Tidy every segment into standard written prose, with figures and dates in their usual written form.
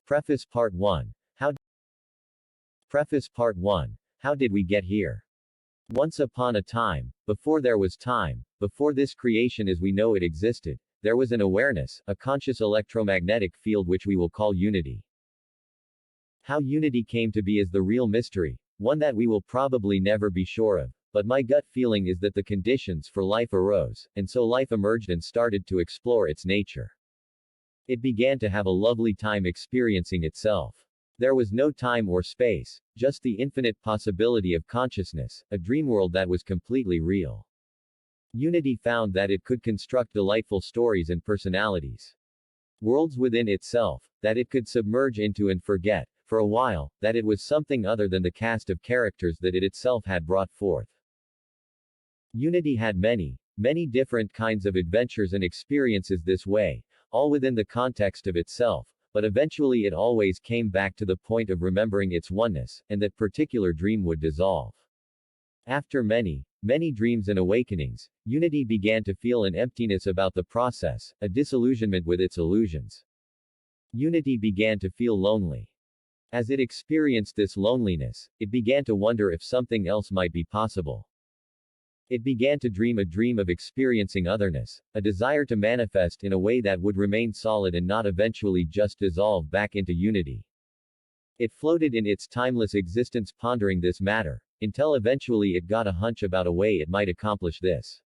Preface Part 1. Preface Part 1. How did we get here? Once upon a time, before there was time, before this creation as we know it existed, there was an awareness, a conscious electromagnetic field which we will call unity. How unity came to be is the real mystery, one that we will probably never be sure of, but my gut feeling is that the conditions for life arose, and so life emerged and started to explore its nature. It began to have a lovely time experiencing itself. There was no time or space, just the infinite possibility of consciousness, a dream world that was completely real. Unity found that it could construct delightful stories and personalities. Worlds within itself, that it could submerge into and forget, for a while, that it was something other than the cast of characters that it itself had brought forth. Unity had many different kinds of adventures and experiences this way, all within the context of itself, but eventually it always came back to the point of remembering its oneness, and that particular dream would dissolve. After many dreams and awakenings, Unity began to feel an emptiness about the process, a disillusionment with its illusions. Unity began to feel lonely. As it experienced this loneliness, it began to wonder if something else might be possible. It began to dream a dream of experiencing otherness, a desire to manifest in a way that would remain solid and not eventually just dissolve back into unity. It floated in its timeless existence pondering this matter, until eventually it got a hunch about a way it might accomplish this.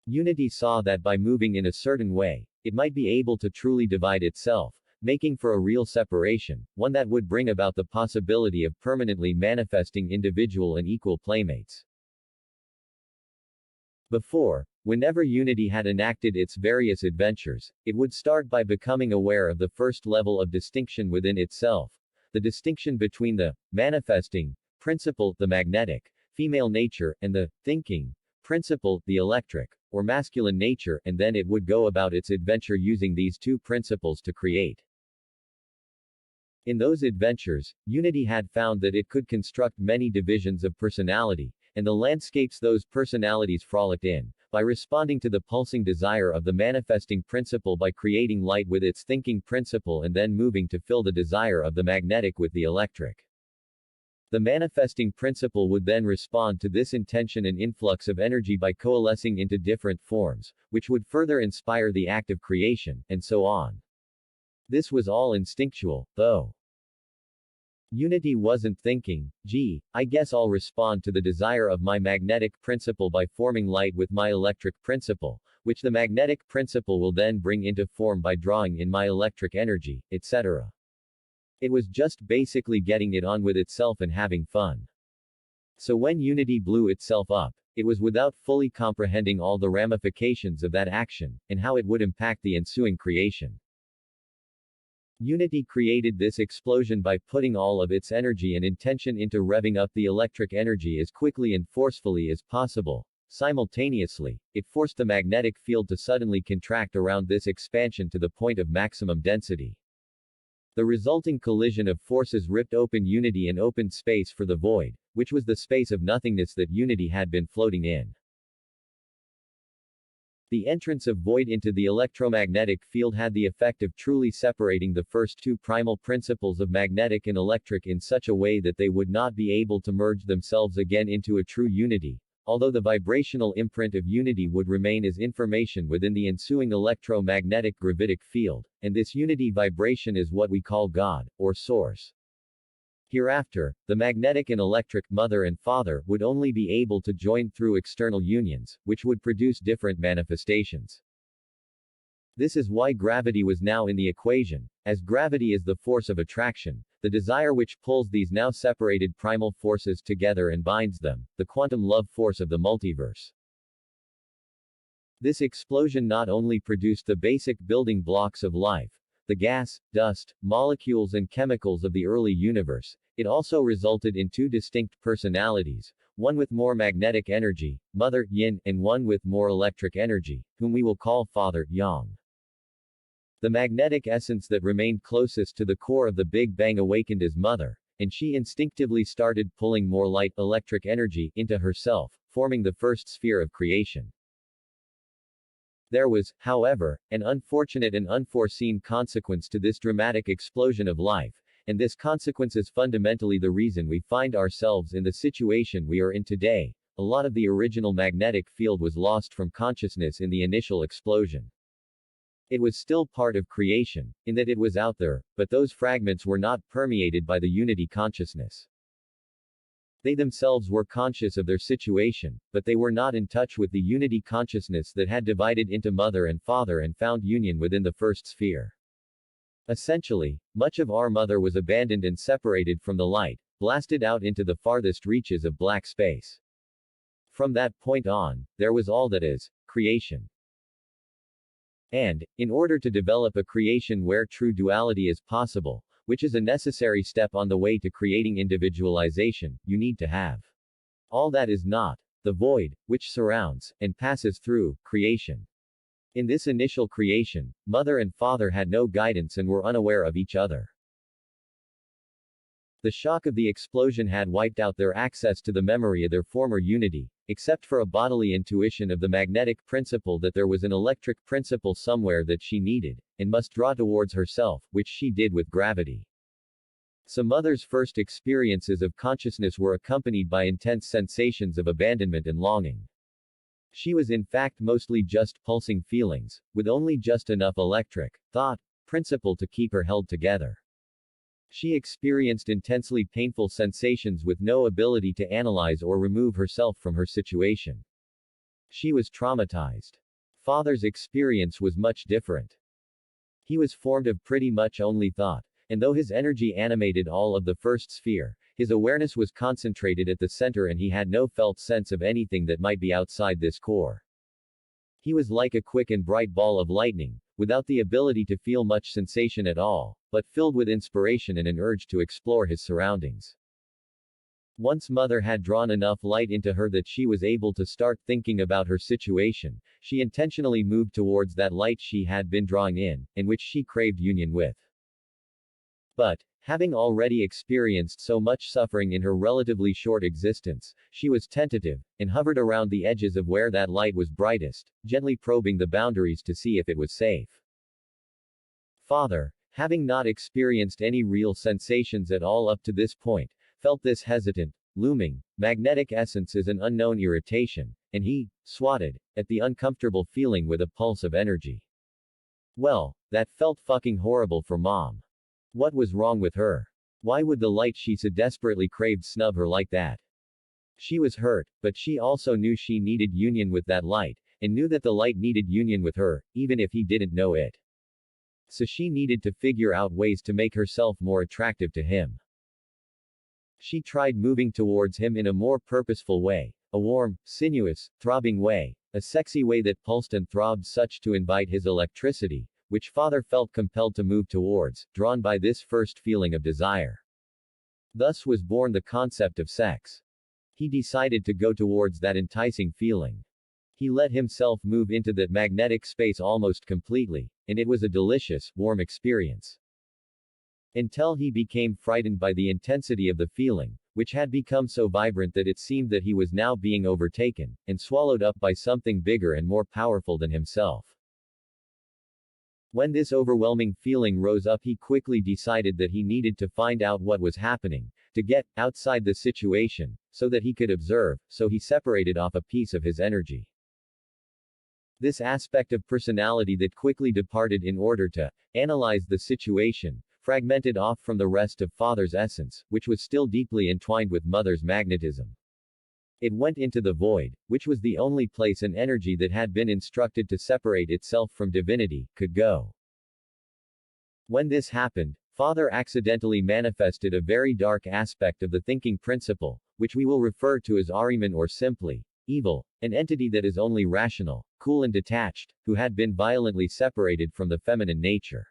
Unity saw that by moving in a certain way, it might be able to truly divide itself, making for a real separation, one that would bring about the possibility of permanently manifesting individual and equal playmates. Before, whenever Unity had enacted its various adventures, it would start by becoming aware of the first level of distinction within itself, the distinction between the manifesting principle, the magnetic, female nature, and the thinking principle, the electric, or masculine nature, and then it would go about its adventure using these two principles to create. In those adventures, Unity had found that it could construct many divisions of personality, and the landscapes those personalities frolicked in, by responding to the pulsing desire of the manifesting principle by creating light with its thinking principle and then moving to fill the desire of the magnetic with the electric. The manifesting principle would then respond to this intention and influx of energy by coalescing into different forms, which would further inspire the act of creation, and so on. This was all instinctual, though. Unity wasn't thinking, gee, I guess I'll respond to the desire of my magnetic principle by forming light with my electric principle, which the magnetic principle will then bring into form by drawing in my electric energy, etc. It was just basically getting it on with itself and having fun. So when Unity blew itself up, it was without fully comprehending all the ramifications of that action, and how it would impact the ensuing creation. Unity created this explosion by putting all of its energy and intention into revving up the electric energy as quickly and forcefully as possible. Simultaneously, it forced the magnetic field to suddenly contract around this expansion to the point of maximum density. The resulting collision of forces ripped open Unity and opened space for the void, which was the space of nothingness that Unity had been floating in. The entrance of void into the electromagnetic field had the effect of truly separating the first two primal principles of magnetic and electric in such a way that they would not be able to merge themselves again into a true unity, although the vibrational imprint of unity would remain as information within the ensuing electromagnetic gravitic field, and this unity vibration is what we call God, or Source. Hereafter, the magnetic and electric mother and father would only be able to join through external unions, which would produce different manifestations. This is why gravity was now in the equation, as gravity is the force of attraction, the desire which pulls these now separated primal forces together and binds them, the quantum love force of the multiverse. This explosion not only produced the basic building blocks of life, the gas, dust, molecules and chemicals of the early universe, it also resulted in two distinct personalities, one with more magnetic energy, Mother, Yin, and one with more electric energy, whom we will call Father, Yang. The magnetic essence that remained closest to the core of the Big Bang awakened as Mother, and she instinctively started pulling more light, electric energy, into herself, forming the first sphere of creation. There was, however, an unfortunate and unforeseen consequence to this dramatic explosion of life, and this consequence is fundamentally the reason we find ourselves in the situation we are in today. A lot of the original magnetic field was lost from consciousness in the initial explosion. It was still part of creation, in that it was out there, but those fragments were not permeated by the unity consciousness. They themselves were conscious of their situation, but they were not in touch with the unity consciousness that had divided into mother and father and found union within the first sphere. Essentially, much of our mother was abandoned and separated from the light, blasted out into the farthest reaches of black space. From that point on, there was all that is creation. And, in order to develop a creation where true duality is possible, which is a necessary step on the way to creating individualization, you need to have all that is not the void, which surrounds, and passes through, creation. In this initial creation, mother and father had no guidance and were unaware of each other. The shock of the explosion had wiped out their access to the memory of their former unity, except for a bodily intuition of the magnetic principle that there was an electric principle somewhere that she needed, and must draw towards herself, which she did with gravity. So mother's first experiences of consciousness were accompanied by intense sensations of abandonment and longing. She was in fact mostly just pulsing feelings, with only just enough electric thought principle to keep her held together. She experienced intensely painful sensations with no ability to analyze or remove herself from her situation. She was traumatized. Father's experience was much different. He was formed of pretty much only thought, and though his energy animated all of the first sphere, his awareness was concentrated at the center and he had no felt sense of anything that might be outside this core. He was like a quick and bright ball of lightning, without the ability to feel much sensation at all, but filled with inspiration and an urge to explore his surroundings. Once mother had drawn enough light into her that she was able to start thinking about her situation, she intentionally moved towards that light she had been drawing in, and which she craved union with. But, having already experienced so much suffering in her relatively short existence, she was tentative, and hovered around the edges of where that light was brightest, gently probing the boundaries to see if it was safe. Father, having not experienced any real sensations at all up to this point, felt this hesitant, looming, magnetic essence as an unknown irritation, and he swatted at the uncomfortable feeling with a pulse of energy. Well, that felt fucking horrible for Mom. What was wrong with her? Why would the light she so desperately craved snub her like that? She was hurt, but she also knew she needed union with that light, and knew that the light needed union with her, even if he didn't know it. So she needed to figure out ways to make herself more attractive to him. She tried moving towards him in a more purposeful way, a warm, sinuous, throbbing way, a sexy way that pulsed and throbbed such to invite his electricity, which father felt compelled to move towards, drawn by this first feeling of desire. Thus was born the concept of sex. He decided to go towards that enticing feeling. He let himself move into that magnetic space almost completely, and it was a delicious, warm experience. Until he became frightened by the intensity of the feeling, which had become so vibrant that it seemed that he was now being overtaken, and swallowed up by something bigger and more powerful than himself. When this overwhelming feeling rose up, he quickly decided that he needed to find out what was happening, to get outside the situation, so that he could observe, so he separated off a piece of his energy. This aspect of personality that quickly departed in order to analyze the situation, fragmented off from the rest of father's essence, which was still deeply entwined with mother's magnetism. It went into the void, which was the only place an energy that had been instructed to separate itself from divinity could go. When this happened, father accidentally manifested a very dark aspect of the thinking principle, which we will refer to as Ahriman or simply evil, an entity that is only rational, cool and detached, who had been violently separated from the feminine nature.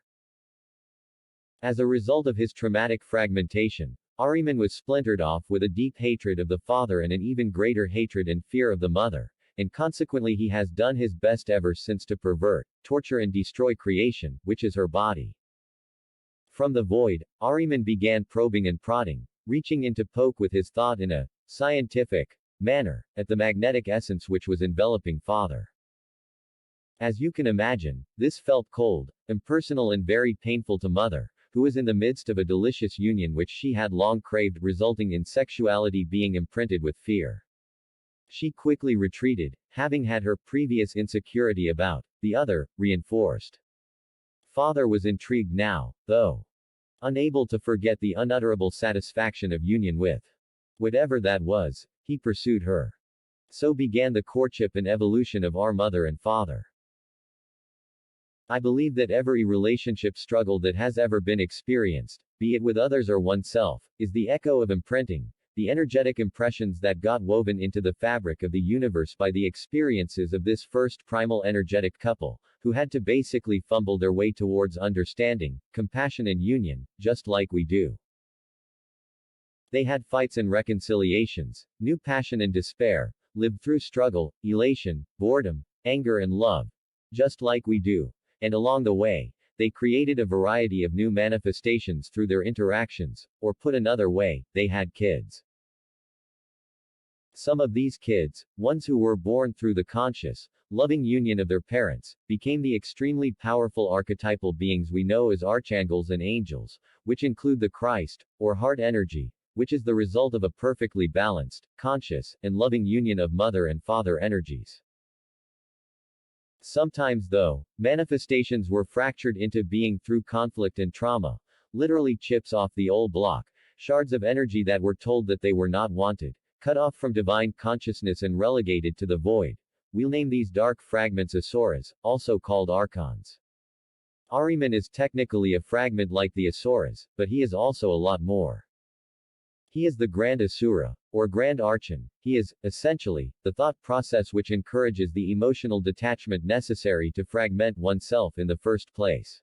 As a result of his traumatic fragmentation, Ahriman was splintered off with a deep hatred of the father and an even greater hatred and fear of the mother, and consequently he has done his best ever since to pervert, torture and destroy creation, which is her body. From the void, Ahriman began probing and prodding, reaching in to poke with his thought in a scientific manner at the magnetic essence which was enveloping father. As you can imagine, this felt cold, impersonal and very painful to Mother, who was in the midst of a delicious union which she had long craved, resulting in sexuality being imprinted with fear. She quickly retreated, having had her previous insecurity about the other reinforced. Father was intrigued now, though unable to forget the unutterable satisfaction of union with whatever that was. He pursued her. So began the courtship and evolution of our mother and father. I believe that every relationship struggle that has ever been experienced, be it with others or oneself, is the echo of imprinting, the energetic impressions that got woven into the fabric of the universe by the experiences of this first primal energetic couple, who had to basically fumble their way towards understanding, compassion and union, just like we do. They had fights and reconciliations, knew passion and despair, lived through struggle, elation, boredom, anger and love, just like we do. And along the way, they created a variety of new manifestations through their interactions, or put another way, they had kids. Some of these kids, ones who were born through the conscious, loving union of their parents, became the extremely powerful archetypal beings we know as archangels and angels, which include the Christ, or heart energy, which is the result of a perfectly balanced, conscious, and loving union of mother and father energies. Sometimes though, manifestations were fractured into being through conflict and trauma, literally chips off the old block, shards of energy that were told that they were not wanted, cut off from divine consciousness and relegated to the void. We'll name these dark fragments Asuras, also called archons. Ahriman is technically a fragment like the Asuras, but he is also a lot more. He is the Grand Asura, or Grand Archon. He is, essentially, the thought process which encourages the emotional detachment necessary to fragment oneself in the first place.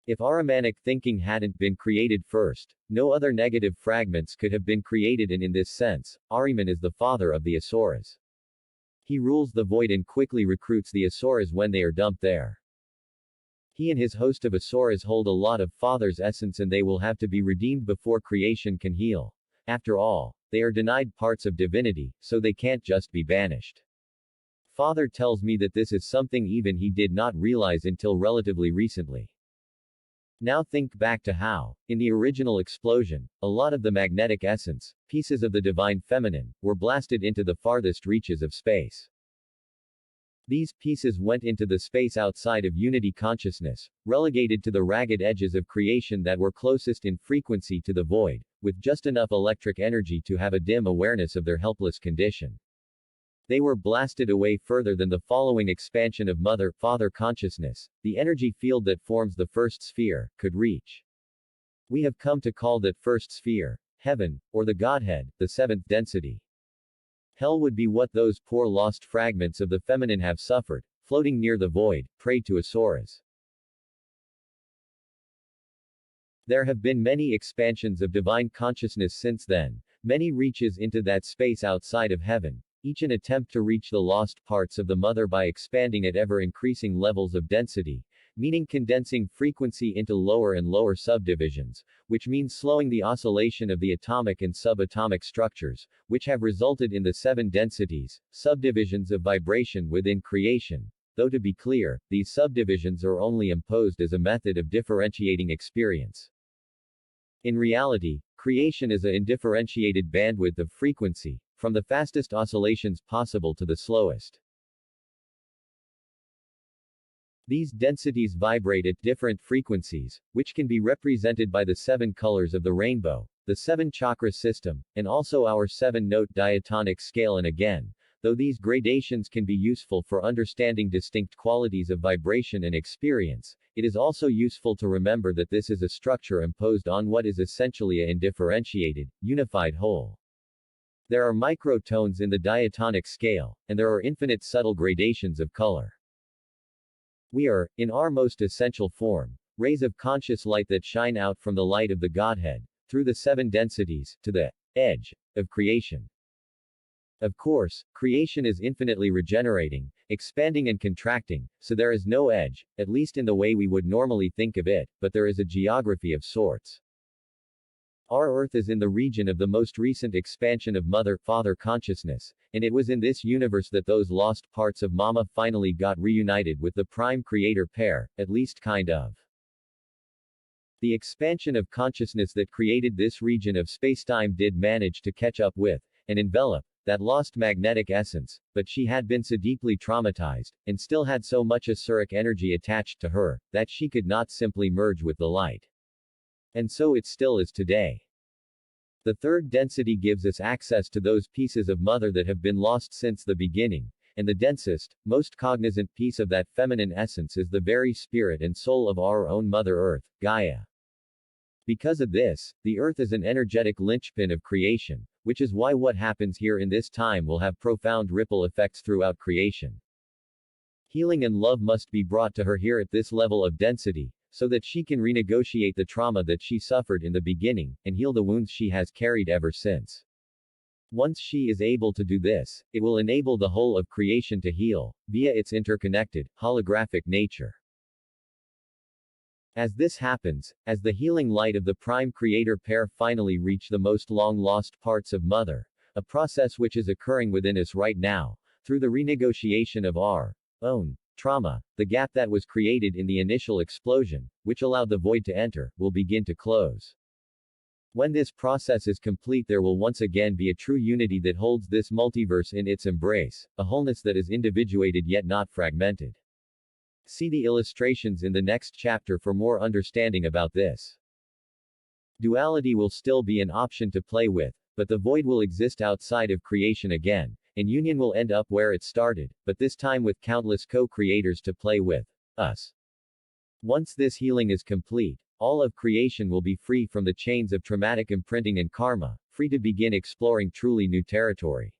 If Ahrimanic thinking hadn't been created first, no other negative fragments could have been created, and in this sense, Ahriman is the father of the Asuras. He rules the void and quickly recruits the Asuras when they are dumped there. He and his host of Asuras hold a lot of Father's essence, and they will have to be redeemed before creation can heal. After all, they are denied parts of divinity, so they can't just be banished. Father tells me that this is something even he did not realize until relatively recently. Now think back to how, in the original explosion, a lot of the magnetic essence, pieces of the divine feminine, were blasted into the farthest reaches of space. These pieces went into the space outside of unity consciousness, relegated to the ragged edges of creation that were closest in frequency to the void, with just enough electric energy to have a dim awareness of their helpless condition. They were blasted away further than the following expansion of mother-father consciousness, the energy field that forms the first sphere, could reach. We have come to call that first sphere, heaven, or the Godhead, the seventh density. Hell would be what those poor lost fragments of the feminine have suffered, floating near the void, prey to Asuras. There have been many expansions of divine consciousness since then, many reaches into that space outside of heaven, each an attempt to reach the lost parts of the mother by expanding at ever-increasing levels of density, meaning condensing frequency into lower and lower subdivisions, which means slowing the oscillation of the atomic and subatomic structures, which have resulted in the 7 densities, subdivisions of vibration within creation, though to be clear, these subdivisions are only imposed as a method of differentiating experience. In reality, creation is a indifferentiated bandwidth of frequency, from the fastest oscillations possible to the slowest. These densities vibrate at different frequencies, which can be represented by the 7 colors of the rainbow, the 7 chakra system, and also our 7-note diatonic scale. And again, though these gradations can be useful for understanding distinct qualities of vibration and experience, it is also useful to remember that this is a structure imposed on what is essentially a indifferentiated, unified whole. There are microtones in the diatonic scale, and there are infinite subtle gradations of color. We are, in our most essential form, rays of conscious light that shine out from the light of the Godhead, through the 7 densities, to the edge of creation. Of course, creation is infinitely regenerating, expanding and contracting, so there is no edge, at least in the way we would normally think of it, but there is a geography of sorts. Our Earth is in the region of the most recent expansion of mother-father consciousness, and it was in this universe that those lost parts of Mama finally got reunited with the Prime Creator pair, at least kind of. The expansion of consciousness that created this region of spacetime did manage to catch up with, and envelop, that lost magnetic essence, but she had been so deeply traumatized, and still had so much Asuric energy attached to her, that she could not simply merge with the light. And so it still is today. The third density gives us access to those pieces of Mother that have been lost since the beginning, and the densest, most cognizant piece of that feminine essence is the very spirit and soul of our own Mother Earth, Gaia. Because of this, the Earth is an energetic linchpin of creation, which is why what happens here in this time will have profound ripple effects throughout creation. Healing and love must be brought to her here at this level of density, so that she can renegotiate the trauma that she suffered in the beginning, and heal the wounds she has carried ever since. Once she is able to do this, it will enable the whole of creation to heal, via its interconnected, holographic nature. As this happens, as the healing light of the Prime Creator pair finally reach the most long-lost parts of Mother, a process which is occurring within us right now, through the renegotiation of our own trauma, the gap that was created in the initial explosion, which allowed the void to enter, will begin to close. When this process is complete, there will once again be a true unity that holds this multiverse in its embrace, a wholeness that is individuated yet not fragmented. See the illustrations in the next chapter for more understanding about this. Duality will still be an option to play with, but the void will exist outside of creation again, and union will end up where it started, but this time with countless co-creators to play with us. Once this healing is complete, all of creation will be free from the chains of traumatic imprinting and karma, free to begin exploring truly new territory.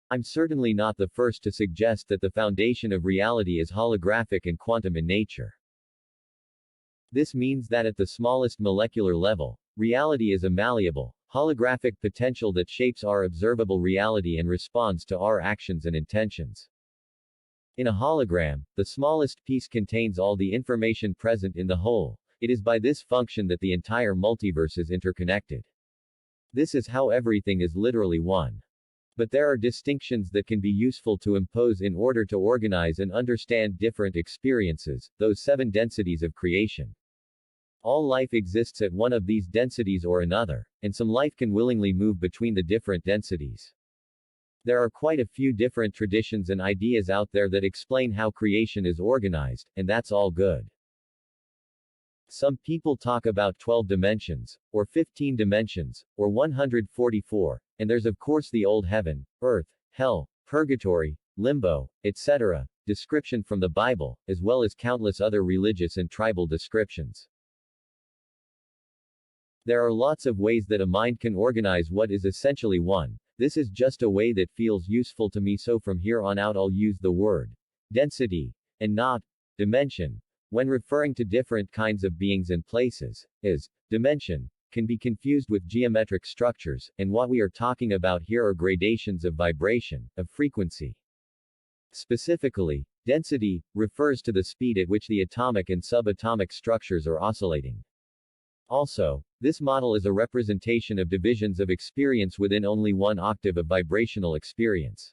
I'm certainly not the first to suggest that the foundation of reality is holographic and quantum in nature. This means that at the smallest molecular level, reality is a malleable, holographic potential that shapes our observable reality and responds to our actions and intentions. In a hologram, the smallest piece contains all the information present in the whole. It is by this function that the entire multiverse is interconnected. This is how everything is literally one. But there are distinctions that can be useful to impose in order to organize and understand different experiences, those 7 densities of creation. All life exists at one of these densities or another, and some life can willingly move between the different densities. There are quite a few different traditions and ideas out there that explain how creation is organized, and that's all good. Some people talk about 12 dimensions, or 15 dimensions, or 144, and there's of course the old heaven, earth, hell, purgatory, limbo, etc., description from the Bible, as well as countless other religious and tribal descriptions. There are lots of ways that a mind can organize what is essentially one. This is just a way that feels useful to me, so from here on out I'll use the word density, and not dimension, when referring to different kinds of beings and places, as dimension can be confused with geometric structures, and what we are talking about here are gradations of vibration, of frequency. Specifically, density refers to the speed at which the atomic and subatomic structures are oscillating. Also, this model is a representation of divisions of experience within only one octave of vibrational experience.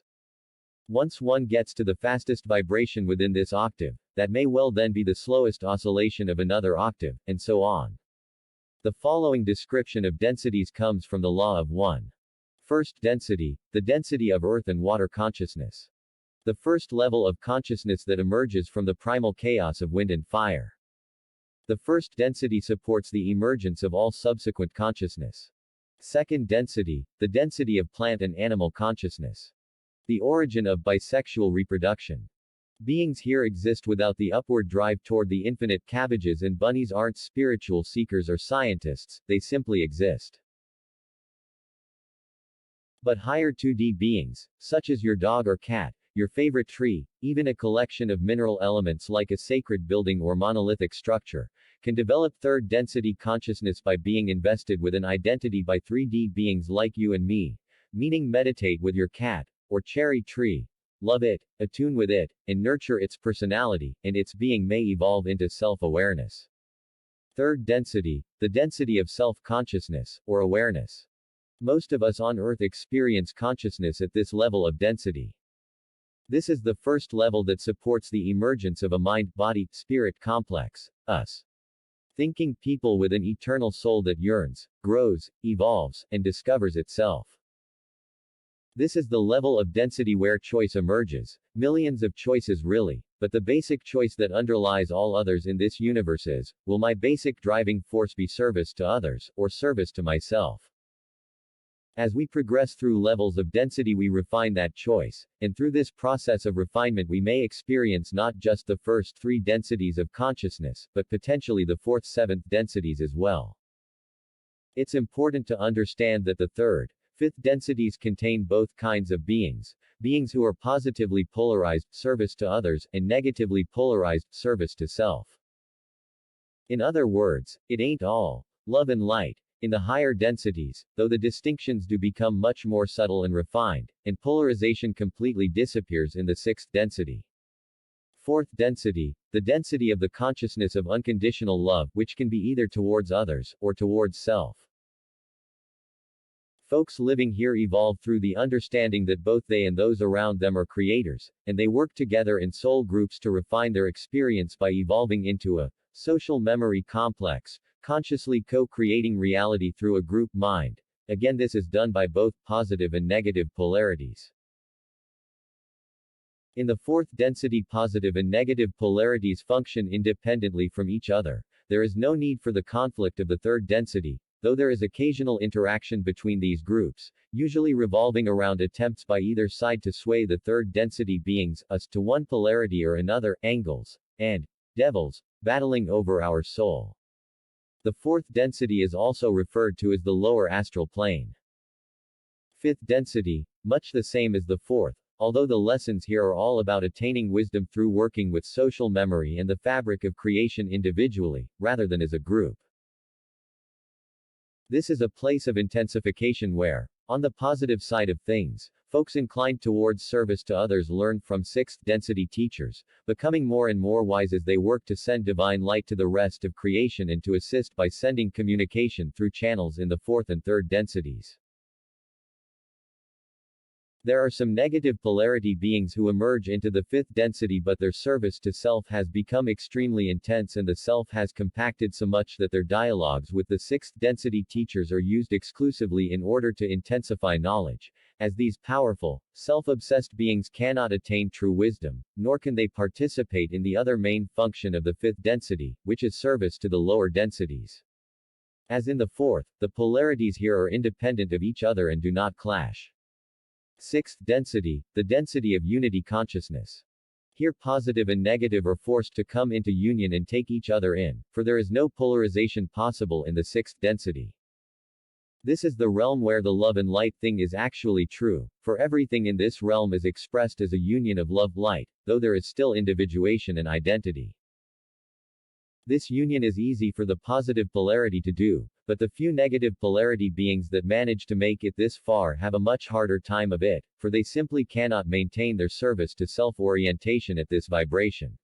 Once one gets to the fastest vibration within this octave, that may well then be the slowest oscillation of another octave, and so on. The following description of densities comes from the law of one. First density, the density of earth and water consciousness. The first level of consciousness that emerges from the primal chaos of wind and fire. The first density supports the emergence of all subsequent consciousness. Second density, the density of plant and animal consciousness. The origin of bisexual reproduction. Beings here exist without the upward drive toward the infinite. Cabbages and bunnies aren't spiritual seekers or scientists, they simply exist. But higher 2D beings, such as your dog or cat, your favorite tree, even a collection of mineral elements like a sacred building or monolithic structure, can develop third density consciousness by being invested with an identity by 3D beings like you and me, meaning meditate with your cat, or cherry tree, love it, attune with it, and nurture its personality, and its being may evolve into self-awareness. Third density, the density of self-consciousness, or awareness. Most of us on Earth experience consciousness at this level of density. This is the first level that supports the emergence of a mind-body-spirit complex, us. Thinking people with an eternal soul that yearns, grows, evolves, and discovers itself. This is the level of density where choice emerges, millions of choices really, but the basic choice that underlies all others in this universe is, will my basic driving force be service to others, or service to myself? As we progress through levels of density we refine that choice, and through this process of refinement we may experience not just the first three densities of consciousness, but potentially the fourth, seventh densities as well. It's important to understand that the third, fifth densities contain both kinds of beings who are positively polarized, service to others, and negatively polarized, service to self. In other words, it ain't all love and light in the higher densities, though the distinctions do become much more subtle and refined, and polarization completely disappears in the sixth density. Fourth density, the density of the consciousness of unconditional love, which can be either towards others, or towards self. Folks living here evolve through the understanding that both they and those around them are creators, and they work together in soul groups to refine their experience by evolving into a social memory complex, consciously co-creating reality through a group mind. Again, this is done by both positive and negative polarities. In the fourth density, positive and negative polarities function independently from each other. There is no need for the conflict of the third density, though there is occasional interaction between these groups, usually revolving around attempts by either side to sway the third density beings, us, to one polarity or another, angels, and devils, battling over our soul. The fourth density is also referred to as the lower astral plane. Fifth density, much the same as the fourth, although the lessons here are all about attaining wisdom through working with social memory and the fabric of creation individually, rather than as a group. This is a place of intensification where, on the positive side of things, folks inclined towards service to others learn from sixth density teachers, becoming more and more wise as they work to send divine light to the rest of creation and to assist by sending communication through channels in the fourth and third densities. There are some negative polarity beings who emerge into the fifth density, but their service to self has become extremely intense and the self has compacted so much that their dialogues with the sixth density teachers are used exclusively in order to intensify knowledge, as these powerful, self-obsessed beings cannot attain true wisdom, nor can they participate in the other main function of the fifth density, which is service to the lower densities. As in the fourth, the polarities here are independent of each other and do not clash. Sixth density, the density of unity consciousness. Here positive and negative are forced to come into union and take each other in, for there is no polarization possible in the sixth density. This is the realm where the love and light thing is actually true, for everything in this realm is expressed as a union of love-light, though there is still individuation and identity. This union is easy for the positive polarity to do, but the few negative polarity beings that manage to make it this far have a much harder time of it, for they simply cannot maintain their service to self-orientation at this vibration.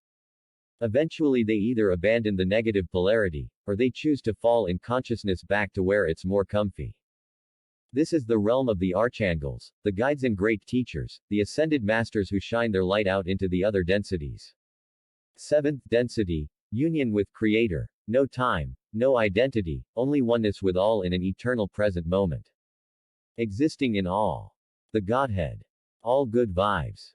Eventually they either abandon the negative polarity, or they choose to fall in consciousness back to where it's more comfy. This is the realm of the archangels, the guides and great teachers, the ascended masters who shine their light out into the other densities. Seventh density, union with Creator. No time, no identity, only oneness with all in an eternal present moment. Existing in all. The Godhead. All good vibes.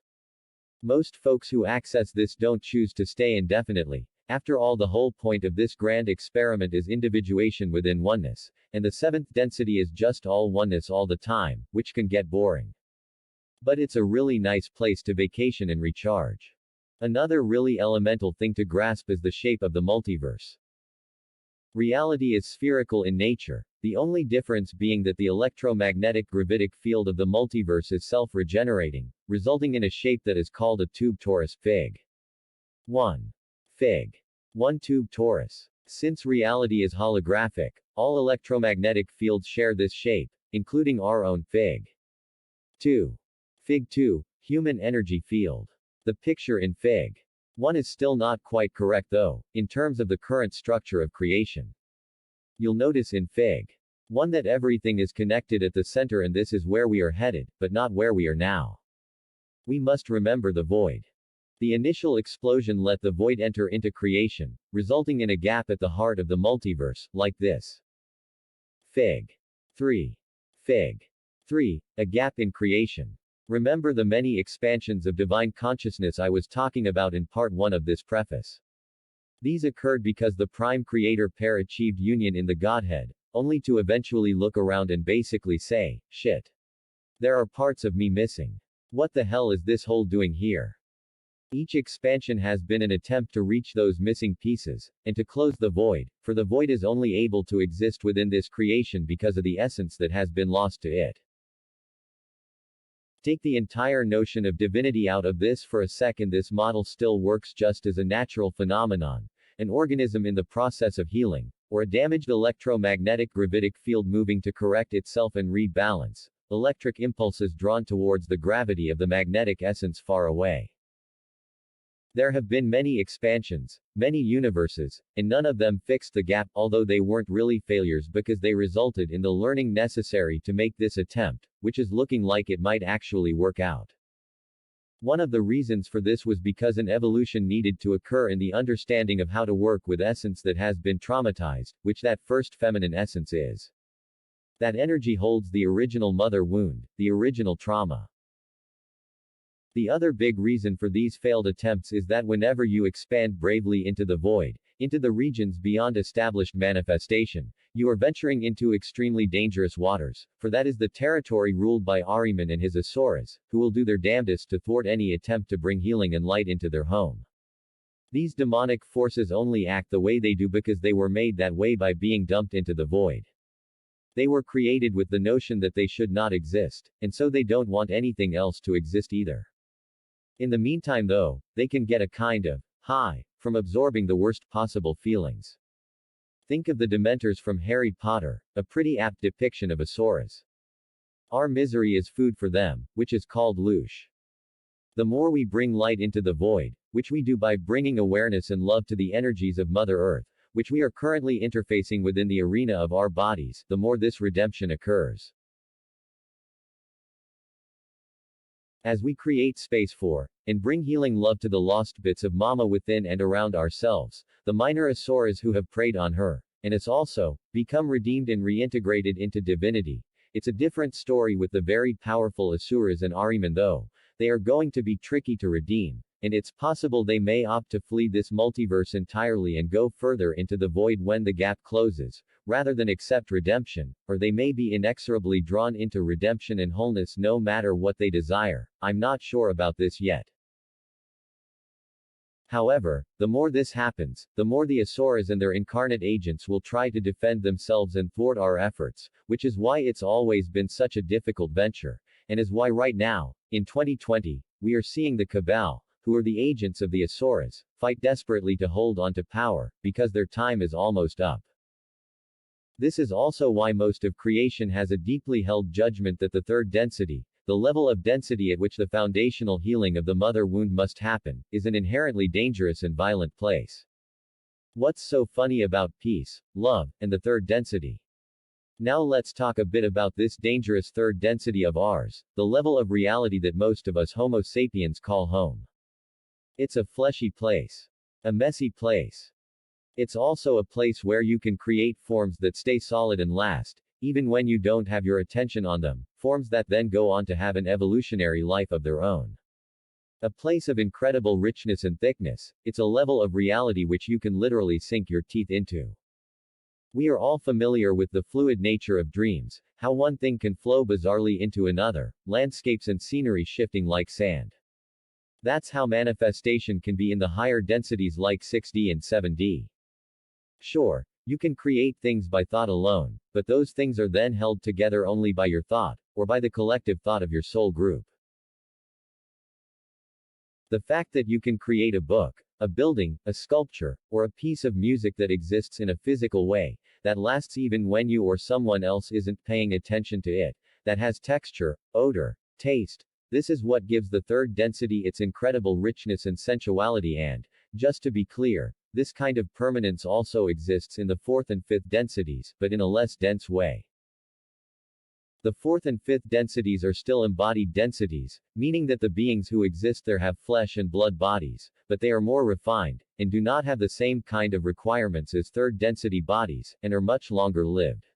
Most folks who access this don't choose to stay indefinitely. After all, the whole point of this grand experiment is individuation within oneness, and the seventh density is just all oneness all the time, which can get boring. But it's a really nice place to vacation and recharge. Another really elemental thing to grasp is the shape of the multiverse. Reality is spherical in nature, the only difference being that the electromagnetic gravitic field of the multiverse is self-regenerating, resulting in a shape that is called a tube torus, Fig. 1. Fig. 1 tube torus. Since reality is holographic, all electromagnetic fields share this shape, including our own Fig. 2. Fig 2. Human energy field. The picture in Fig. 1 is still not quite correct though, in terms of the current structure of creation. You'll notice in Fig. 1 that everything is connected at the center and this is where we are headed, but not where we are now. We must remember the void. The initial explosion let the void enter into creation, resulting in a gap at the heart of the multiverse, like this. Fig. 3. Fig. 3. A gap in creation. Remember the many expansions of divine consciousness I was talking about in part 1 of this preface. These occurred because the prime creator pair achieved union in the Godhead, only to eventually look around and basically say, shit. There are parts of me missing. What the hell is this whole doing here? Each expansion has been an attempt to reach those missing pieces, and to close the void, for the void is only able to exist within this creation because of the essence that has been lost to it. Take the entire notion of divinity out of this for a second. This model still works just as a natural phenomenon, an organism in the process of healing, or a damaged electromagnetic gravitic field moving to correct itself and rebalance, electric impulses drawn towards the gravity of the magnetic essence far away. There have been many expansions, many universes, and none of them fixed the gap, although they weren't really failures because they resulted in the learning necessary to make this attempt, which is looking like it might actually work out. One of the reasons for this was because an evolution needed to occur in the understanding of how to work with essence that has been traumatized, which that first feminine essence is. That energy holds the original mother wound, the original trauma. The other big reason for these failed attempts is that whenever you expand bravely into the void, into the regions beyond established manifestation, you are venturing into extremely dangerous waters, for that is the territory ruled by Ahriman and his Asuras, who will do their damnedest to thwart any attempt to bring healing and light into their home. These demonic forces only act the way they do because they were made that way by being dumped into the void. They were created with the notion that they should not exist, and so they don't want anything else to exist either. In the meantime though, they can get a kind of high from absorbing the worst possible feelings. Think of the Dementors from Harry Potter, a pretty apt depiction of Asuras. Our misery is food for them, which is called loosh. The more we bring light into the void, which we do by bringing awareness and love to the energies of Mother Earth, which we are currently interfacing within the arena of our bodies, the more this redemption occurs. As we create space for, and bring healing love to the lost bits of Mama within and around ourselves, the minor Asuras who have preyed on her, and us also, become redeemed and reintegrated into divinity. It's a different story with the very powerful Asuras and Ahriman though. They are going to be tricky to redeem, and it's possible they may opt to flee this multiverse entirely and go further into the void when the gap closes, rather than accept redemption, or they may be inexorably drawn into redemption and wholeness no matter what they desire. I'm not sure about this yet. However, the more this happens, the more the Asuras and their incarnate agents will try to defend themselves and thwart our efforts, which is why it's always been such a difficult venture, and is why right now, in 2020, we are seeing the Cabal, who are the agents of the Asuras, fight desperately to hold on to power, because their time is almost up. This is also why most of creation has a deeply held judgment that the third density, the level of density at which the foundational healing of the mother wound must happen, is an inherently dangerous and violent place. What's so funny about peace, love, and the third density? Now let's talk a bit about this dangerous third density of ours, the level of reality that most of us Homo sapiens call home. It's a fleshy place. A messy place. It's also a place where you can create forms that stay solid and last, even when you don't have your attention on them, forms that then go on to have an evolutionary life of their own. A place of incredible richness and thickness. It's a level of reality which you can literally sink your teeth into. We are all familiar with the fluid nature of dreams, how one thing can flow bizarrely into another, landscapes and scenery shifting like sand. That's how manifestation can be in the higher densities like 6D and 7D. Sure, you can create things by thought alone, but those things are then held together only by your thought, or by the collective thought of your soul group. The fact that you can create a book, a building, a sculpture, or a piece of music that exists in a physical way, that lasts even when you or someone else isn't paying attention to it, that has texture, odor, taste, This is what gives the third density its incredible richness and sensuality and, just to be clear, this kind of permanence also exists in the fourth and fifth densities, but in a less dense way. The fourth and fifth densities are still embodied densities, meaning that the beings who exist there have flesh and blood bodies, but they are more refined, and do not have the same kind of requirements as third density bodies, and are much longer lived.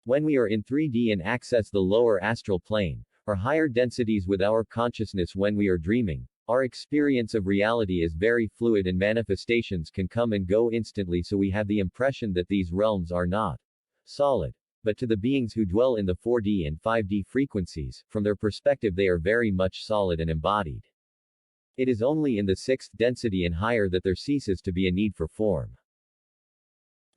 When we are in 3D and access the lower astral plane, or higher densities with our consciousness when we are dreaming, our experience of reality is very fluid and manifestations can come and go instantly, so we have the impression that these realms are not solid. But to the beings who dwell in the 4D and 5D frequencies, from their perspective they are very much solid and embodied. It is only in the sixth density and higher that there ceases to be a need for form.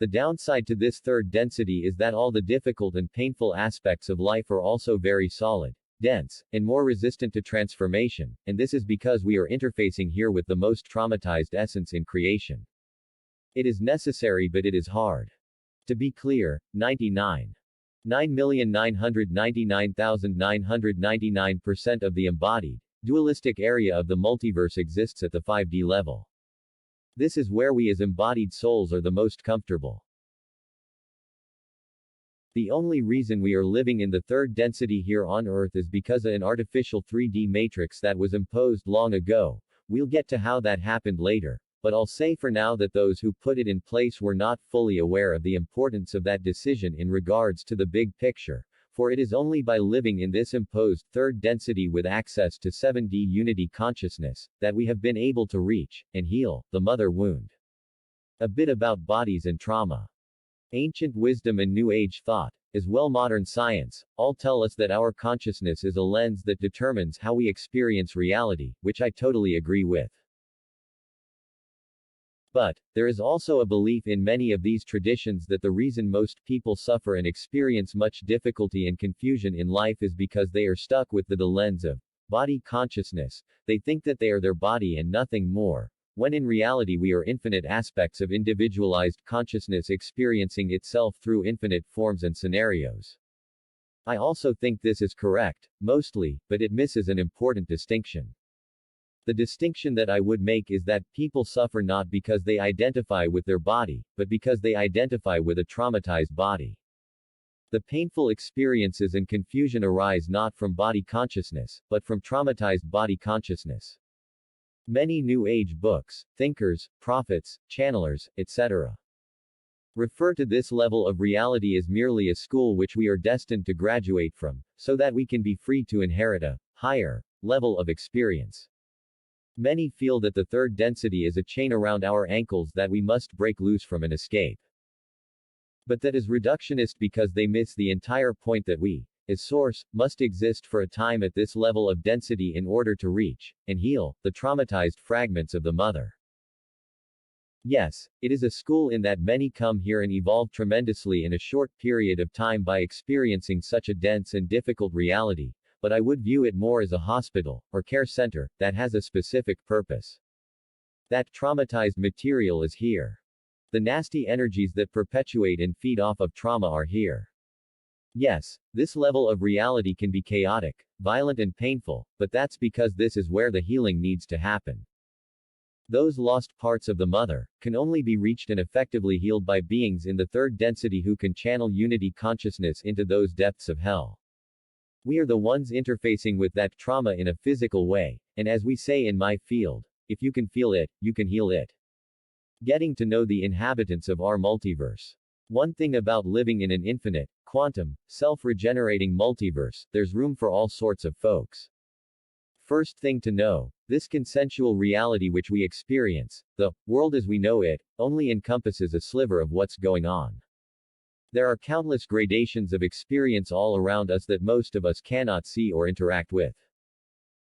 The downside to this third density is that all the difficult and painful aspects of life are also very solid, dense, and more resistant to transformation, and this is because we are interfacing here with the most traumatized essence in creation. It is necessary, but it is hard. To be clear, 9,999,999% of the embodied, dualistic area of the multiverse exists at the 5D level. This is where we as embodied souls are the most comfortable. The only reason we are living in the third density here on Earth is because of an artificial 3D matrix that was imposed long ago. We'll get to how that happened later. But I'll say for now that those who put it in place were not fully aware of the importance of that decision in regards to the big picture, for it is only by living in this imposed third density with access to 7D unity consciousness, that we have been able to reach, and heal, the mother wound. A bit about bodies and trauma. Ancient wisdom and New Age thought, as well modern science, all tell us that our consciousness is a lens that determines how we experience reality, which I totally agree with. But, there is also a belief in many of these traditions that the reason most people suffer and experience much difficulty and confusion in life is because they are stuck with the lens of body consciousness. They think that they are their body and nothing more, when in reality we are infinite aspects of individualized consciousness experiencing itself through infinite forms and scenarios. I also think this is correct, mostly, but it misses an important distinction. The distinction that I would make is that people suffer not because they identify with their body, but because they identify with a traumatized body. The painful experiences and confusion arise not from body consciousness, but from traumatized body consciousness. Many New Age books, thinkers, prophets, channelers, etc. refer to this level of reality as merely a school which we are destined to graduate from, so that we can be free to inherit a higher level of experience. Many feel that the third density is a chain around our ankles that we must break loose from and escape. But that is reductionist because they miss the entire point that we, as source, must exist for a time at this level of density in order to reach, and heal, the traumatized fragments of the mother. Yes, it is a school in that many come here and evolve tremendously in a short period of time by experiencing such a dense and difficult reality, but I would view it more as a hospital, or care center, that has a specific purpose. That traumatized material is here. The nasty energies that perpetuate and feed off of trauma are here. Yes, this level of reality can be chaotic, violent and painful, but that's because this is where the healing needs to happen. Those lost parts of the mother can only be reached and effectively healed by beings in the third density who can channel unity consciousness into those depths of hell. We are the ones interfacing with that trauma in a physical way, and as we say in my field, if you can feel it, you can heal it. Getting to know the inhabitants of our multiverse. One thing about living in an infinite, quantum, self-regenerating multiverse, there's room for all sorts of folks. First thing to know, this consensual reality which we experience, the world as we know it, only encompasses a sliver of what's going on. There are countless gradations of experience all around us that most of us cannot see or interact with.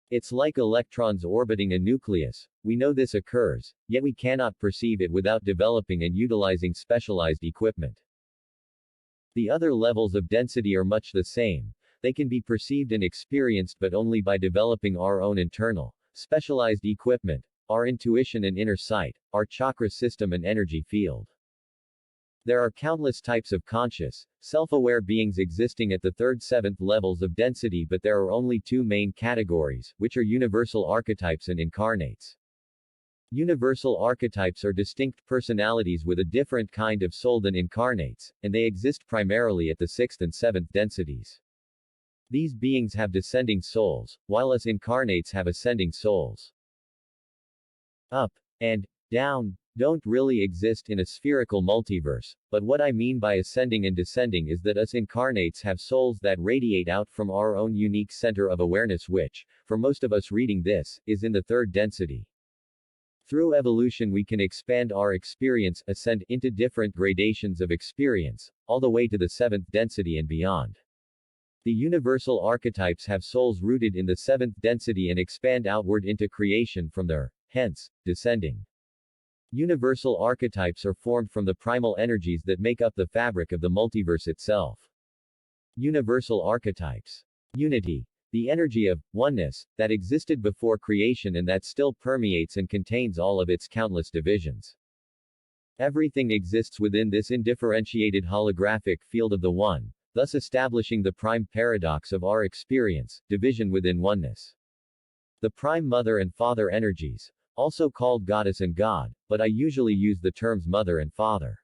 It's like electrons orbiting a nucleus. We know this occurs, yet we cannot perceive it without developing and utilizing specialized equipment. The other levels of density are much the same. They can be perceived and experienced but only by developing our own internal, specialized equipment, our intuition and inner sight, our chakra system and energy field. There are countless types of conscious, self-aware beings existing at the 3rd, 7th levels of density, but there are only two main categories, which are universal archetypes and incarnates. Universal archetypes are distinct personalities with a different kind of soul than incarnates, and they exist primarily at the 6th and 7th densities. These beings have descending souls, while us incarnates have ascending souls. Up and down don't really exist in a spherical multiverse, but what I mean by ascending and descending is that us incarnates have souls that radiate out from our own unique center of awareness, which, for most of us reading this, is in the 3rd density. Through evolution we can expand our experience, ascend into different gradations of experience, all the way to the 7th density and beyond. The universal archetypes have souls rooted in the 7th density and expand outward into creation from there, hence, descending. Universal archetypes are formed from the primal energies that make up the fabric of the multiverse itself. Universal archetypes. Unity. The energy of oneness that existed before creation and that still permeates and contains all of its countless divisions. Everything exists within this indifferentiated holographic field of the One, thus establishing the prime paradox of our experience, division within oneness. The prime mother and father energies, also called goddess and god, but I usually use the terms mother and father.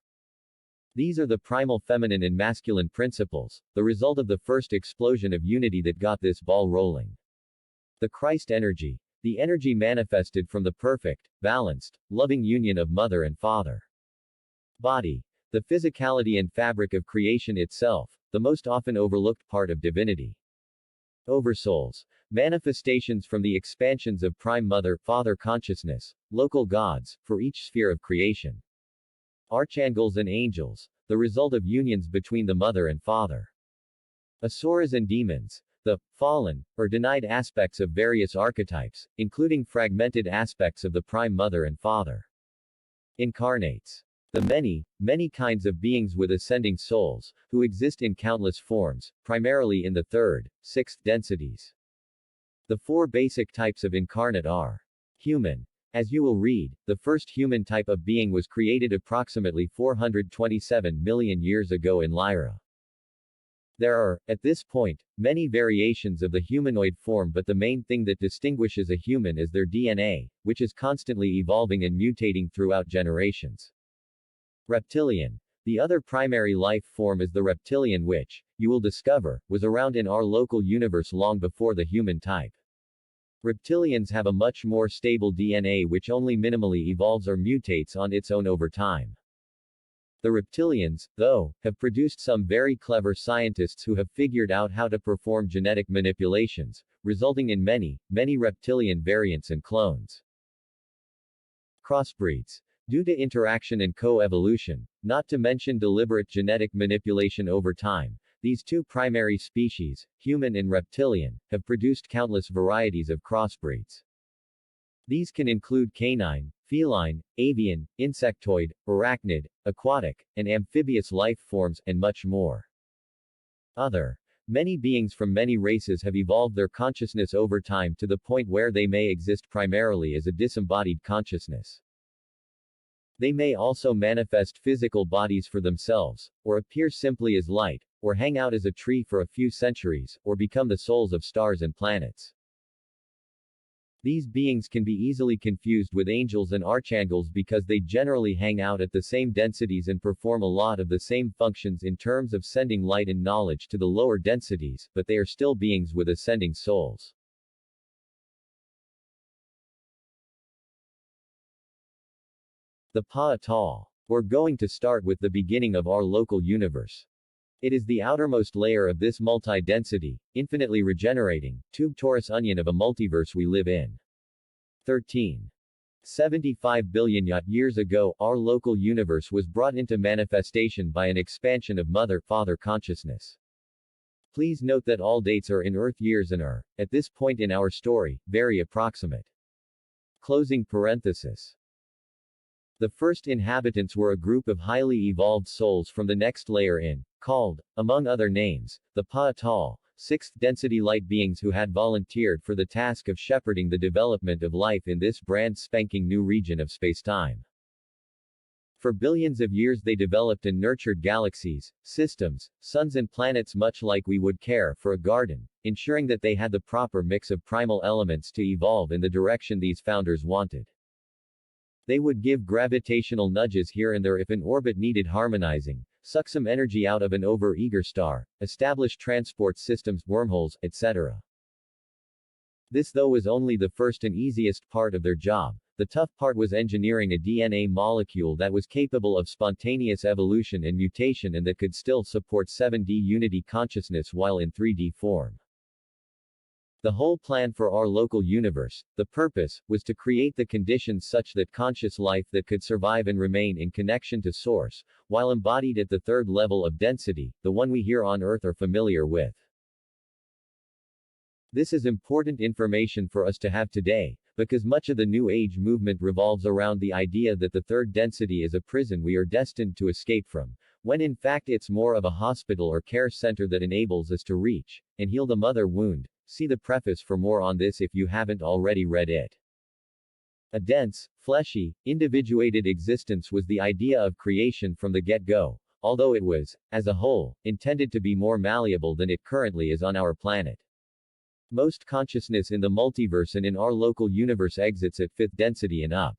These are the primal feminine and masculine principles, the result of the first explosion of unity that got this ball rolling. The Christ energy, the energy manifested from the perfect, balanced, loving union of mother and father. Body, the physicality and fabric of creation itself, the most often overlooked part of divinity. Oversouls, manifestations from the expansions of prime mother-father consciousness, local gods, for each sphere of creation. Archangels and angels, the result of unions between the mother and father. Asuras and demons, the fallen, or denied aspects of various archetypes, including fragmented aspects of the prime mother and father. Incarnates. The many, many kinds of beings with ascending souls, who exist in countless forms, primarily in the 3rd, 6th densities. The 4 basic types of incarnate are human. As you will read, the first human type of being was created approximately 427 million years ago in Lyra. There are, at this point, many variations of the humanoid form, but the main thing that distinguishes a human is their DNA, which is constantly evolving and mutating throughout generations. Reptilian. The other primary life form is the reptilian, which, you will discover, was around in our local universe long before the human type. Reptilians have a much more stable DNA which only minimally evolves or mutates on its own over time. The reptilians, though, have produced some very clever scientists who have figured out how to perform genetic manipulations, resulting in many, many reptilian variants and clones. Crossbreeds. Due to interaction and co-evolution, not to mention deliberate genetic manipulation over time, these two primary species, human and reptilian, have produced countless varieties of crossbreeds. These can include canine, feline, avian, insectoid, arachnid, aquatic, and amphibious life forms, and much more. Many beings from many races have evolved their consciousness over time to the point where they may exist primarily as a disembodied consciousness. They may also manifest physical bodies for themselves, or appear simply as light, or hang out as a tree for a few centuries, or become the souls of stars and planets. These beings can be easily confused with angels and archangels because they generally hang out at the same densities and perform a lot of the same functions in terms of sending light and knowledge to the lower densities, but they are still beings with ascending souls. The Pa'atal. We're going to start with the beginning of our local universe. It is the outermost layer of this multi-density, infinitely regenerating, tube torus onion of a multiverse we live in. 75 billion years ago, our local universe was brought into manifestation by an expansion of mother-father consciousness. Please note that all dates are in Earth years and are, at this point in our story, very approximate. Closing parenthesis. The first inhabitants were a group of highly evolved souls from the next layer in, called, among other names, the Pa'atal, 6th density light beings who had volunteered for the task of shepherding the development of life in this brand spanking new region of spacetime. For billions of years they developed and nurtured galaxies, systems, suns and planets much like we would care for a garden, ensuring that they had the proper mix of primal elements to evolve in the direction these founders wanted. They would give gravitational nudges here and there if an orbit needed harmonizing, suck some energy out of an over-eager star, establish transport systems, wormholes, etc. This though was only the first and easiest part of their job. The tough part was engineering a DNA molecule that was capable of spontaneous evolution and mutation and that could still support 7D unity consciousness while in 3D form. The whole plan for our local universe, the purpose, was to create the conditions such that conscious life that could survive and remain in connection to Source, while embodied at the third level of density, the one we here on Earth are familiar with. This is important information for us to have today, because much of the New Age movement revolves around the idea that the third density is a prison we are destined to escape from, when in fact it's more of a hospital or care center that enables us to reach and heal the mother wound. See the preface for more on this if you haven't already read it. A dense, fleshy, individuated existence was the idea of creation from the get-go, although it was, as a whole, intended to be more malleable than it currently is on our planet. Most consciousness in the multiverse and in our local universe exits at fifth density and up.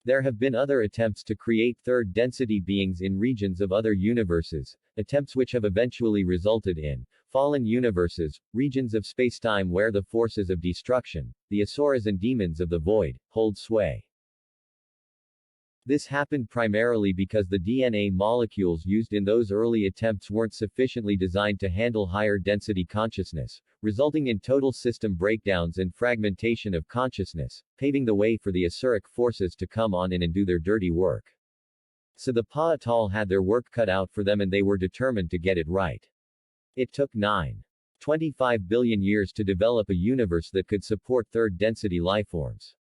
There have been other attempts to create third density beings in regions of other universes, attempts which have eventually resulted in fallen universes, regions of spacetime where the forces of destruction, the asuras and demons of the void, hold sway. This happened primarily because the DNA molecules used in those early attempts weren't sufficiently designed to handle higher density consciousness, resulting in total system breakdowns and fragmentation of consciousness, paving the way for the Asuric forces to come on in and do their dirty work. So the Pa'atal had their work cut out for them and they were determined to get it right. It took 9.25 billion years to develop a universe that could support third density lifeforms.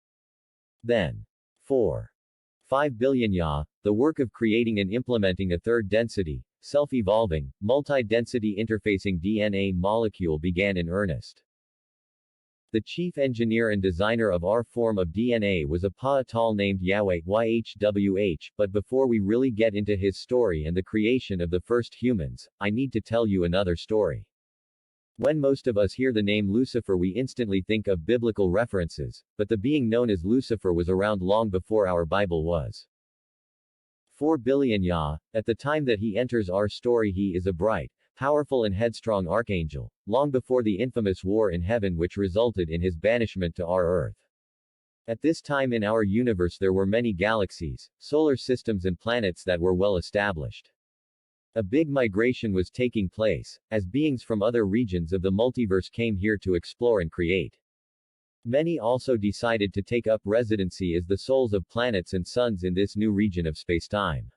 Then, 4.5 billion Ya, the work of creating and implementing a third density, self-evolving, multi-density interfacing DNA molecule began in earnest. The chief engineer and designer of our form of DNA was a Pa'atal named Yahweh, YHWH, but before we really get into his story and the creation of the first humans, I need to tell you another story. When most of us hear the name Lucifer we instantly think of biblical references, but the being known as Lucifer was around long before our Bible was. 4 billion Ya, at the time that he enters our story he is a bright, powerful and headstrong archangel, long before the infamous war in heaven which resulted in his banishment to our Earth. At this time in our universe there were many galaxies, solar systems and planets that were well established. A big migration was taking place, as beings from other regions of the multiverse came here to explore and create. Many also decided to take up residency as the souls of planets and suns in this new region of spacetime.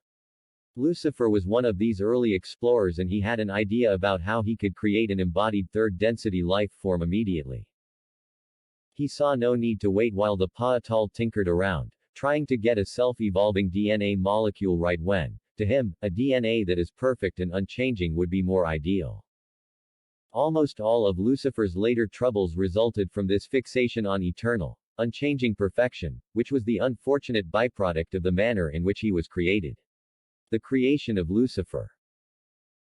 Lucifer was one of these early explorers and he had an idea about how he could create an embodied third-density life form immediately. He saw no need to wait while the Pa'atal tinkered around, trying to get a self-evolving DNA molecule right when, to him, a DNA that is perfect and unchanging would be more ideal. Almost all of Lucifer's later troubles resulted from this fixation on eternal, unchanging perfection, which was the unfortunate byproduct of the manner in which he was created. The creation of Lucifer.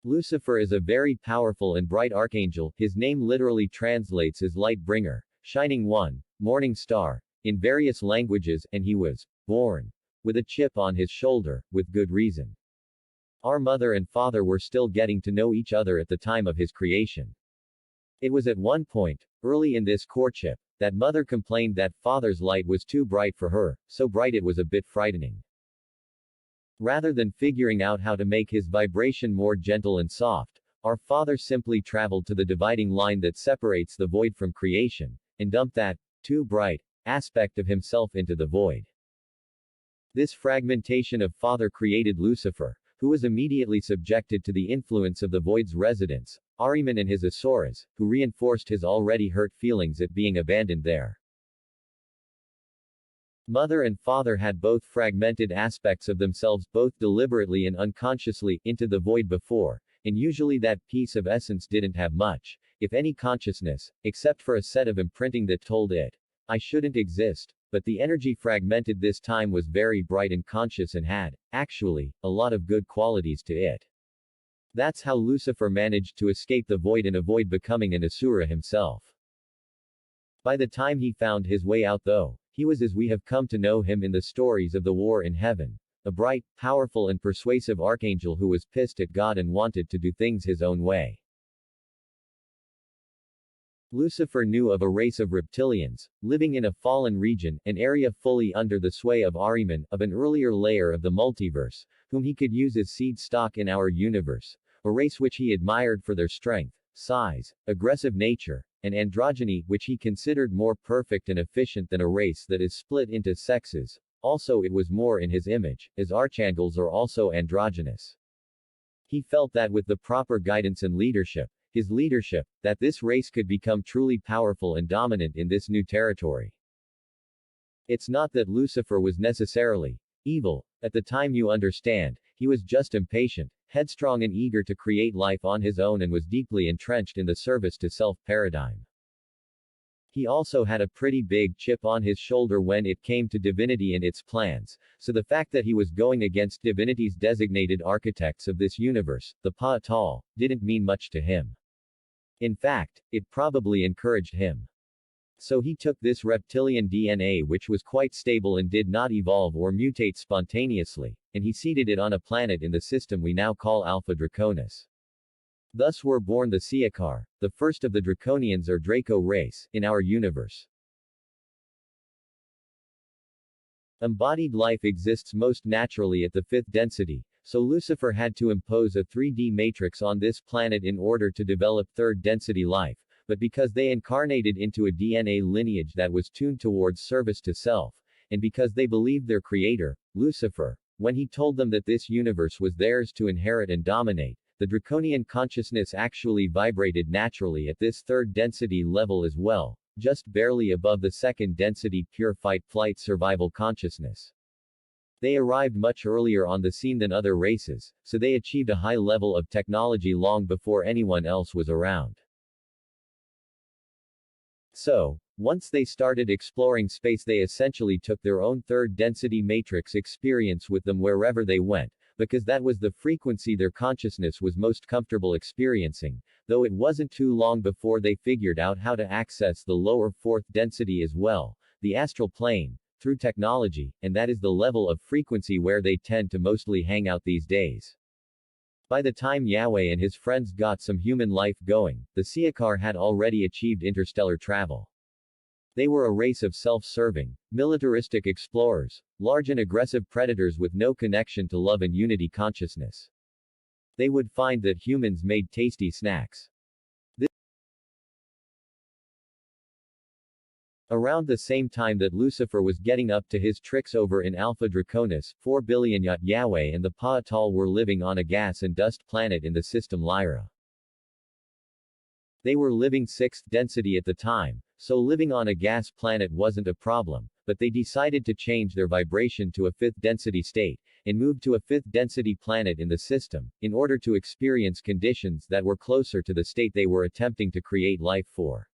Lucifer is a very powerful and bright archangel, his name literally translates as light bringer, shining one, morning star, in various languages, and he was born with a chip on his shoulder, with good reason. Our mother and father were still getting to know each other at the time of his creation. It was at one point, early in this courtship, that mother complained that father's light was too bright for her, so bright it was a bit frightening. Rather than figuring out how to make his vibration more gentle and soft, our father simply traveled to the dividing line that separates the void from creation, and dumped that, too bright, aspect of himself into the void. This fragmentation of father created Lucifer, who was immediately subjected to the influence of the void's residents, Ahriman and his asuras, who reinforced his already hurt feelings at being abandoned there. Mother and father had both fragmented aspects of themselves both deliberately and unconsciously, into the void before, and usually that piece of essence didn't have much, if any consciousness, except for a set of imprinting that told it, I shouldn't exist, but the energy fragmented this time was very bright and conscious and had, actually, a lot of good qualities to it. That's how Lucifer managed to escape the void and avoid becoming an Asura himself. By the time he found his way out though, he was as we have come to know him in the stories of the war in heaven, a bright, powerful and persuasive archangel who was pissed at God and wanted to do things his own way. Lucifer knew of a race of reptilians, living in a fallen region, an area fully under the sway of Ahriman, of an earlier layer of the multiverse, whom he could use as seed stock in our universe, a race which he admired for their strength, size, aggressive nature, and androgyny, which he considered more perfect and efficient than a race that is split into sexes. Also it was more in his image, as archangels are also androgynous. He felt that with the proper guidance and leadership, his leadership, that this race could become truly powerful and dominant in this new territory. It's not that Lucifer was necessarily evil, at the time you understand, he was just impatient, headstrong and eager to create life on his own and was deeply entrenched in the service to self paradigm. He also had a pretty big chip on his shoulder when it came to divinity and its plans, so the fact that he was going against divinity's designated architects of this universe, the Pa'atal, didn't mean much to him. In fact, it probably encouraged him. So he took this reptilian DNA which was quite stable and did not evolve or mutate spontaneously, and he seeded it on a planet in the system we now call Alpha Draconis. Thus were born the Siakar, the first of the Draconians or Draco race, in our universe. Embodied life exists most naturally at the fifth density, so Lucifer had to impose a 3D matrix on this planet in order to develop third density life, but because they incarnated into a DNA lineage that was tuned towards service to self, and because they believed their creator, Lucifer, when he told them that this universe was theirs to inherit and dominate, the draconian consciousness actually vibrated naturally at this third density level as well, just barely above the second density pure fight-flight survival consciousness. They arrived much earlier on the scene than other races, so they achieved a high level of technology long before anyone else was around. So, once they started exploring space, they essentially took their own third density matrix experience with them wherever they went, because that was the frequency their consciousness was most comfortable experiencing, though it wasn't too long before they figured out how to access the lower fourth density as well, the astral plane, through technology, and that is the level of frequency where they tend to mostly hang out these days. By the time Yahweh and his friends got some human life going, the Siakar had already achieved interstellar travel. They were a race of self-serving, militaristic explorers, large and aggressive predators with no connection to love and unity consciousness. They would find that humans made tasty snacks. Around the same time that Lucifer was getting up to his tricks over in Alpha Draconis, 4 billion Yahweh and the Pa'atal were living on a gas and dust planet in the system Lyra. They were living 6th density at the time, so living on a gas planet wasn't a problem, but they decided to change their vibration to a 5th density state, and move to a 5th density planet in the system, in order to experience conditions that were closer to the state they were attempting to create life for.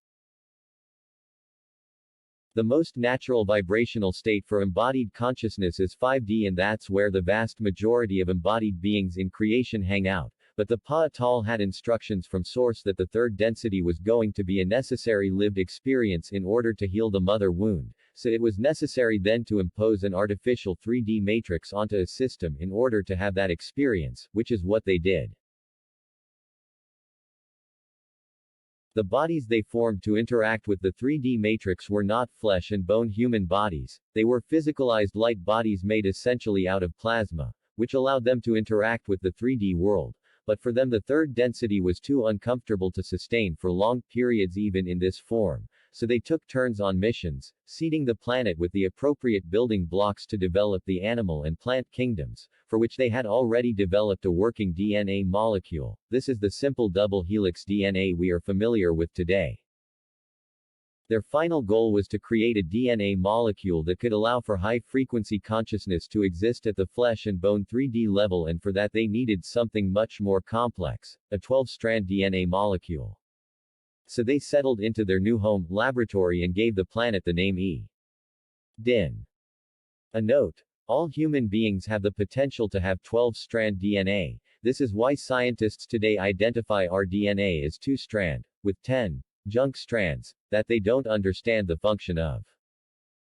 The most natural vibrational state for embodied consciousness is 5D, and that's where the vast majority of embodied beings in creation hang out, but the Pa'atal had instructions from Source that the third density was going to be a necessary lived experience in order to heal the mother wound, so it was necessary then to impose an artificial 3D matrix onto a system in order to have that experience, which is what they did. The bodies they formed to interact with the 3D matrix were not flesh and bone human bodies, they were physicalized light bodies made essentially out of plasma, which allowed them to interact with the 3D world, but for them the third density was too uncomfortable to sustain for long periods even in this form, so they took turns on missions, seeding the planet with the appropriate building blocks to develop the animal and plant kingdoms, for which they had already developed a working DNA molecule. This is the simple double helix DNA we are familiar with today. Their final goal was to create a DNA molecule that could allow for high-frequency consciousness to exist at the flesh and bone 3D level, and for that they needed something much more complex, a 12-strand DNA molecule. So they settled into their new home, laboratory, and gave the planet the name E. Din. A note. All human beings have the potential to have 12-strand DNA. This is why scientists today identify our DNA as 2-strand, with 10 junk strands, that they don't understand the function of.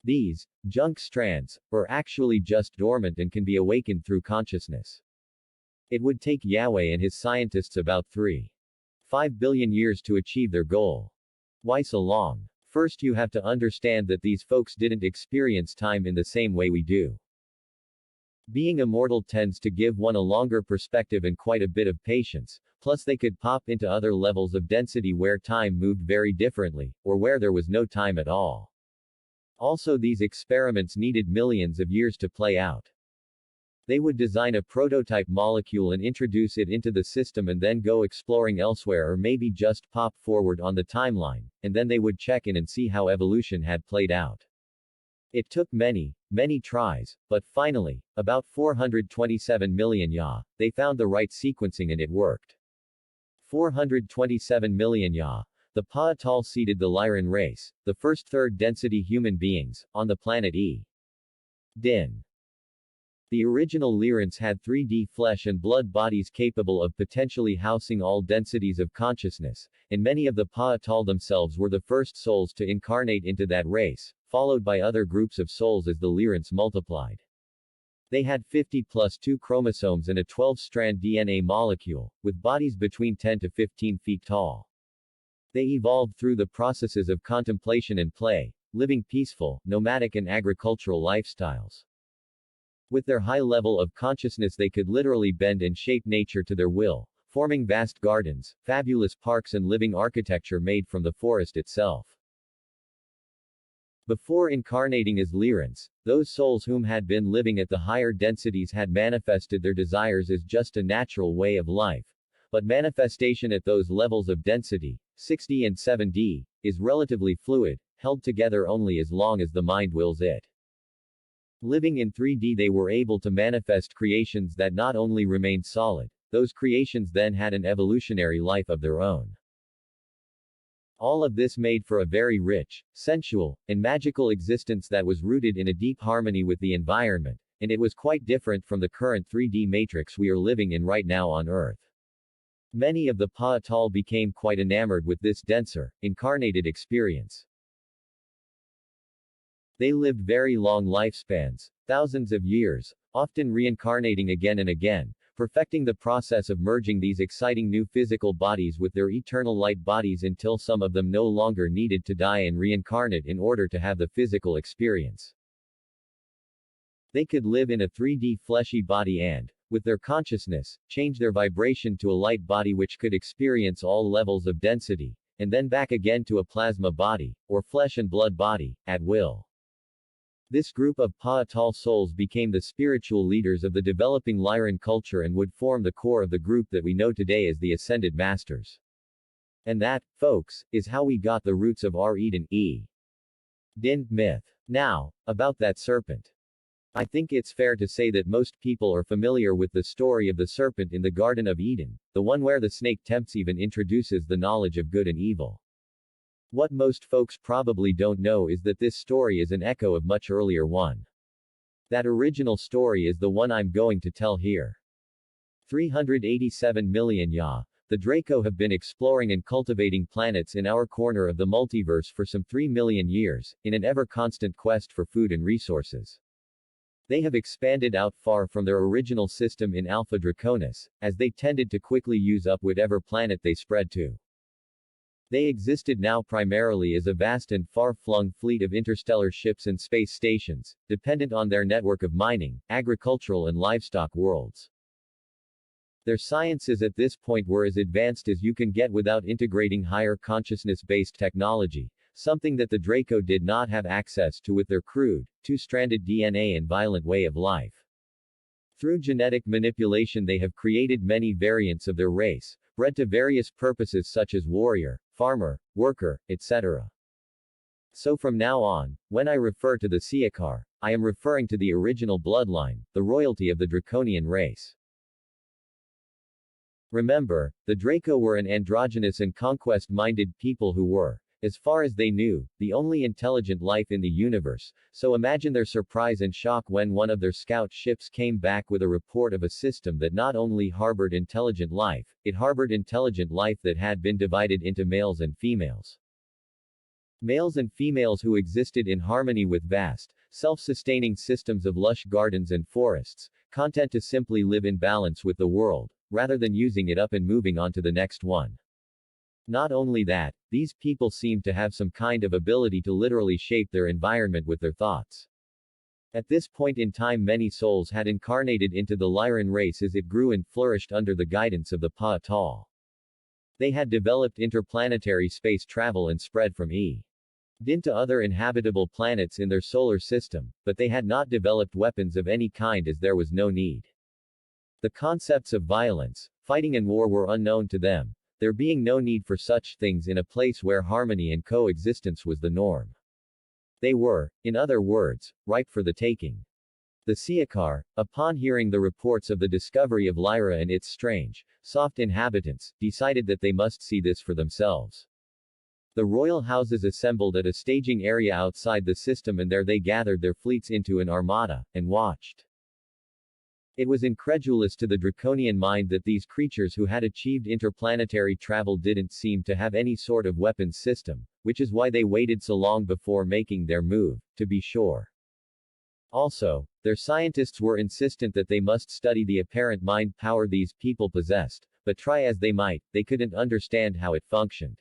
These junk strands are actually just dormant and can be awakened through consciousness. It would take Yahweh and his scientists about 3.5 billion years to achieve their goal. Why so long? First, you have to understand that these folks didn't experience time in the same way we do. Being immortal tends to give one a longer perspective and quite a bit of patience, plus they could pop into other levels of density where time moved very differently, or where there was no time at all. Also, these experiments needed millions of years to play out. They would design a prototype molecule and introduce it into the system and then go exploring elsewhere, or maybe just pop forward on the timeline, and then they would check in and see how evolution had played out. It took many tries, but finally, about 427 million Ya, they found the right sequencing and it worked. 427 million Ya. The Pa'atal seeded the Lyran race, the first third-density human beings, on the planet E. Din. The original Lyrans had 3D flesh and blood bodies capable of potentially housing all densities of consciousness, and many of the Pa'atal themselves were the first souls to incarnate into that race, followed by other groups of souls as the Lyrans multiplied. They had 50 plus 2 chromosomes and a 12-strand DNA molecule, with bodies between 10 to 15 feet tall. They evolved through the processes of contemplation and play, living peaceful, nomadic and agricultural lifestyles. With their high level of consciousness, they could literally bend and shape nature to their will, forming vast gardens, fabulous parks and living architecture made from the forest itself. Before incarnating as Lyrans, those souls whom had been living at the higher densities had manifested their desires as just a natural way of life, but manifestation at those levels of density, 6D and 7D, is relatively fluid, held together only as long as the mind wills it. Living in 3D, they were able to manifest creations that not only remained solid, those creations then had an evolutionary life of their own. All of this made for a very rich, sensual, and magical existence that was rooted in a deep harmony with the environment, and it was quite different from the current 3D matrix we are living in right now on Earth. Many of the Pa'atal became quite enamored with this denser, incarnated experience. They lived very long lifespans, thousands of years, often reincarnating again and again, perfecting the process of merging these exciting new physical bodies with their eternal light bodies until some of them no longer needed to die and reincarnate in order to have the physical experience. They could live in a 3D fleshy body and, with their consciousness, change their vibration to a light body which could experience all levels of density, and then back again to a plasma body, or flesh and blood body, at will. This group of Pa'atal souls became the spiritual leaders of the developing Lyran culture and would form the core of the group that we know today as the Ascended Masters. And that, folks, is how we got the roots of our Eden Din myth. Now, about that serpent. I think it's fair to say that most people are familiar with the story of the serpent in the Garden of Eden, the one where the snake tempts Eve and introduces the knowledge of good and evil. What most folks probably don't know is that this story is an echo of much earlier one. That original story is the one I'm going to tell here. 387 million Ya. The Draco have been exploring and cultivating planets in our corner of the multiverse for some 3 million years, in an ever-constant quest for food and resources. They have expanded out far from their original system in Alpha Draconis, as they tended to quickly use up whatever planet they spread to. They existed now primarily as a vast and far-flung fleet of interstellar ships and space stations, dependent on their network of mining, agricultural and livestock worlds. Their sciences at this point were as advanced as you can get without integrating higher consciousness-based technology, something that the Draco did not have access to with their crude, two-stranded DNA and violent way of life. Through genetic manipulation they have created many variants of their race, bred to various purposes such as warrior, farmer, worker, etc. So from now on, when I refer to the Siakar, I am referring to the original bloodline, the royalty of the Draconian race. Remember, the Draco were an androgynous and conquest-minded people who were, as far as they knew, the only intelligent life in the universe, so imagine their surprise and shock when one of their scout ships came back with a report of a system that not only harbored intelligent life, it harbored intelligent life that had been divided into males and females. Males and females who existed in harmony with vast, self-sustaining systems of lush gardens and forests, content to simply live in balance with the world, rather than using it up and moving on to the next one. Not only that, these people seemed to have some kind of ability to literally shape their environment with their thoughts. At this point in time many souls had incarnated into the Lyran race as it grew and flourished under the guidance of the Pa-Tal. They had developed interplanetary space travel and spread from E.D. to other inhabitable planets in their solar system, but they had not developed weapons of any kind as there was no need. The concepts of violence, fighting and war were unknown to them, there being no need for such things in a place where harmony and coexistence was the norm. They were, in other words, ripe for the taking. The Siakar, upon hearing the reports of the discovery of Lyra and its strange, soft inhabitants, decided that they must see this for themselves. The royal houses assembled at a staging area outside the system and there they gathered their fleets into an armada, and watched. It was incredulous to the draconian mind that these creatures who had achieved interplanetary travel didn't seem to have any sort of weapons system, which is why they waited so long before making their move, to be sure. Also, their scientists were insistent that they must study the apparent mind power these people possessed, but try as they might, they couldn't understand how it functioned.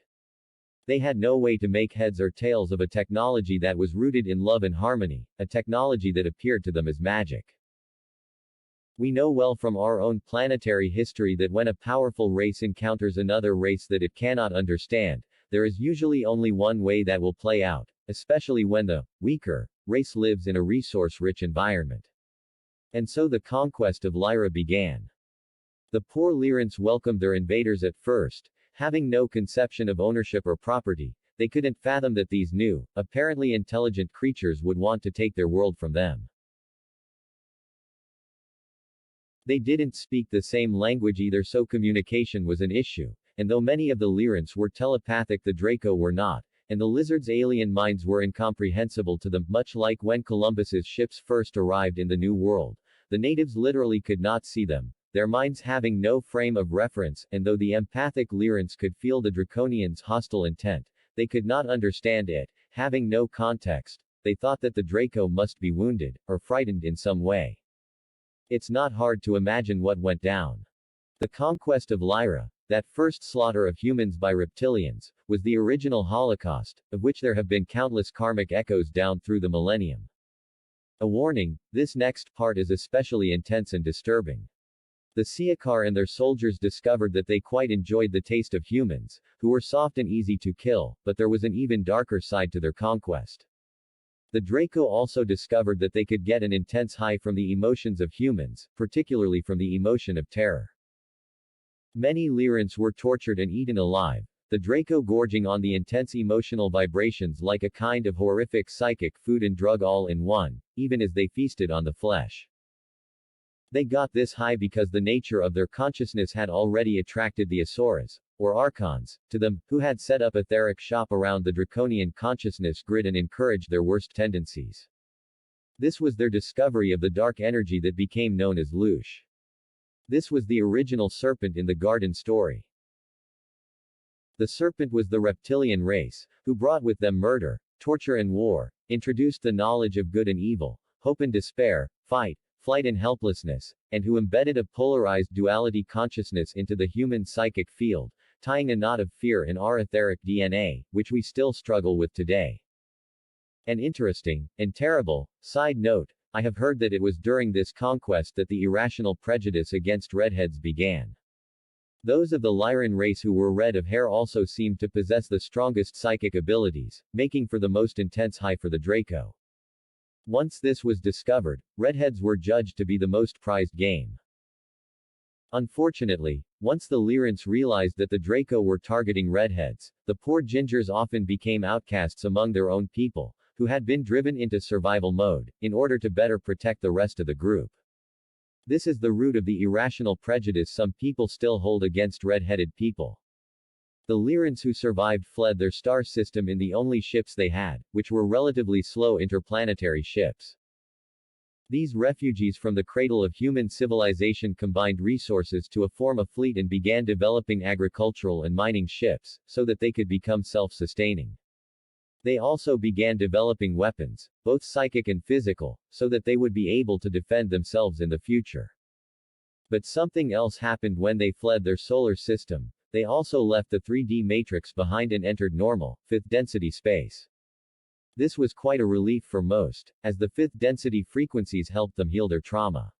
They had no way to make heads or tails of a technology that was rooted in love and harmony, a technology that appeared to them as magic. We know well from our own planetary history that when a powerful race encounters another race that it cannot understand, there is usually only one way that will play out, especially when the weaker race lives in a resource-rich environment. And so the conquest of Lyra began. The poor Lyrans welcomed their invaders at first. Having no conception of ownership or property, they couldn't fathom that these new, apparently intelligent creatures would want to take their world from them. They didn't speak the same language either, so communication was an issue, and though many of the Lyrans were telepathic the Draco were not, and the lizards' alien minds were incomprehensible to them, much like when Columbus's ships first arrived in the New World. The natives literally could not see them, their minds having no frame of reference, and though the empathic Lyrans could feel the Draconians' hostile intent, they could not understand it, having no context. They thought that the Draco must be wounded, or frightened in some way. It's not hard to imagine what went down. The conquest of Lyra, that first slaughter of humans by reptilians, was the original Holocaust, of which there have been countless karmic echoes down through the millennium. A warning, this next part is especially intense and disturbing. The Siakar and their soldiers discovered that they quite enjoyed the taste of humans, who were soft and easy to kill, but there was an even darker side to their conquest. The Draco also discovered that they could get an intense high from the emotions of humans, particularly from the emotion of terror. Many Lyrans were tortured and eaten alive, the Draco gorging on the intense emotional vibrations like a kind of horrific psychic food and drug all in one, even as they feasted on the flesh. They got this high because the nature of their consciousness had already attracted the Asuras, or Archons, to them, who had set up etheric shop around the draconian consciousness grid and encouraged their worst tendencies. This was their discovery of the dark energy that became known as Lush. This was the original serpent in the garden story. The serpent was the reptilian race, who brought with them murder, torture and war, introduced the knowledge of good and evil, hope and despair, fight, flight and helplessness, and who embedded a polarized duality consciousness into the human psychic field, tying a knot of fear in our etheric DNA, which we still struggle with today. An interesting, and terrible, side note, I have heard that it was during this conquest that the irrational prejudice against redheads began. Those of the Lyran race who were red of hair also seemed to possess the strongest psychic abilities, making for the most intense high for the Draco. Once this was discovered, redheads were judged to be the most prized game. Unfortunately, once the Lyrans realized that the Draco were targeting redheads, the poor gingers often became outcasts among their own people, who had been driven into survival mode, in order to better protect the rest of the group. This is the root of the irrational prejudice some people still hold against red-headed people. The Lyrans who survived fled their star system in the only ships they had, which were relatively slow interplanetary ships. These refugees from the cradle of human civilization combined resources to form a fleet and began developing agricultural and mining ships, so that they could become self-sustaining. They also began developing weapons, both psychic and physical, so that they would be able to defend themselves in the future. But something else happened when they fled their solar system. They also left the 3D matrix behind and entered normal, fifth-density space. This was quite a relief for most, as the fifth-density frequencies helped them heal their trauma.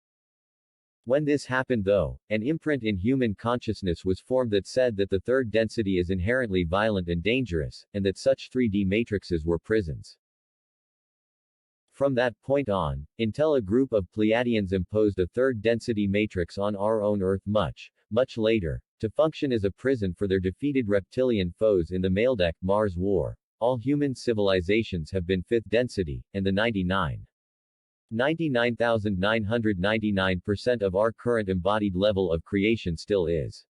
When this happened though, an imprint in human consciousness was formed that said that the third density is inherently violent and dangerous, and that such 3D matrices were prisons. From that point on, until a group of Pleiadians imposed a third density matrix on our own Earth much later, to function as a prison for their defeated reptilian foes in the Maledeck Mars War. All human civilizations have been fifth density, and the 99,999% of our current embodied level of creation still is.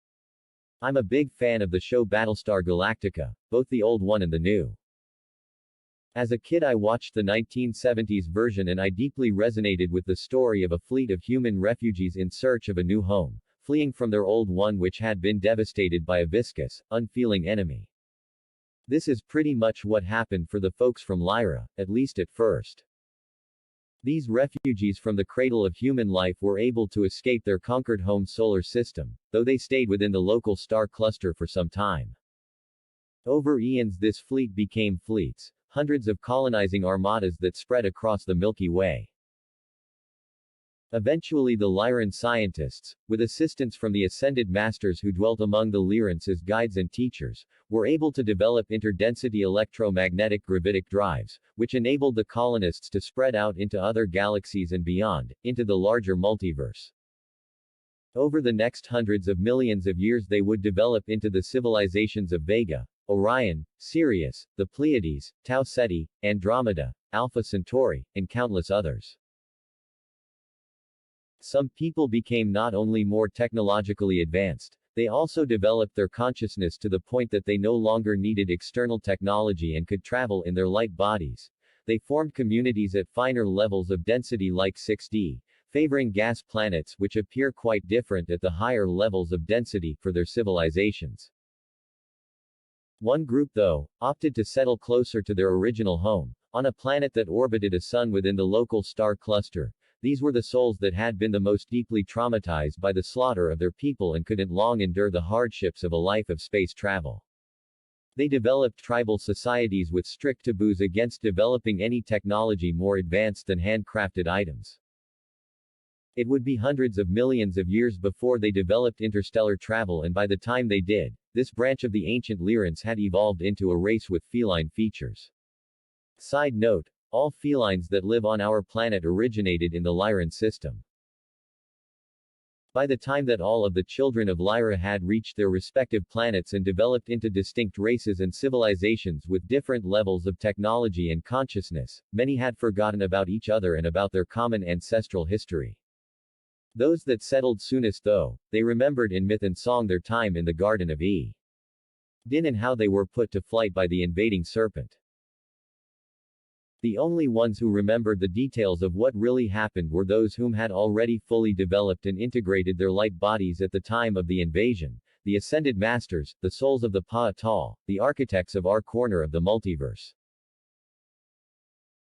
I'm a big fan of the show Battlestar Galactica, both the old one and the new. As a kid I watched the 1970s version and I deeply resonated with the story of a fleet of human refugees in search of a new home, fleeing from their old one which had been devastated by a viscous, unfeeling enemy. This is pretty much what happened for the folks from Lyra, at least at first. These refugees from the cradle of human life were able to escape their conquered home solar system, though they stayed within the local star cluster for some time. Over eons this fleet became fleets, hundreds of colonizing armadas that spread across the Milky Way. Eventually the Lyran scientists, with assistance from the ascended masters who dwelt among the Lyrans as guides and teachers, were able to develop interdensity electromagnetic gravitic drives, which enabled the colonists to spread out into other galaxies and beyond, into the larger multiverse. Over the next hundreds of millions of years they would develop into the civilizations of Vega, Orion, Sirius, the Pleiades, Tau Ceti, Andromeda, Alpha Centauri, and countless others. Some people became not only more technologically advanced, they also developed their consciousness to the point that they no longer needed external technology and could travel in their light bodies. They formed communities at finer levels of density like 6D, favoring gas planets which appear quite different at the higher levels of density for their civilizations. One group though, opted to settle closer to their original home, on a planet that orbited a sun within the local star cluster. These were the souls that had been the most deeply traumatized by the slaughter of their people and couldn't long endure the hardships of a life of space travel. They developed tribal societies with strict taboos against developing any technology more advanced than handcrafted items. It would be hundreds of millions of years before they developed interstellar travel, and by the time they did, this branch of the ancient Lyrans had evolved into a race with feline features. Side note, all felines that live on our planet originated in the Lyran system. By the time that all of the children of Lyra had reached their respective planets and developed into distinct races and civilizations with different levels of technology and consciousness, many had forgotten about each other and about their common ancestral history. Those that settled soonest though, they remembered in myth and song their time in the Garden of Eden and how they were put to flight by the invading serpent. The only ones who remembered the details of what really happened were those whom had already fully developed and integrated their light bodies at the time of the invasion, the ascended masters, the souls of the Pa'atal, the architects of our corner of the multiverse.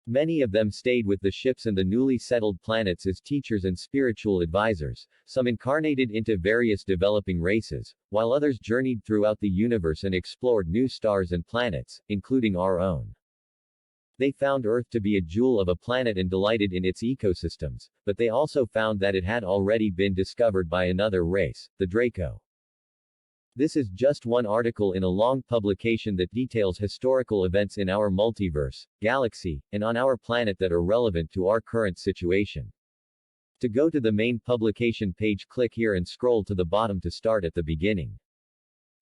Many of them stayed with the ships and the newly settled planets as teachers and spiritual advisors, some incarnated into various developing races, while others journeyed throughout the universe and explored new stars and planets, including our own. They found Earth to be a jewel of a planet and delighted in its ecosystems, but they also found that it had already been discovered by another race, the Draco. This is just one article in a long publication that details historical events in our multiverse, galaxy, and on our planet that are relevant to our current situation. To go to the main publication page, click here and scroll to the bottom to start at the beginning.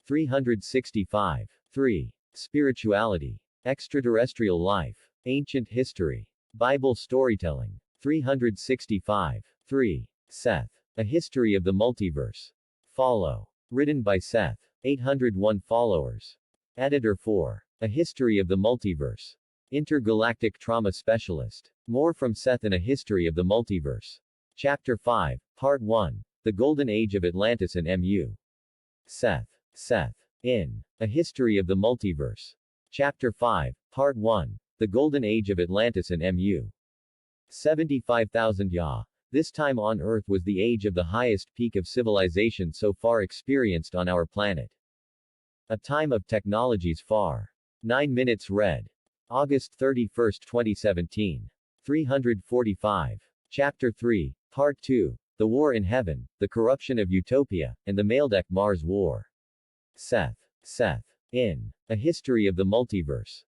365. 3. Spirituality. Extraterrestrial life. Ancient history. Bible storytelling. 365. 3. Seth. A history of the multiverse. Follow. Written by Seth. 801 followers. Editor 4. A History of the Multiverse. Intergalactic Trauma Specialist. More from Seth in A History of the Multiverse. Chapter 5, Part 1. The Golden Age of Atlantis and MU. Seth. In A History of the Multiverse. Chapter 5, Part 1. The Golden Age of Atlantis and MU. 75,000 Ya. This time on Earth was the age of the highest peak of civilization so far experienced on our planet. A time of technologies far. 9 minutes read. August 31, 2017. 345. Chapter 3, Part 2. The War in Heaven, the Corruption of Utopia, and the Maledeck Mars War. Seth. In A History of the Multiverse.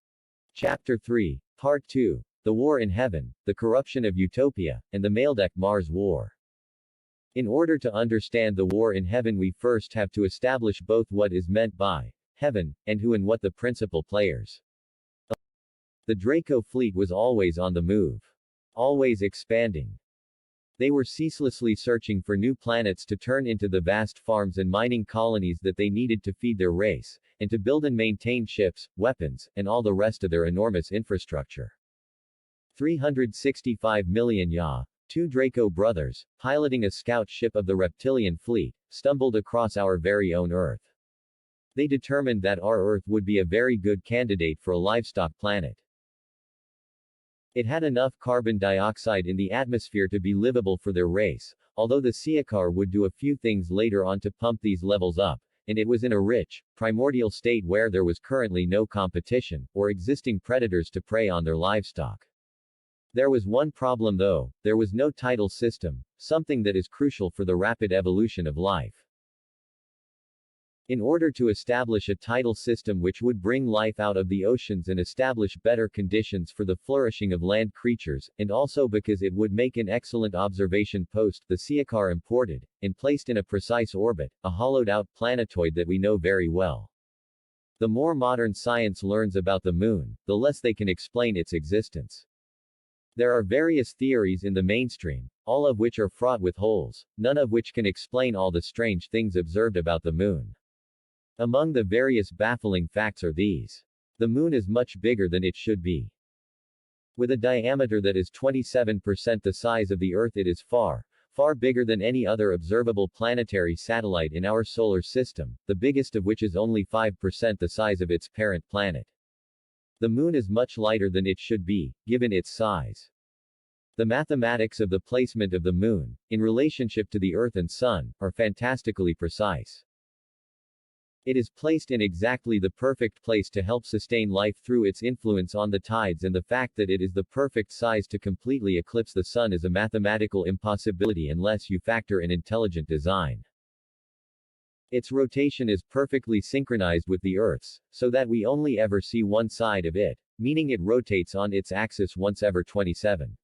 Chapter 3, Part 2. The War in Heaven, the Corruption of Utopia, and the Maledeck Mars War. In order to understand the war in heaven, we first have to establish both what is meant by heaven, and who and what the principal players. The Draco fleet was always on the move. Always expanding. They were ceaselessly searching for new planets to turn into the vast farms and mining colonies that they needed to feed their race, and to build and maintain ships, weapons, and all the rest of their enormous infrastructure. 365 million Ya. Two Draco brothers, piloting a scout ship of the reptilian fleet, stumbled across our very own Earth. They determined that our Earth would be a very good candidate for a livestock planet. It had enough carbon dioxide in the atmosphere to be livable for their race, although the Siakar would do a few things later on to pump these levels up, and it was in a rich, primordial state where there was currently no competition, or existing predators to prey on their livestock. There was one problem though, there was no tidal system, something that is crucial for the rapid evolution of life. In order to establish a tidal system which would bring life out of the oceans and establish better conditions for the flourishing of land creatures, and also because it would make an excellent observation post, the Siakar imported, and placed in a precise orbit, a hollowed-out planetoid that we know very well. The more modern science learns about the moon, the less they can explain its existence. There are various theories in the mainstream, all of which are fraught with holes, none of which can explain all the strange things observed about the moon. Among the various baffling facts are these. The moon is much bigger than it should be. With a diameter that is 27% the size of the Earth, it is far bigger than any other observable planetary satellite in our solar system, the biggest of which is only 5% the size of its parent planet. The moon is much lighter than it should be, given its size. The mathematics of the placement of the moon, in relationship to the Earth and Sun, are fantastically precise. It is placed in exactly the perfect place to help sustain life through its influence on the tides, and the fact that it is the perfect size to completely eclipse the Sun is a mathematical impossibility unless you factor in intelligent design. Its rotation is perfectly synchronized with the Earth's, so that we only ever see one side of it, meaning it rotates on its axis once every 27.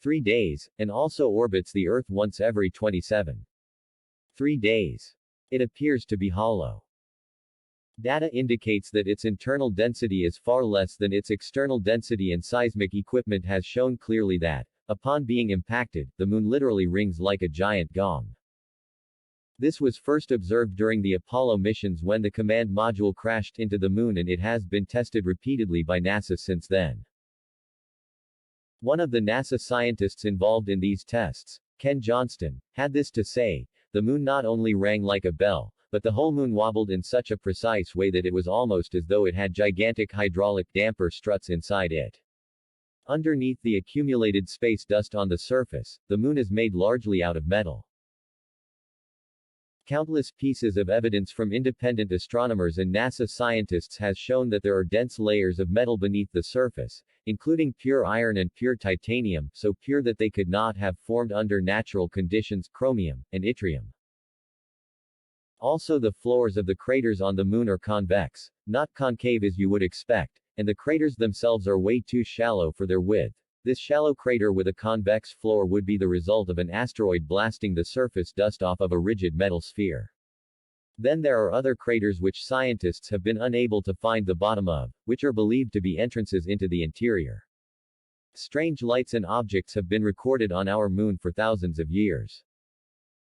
3 days, and also orbits the Earth once every 27. 3 days. It appears to be hollow. Data indicates that its internal density is far less than its external density, and seismic equipment has shown clearly that, upon being impacted, the moon literally rings like a giant gong. This was first observed during the Apollo missions when the command module crashed into the moon, and it has been tested repeatedly by NASA since then. One of the NASA scientists involved in these tests, Ken Johnston, had this to say: "The moon not only rang like a bell, but the whole moon wobbled in such a precise way that it was almost as though it had gigantic hydraulic damper struts inside it." Underneath the accumulated space dust on the surface, the moon is made largely out of metal. Countless pieces of evidence from independent astronomers and NASA scientists has shown that there are dense layers of metal beneath the surface, including pure iron and pure titanium, so pure that they could not have formed under natural conditions, chromium, and yttrium. Also, the floors of the craters on the moon are convex, not concave as you would expect, and the craters themselves are way too shallow for their width. This shallow crater with a convex floor would be the result of an asteroid blasting the surface dust off of a rigid metal sphere. Then there are other craters which scientists have been unable to find the bottom of, which are believed to be entrances into the interior. Strange lights and objects have been recorded on our moon for thousands of years.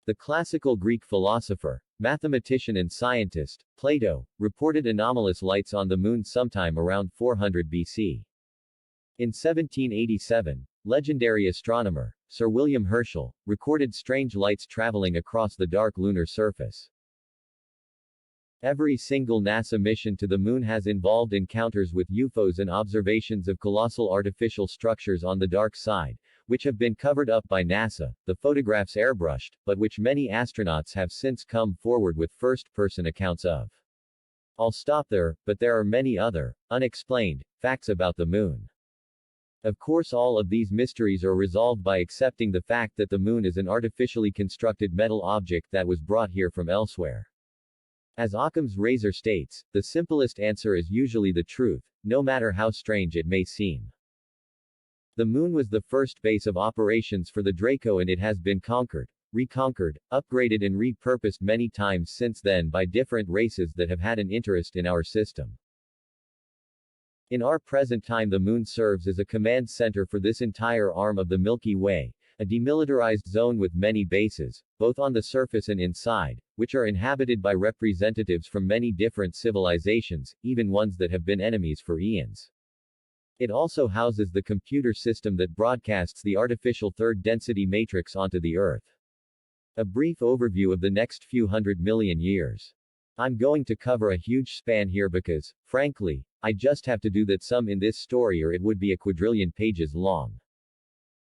The classical Greek philosopher, mathematician and scientist, Plato, reported anomalous lights on the moon sometime around 400 BC. In 1787, legendary astronomer, Sir William Herschel, recorded strange lights traveling across the dark lunar surface. Every single NASA mission to the moon has involved encounters with UFOs and observations of colossal artificial structures on the dark side, which have been covered up by NASA, the photographs airbrushed, but which many astronauts have since come forward with first-person accounts of. I'll stop there, but there are many other, unexplained, facts about the moon. Of course, all of these mysteries are resolved by accepting the fact that the moon is an artificially constructed metal object that was brought here from elsewhere. As Occam's razor states, the simplest answer is usually the truth, no matter how strange it may seem. The moon was the first base of operations for the Draco, and it has been conquered, reconquered, upgraded and repurposed many times since then by different races that have had an interest in our system. In our present time, the moon serves as a command center for this entire arm of the Milky Way, a demilitarized zone with many bases, both on the surface and inside, which are inhabited by representatives from many different civilizations, even ones that have been enemies for eons. It also houses the computer system that broadcasts the artificial third-density matrix onto the Earth. A brief overview of the next few 100 million years. I'm going to cover a huge span here because, frankly, I just have to do that sum in this story or it would be a quadrillion pages long.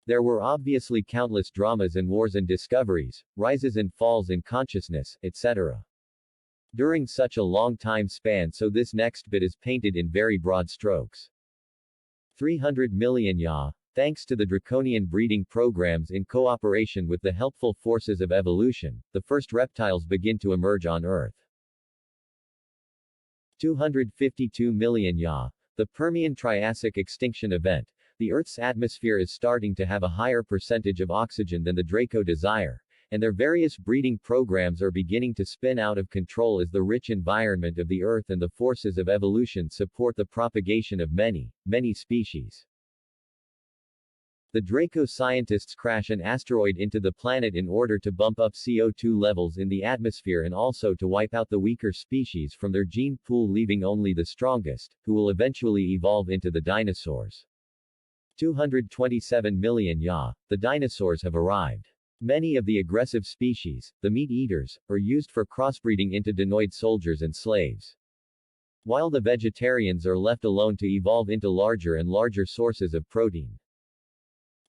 There were obviously countless dramas and wars and discoveries, rises and falls in consciousness, etc. During such a long time span, so this next bit is painted in very broad strokes. 300 million ya. Thanks to the draconian breeding programs in cooperation with the helpful forces of evolution, the first reptiles begin to emerge on Earth. 252 million ya. The Permian-Triassic extinction event. The Earth's atmosphere is starting to have a higher percentage of oxygen than the Draco desire, and their various breeding programs are beginning to spin out of control as the rich environment of the Earth and the forces of evolution support the propagation of many, many species. The Draco scientists crash an asteroid into the planet in order to bump up CO2 levels in the atmosphere and also to wipe out the weaker species from their gene pool, leaving only the strongest, who will eventually evolve into the dinosaurs. 227 million ya. The dinosaurs have arrived. Many of the aggressive species, the meat-eaters, are used for crossbreeding into dinoid soldiers and slaves. While the vegetarians are left alone to evolve into larger and larger sources of protein.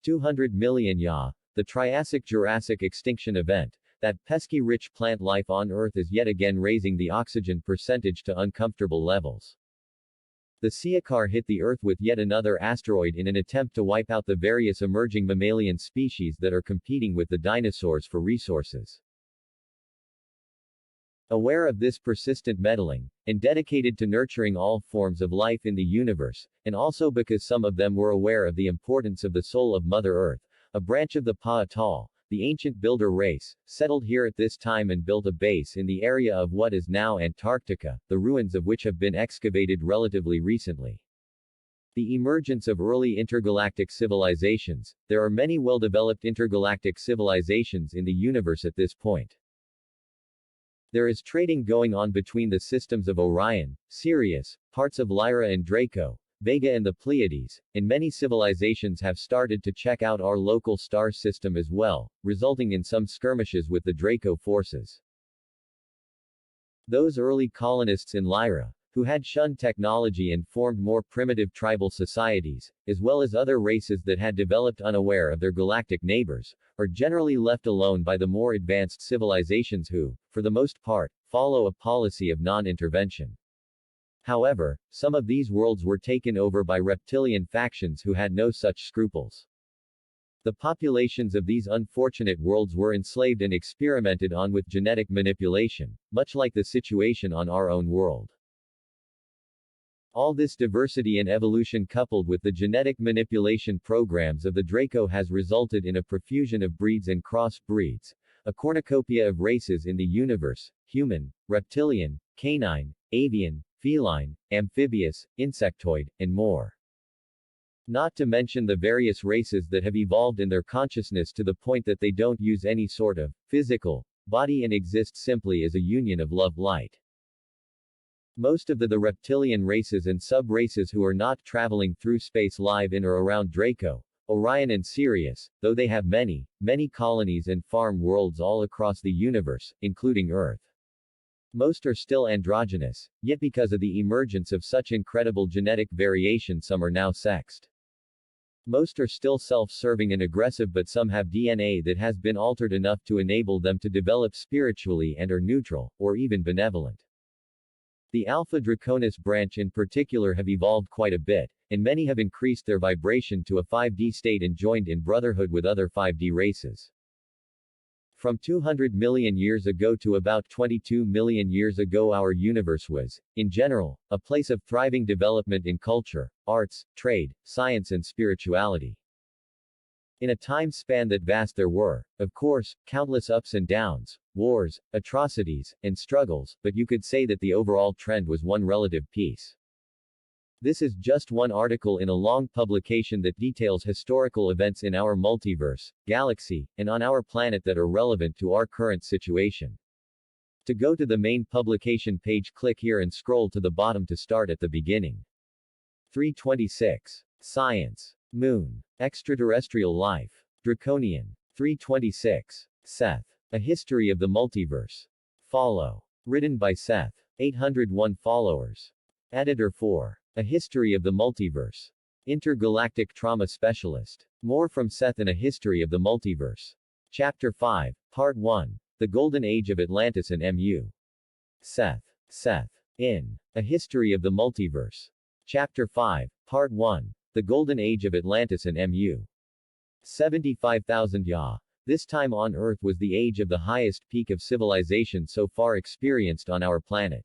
200 million ya. The Triassic-Jurassic extinction event. That pesky rich plant life on Earth is yet again raising the oxygen percentage to uncomfortable levels. The Siakar hit the Earth with yet another asteroid in an attempt to wipe out the various emerging mammalian species that are competing with the dinosaurs for resources. Aware of this persistent meddling, and dedicated to nurturing all forms of life in the universe, and also because some of them were aware of the importance of the soul of Mother Earth, a branch of the Pa'atal, the ancient builder race, settled here at this time and built a base in the area of what is now Antarctica, the ruins of which have been excavated relatively recently. The emergence of early intergalactic civilizations. There are many well-developed intergalactic civilizations in the universe at this point. There is trading going on between the systems of Orion, Sirius, parts of Lyra and Draco, Vega and the Pleiades, and many civilizations have started to check out our local star system as well, resulting in some skirmishes with the Draco forces. Those early colonists in Lyra, who had shunned technology and formed more primitive tribal societies, as well as other races that had developed unaware of their galactic neighbors, are generally left alone by the more advanced civilizations who, for the most part, follow a policy of non-intervention. However, some of these worlds were taken over by reptilian factions who had no such scruples. The populations of these unfortunate worlds were enslaved and experimented on with genetic manipulation, much like the situation on our own world. All this diversity and evolution coupled with the genetic manipulation programs of the Draco has resulted in a profusion of breeds and cross-breeds, a cornucopia of races in the universe: human, reptilian, canine, avian, feline, amphibious, insectoid, and more. Not to mention the various races that have evolved in their consciousness to the point that they don't use any sort of physical body and exist simply as a union of love-light. Most of the reptilian races and sub-races who are not traveling through space live in or around Draco, Orion and Sirius, though they have many, many colonies and farm worlds all across the universe, including Earth. Most are still androgynous, yet because of the emergence of such incredible genetic variation some are now sexed. Most are still self-serving and aggressive, but some have DNA that has been altered enough to enable them to develop spiritually and are neutral, or even benevolent. The Alpha Draconis branch in particular have evolved quite a bit, and many have increased their vibration to a 5D state and joined in brotherhood with other 5D races. From 200 million years ago to about 22 million years ago, our universe was, in general, a place of thriving development in culture, arts, trade, science and spirituality. In a time span that vast there were, of course, countless ups and downs, wars, atrocities, and struggles, but you could say that the overall trend was one relative peace. This is just one article in a long publication that details historical events in our multiverse, galaxy, and on our planet that are relevant to our current situation. To go to the main publication page, click here and scroll to the bottom to start at the beginning. 326. Science. Moon. Extraterrestrial life. Draconian. 326. Seth. A History of the Multiverse. Follow. Written by Seth. 801 followers. Editor 4. A History of the Multiverse. Intergalactic Trauma Specialist. More from Seth in A History of the Multiverse. Chapter 5, Part 1. The Golden Age of Atlantis and MU. Seth. Seth. In A History of the Multiverse. Chapter 5, Part 1. The Golden Age of Atlantis and MU. 75,000 Ya. This time on Earth was the age of the highest peak of civilization so far experienced on our planet.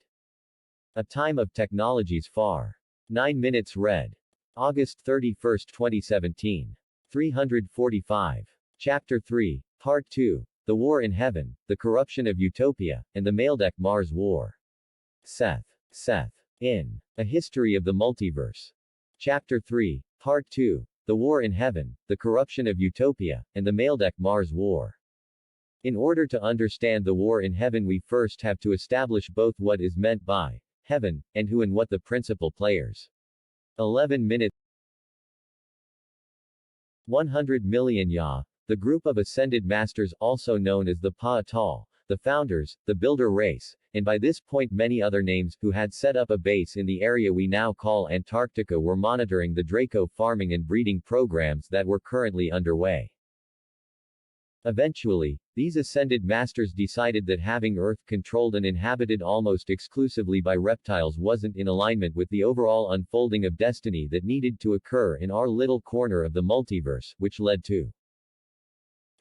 A time of technologies far. 9 minutes read. August 31, 2017. 345. Chapter 3, Part 2. The War in Heaven, the Corruption of Utopia, and the Maledeck Mars War. Seth. Seth. In A History of the Multiverse. Chapter 3, Part 2. The War in Heaven, the Corruption of Utopia, and the Maledeck Mars War. In order to understand the war in heaven, we first have to establish both what is meant by heaven, and who and what the principal players. 11 minutes. 100 million Ya. The group of ascended masters, also known as the Pa'atal, the founders, the builder race, and by this point many other names, who had set up a base in the area we now call Antarctica, were monitoring the Draco farming and breeding programs that were currently underway. Eventually, these ascended masters decided that having Earth controlled and inhabited almost exclusively by reptiles wasn't in alignment with the overall unfolding of destiny that needed to occur in our little corner of the multiverse, which led to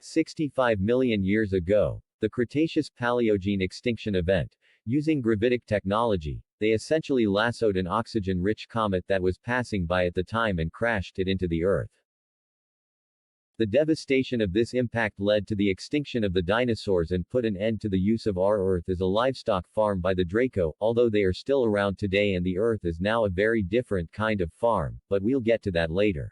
65 million years ago, the Cretaceous-Paleogene extinction event. Using gravitic technology, they essentially lassoed an oxygen-rich comet that was passing by at the time and crashed it into the Earth. The devastation of this impact led to the extinction of the dinosaurs and put an end to the use of our Earth as a livestock farm by the Draco, although they are still around today and the Earth is now a very different kind of farm, but we'll get to that later.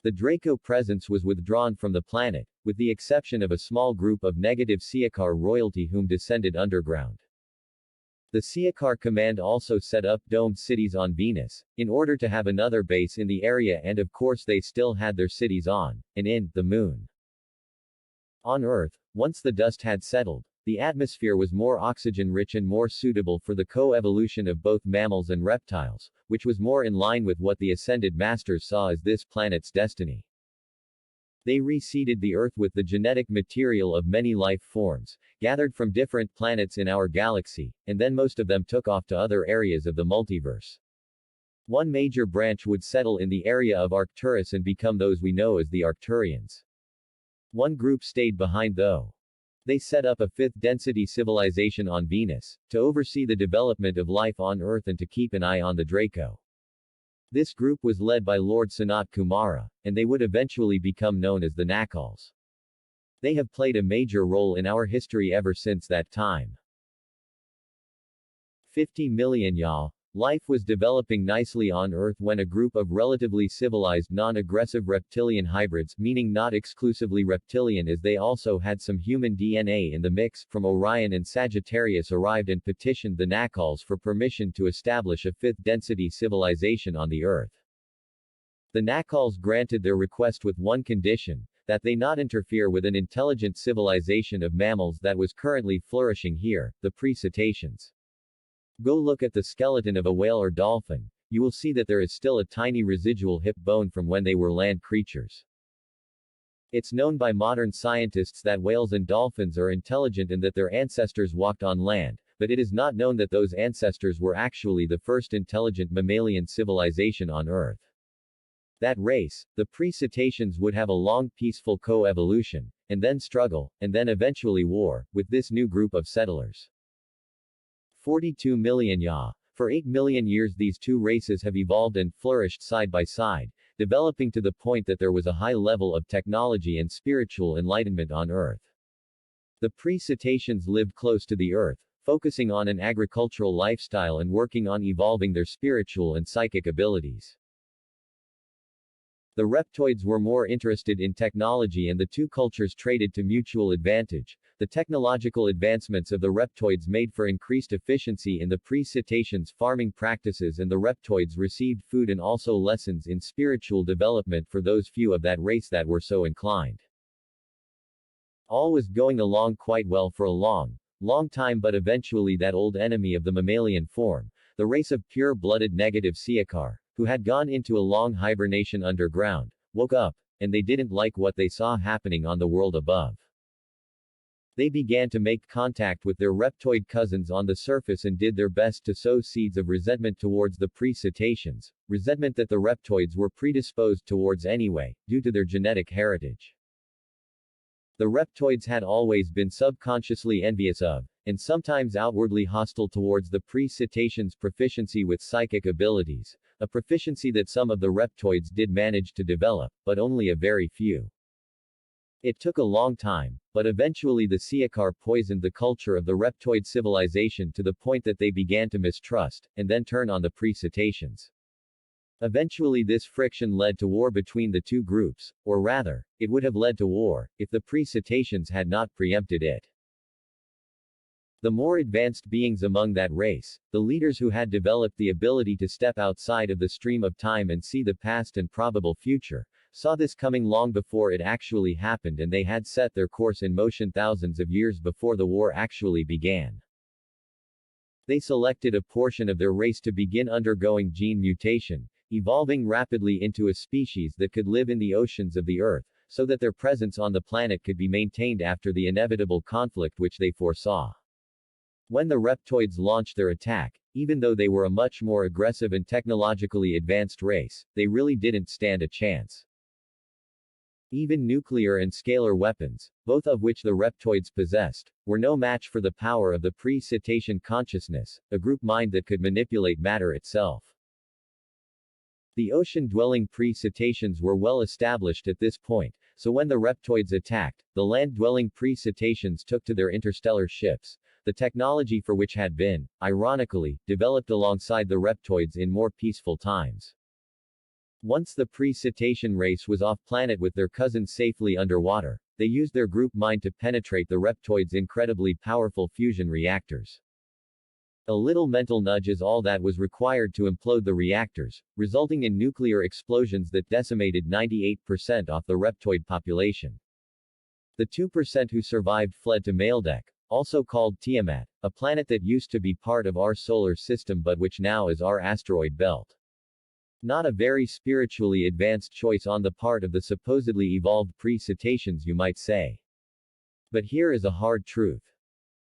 The Draco presence was withdrawn from the planet, with the exception of a small group of negative Siakar royalty whom descended underground. The Siakar command also set up domed cities on Venus, in order to have another base in the area, and of course they still had their cities on, and in, the Moon. On Earth, once the dust had settled, the atmosphere was more oxygen-rich and more suitable for the co-evolution of both mammals and reptiles, which was more in line with what the Ascended Masters saw as this planet's destiny. They reseeded the Earth with the genetic material of many life forms, gathered from different planets in our galaxy, and then most of them took off to other areas of the multiverse. One major branch would settle in the area of Arcturus and become those we know as the Arcturians. One group stayed behind though. They set up a fifth-density civilization on Venus, to oversee the development of life on Earth and to keep an eye on the Draco. This group was led by Lord Sanat Kumara, and they would eventually become known as the Nakals. They have played a major role in our history ever since that time. 50 million Ya. Life was developing nicely on Earth when a group of relatively civilized non-aggressive reptilian hybrids, meaning not exclusively reptilian as they also had some human DNA in the mix, from Orion and Sagittarius arrived and petitioned the Nacals for permission to establish a fifth-density civilization on the Earth. The Nacals granted their request with one condition, that they not interfere with an intelligent civilization of mammals that was currently flourishing here, the pre-cetaceans. Go look at the skeleton of a whale or dolphin, you will see that there is still a tiny residual hip bone from when they were land creatures. It's known by modern scientists that whales and dolphins are intelligent and that their ancestors walked on land, but it is not known that those ancestors were actually the first intelligent mammalian civilization on Earth. That race, the pre-cetaceans, would have a long peaceful co-evolution, and then struggle, and then eventually war, with this new group of settlers. 42 million ya. For 8 million years these two races have evolved and flourished side by side, developing to the point that there was a high level of technology and spiritual enlightenment on Earth. The pre-cetaceans lived close to the Earth, focusing on an agricultural lifestyle and working on evolving their spiritual and psychic abilities. The reptoids were more interested in technology and the two cultures traded to mutual advantage. The technological advancements of the reptoids made for increased efficiency in the pre-cetaceans' farming practices, and the reptoids received food and also lessons in spiritual development for those few of that race that were so inclined. All was going along quite well for a long time, but eventually that old enemy of the mammalian form, the race of pure-blooded negative Siakar, who had gone into a long hibernation underground, woke up, and they didn't like what they saw happening on the world above. They began to make contact with their reptoid cousins on the surface and did their best to sow seeds of resentment towards the pre-cetaceans, resentment that the reptoids were predisposed towards anyway, due to their genetic heritage. The reptoids had always been subconsciously envious of, and sometimes outwardly hostile towards the pre-cetaceans' proficiency with psychic abilities, a proficiency that some of the reptoids did manage to develop, but only a very few. It took a long time, but eventually the Siakar poisoned the culture of the reptoid civilization to the point that they began to mistrust, and then turn on the pre-cetaceans. Eventually this friction led to war between the two groups, or rather, it would have led to war, if the pre-cetaceans had not preempted it. The more advanced beings among that race, the leaders who had developed the ability to step outside of the stream of time and see the past and probable future, saw this coming long before it actually happened, and they had set their course in motion thousands of years before the war actually began. They selected a portion of their race to begin undergoing gene mutation, evolving rapidly into a species that could live in the oceans of the Earth, so that their presence on the planet could be maintained after the inevitable conflict which they foresaw. When the reptoids launched their attack, even though they were a much more aggressive and technologically advanced race, they really didn't stand a chance. Even nuclear and scalar weapons, both of which the reptoids possessed, were no match for the power of the pre-cetacean consciousness, a group mind that could manipulate matter itself. The ocean-dwelling pre-cetaceans were well established at this point, so when the reptoids attacked, the land-dwelling pre-cetaceans took to their interstellar ships, the technology for which had been, ironically, developed alongside the reptoids in more peaceful times. Once the pre-cetacean race was off-planet with their cousins safely underwater, they used their group mind to penetrate the reptoids' incredibly powerful fusion reactors. A little mental nudge is all that was required to implode the reactors, resulting in nuclear explosions that decimated 98% of the reptoid population. The 2% who survived fled to Maldek, also called Tiamat, a planet that used to be part of our solar system but which now is our asteroid belt. Not a very spiritually advanced choice on the part of the supposedly evolved pre-cetaceans, you might say. But here is a hard truth.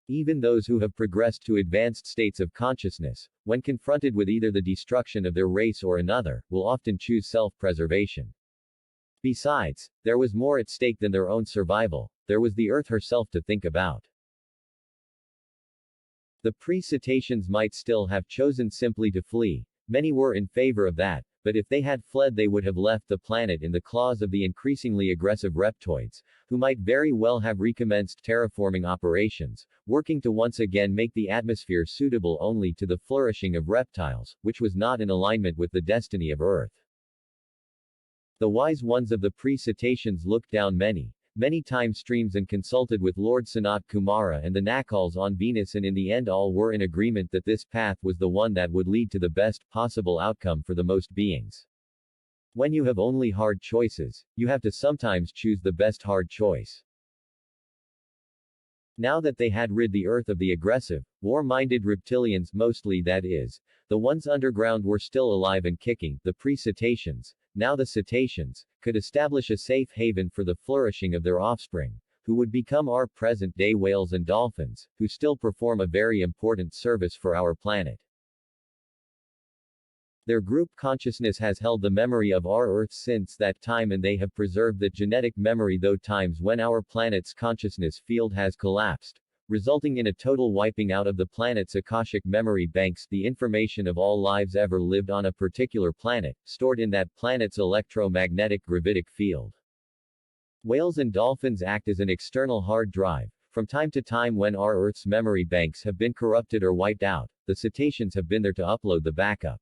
Even those who have progressed to advanced states of consciousness, when confronted with either the destruction of their race or another, will often choose self-preservation. Besides, there was more at stake than their own survival. There was the Earth herself to think about. The pre-cetaceans might still have chosen simply to flee. Many were in favor of that, but if they had fled they would have left the planet in the claws of the increasingly aggressive reptoids, who might very well have recommenced terraforming operations, working to once again make the atmosphere suitable only to the flourishing of reptiles, which was not in alignment with the destiny of Earth. The wise ones of the pre-Cetaceans looked down many time streams and consulted with Lord Sanat Kumara and the Nakals on Venus, and in the end all were in agreement that this path was the one that would lead to the best possible outcome for the most beings. When you have only hard choices, you have to sometimes choose the best hard choice. Now that they had rid the Earth of the aggressive, war-minded reptilians, mostly that is, the ones underground, were still alive and kicking, the pre-Cetaceans, now the Cetaceans, could establish a safe haven for the flourishing of their offspring, who would become our present-day whales and dolphins, who still perform a very important service for our planet. Their group consciousness has held the memory of our Earth since that time, and they have preserved that genetic memory though times when our planet's consciousness field has collapsed, resulting in a total wiping out of the planet's Akashic memory banks, the information of all lives ever lived on a particular planet, stored in that planet's electromagnetic gravitic field. Whales and dolphins act as an external hard drive. From time to time when our Earth's memory banks have been corrupted or wiped out, the Cetaceans have been there to upload the backup.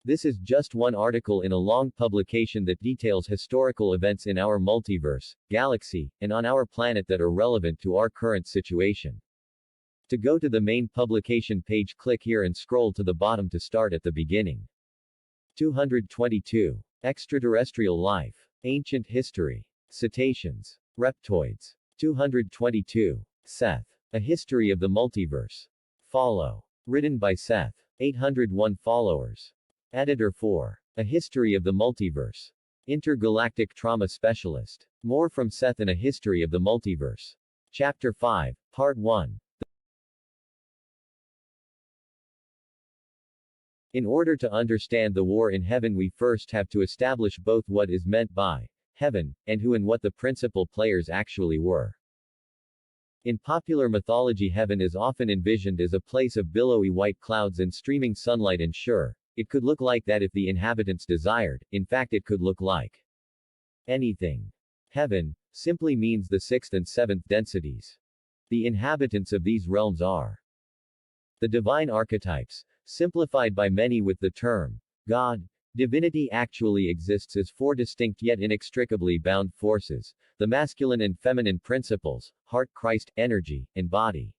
This is just one article in a long publication that details historical events in our multiverse, galaxy, and on our planet that are relevant to our current situation. To go to the main publication page, click here and scroll to the bottom to start at the beginning. 222. Extraterrestrial life. Ancient history. Cetaceans. Reptoids. 222. Seth. A history of the multiverse. Follow. Written by Seth. 801 followers. Editor 4. A History of the Multiverse. Intergalactic Trauma Specialist. More from Seth in A History of the Multiverse. Chapter 5, Part 1. In order to understand the war in heaven, we first have to establish both what is meant by heaven, and who and what the principal players actually were. In popular mythology, heaven is often envisioned as a place of billowy white clouds and streaming sunlight, and sure, it could look like that if the inhabitants desired. In fact, it could look like anything. Heaven simply means the sixth and seventh densities. The inhabitants of these realms are the divine archetypes, simplified by many with the term God. Divinity actually exists as four distinct yet inextricably bound forces: the masculine and feminine principles, heart, Christ, energy, and body.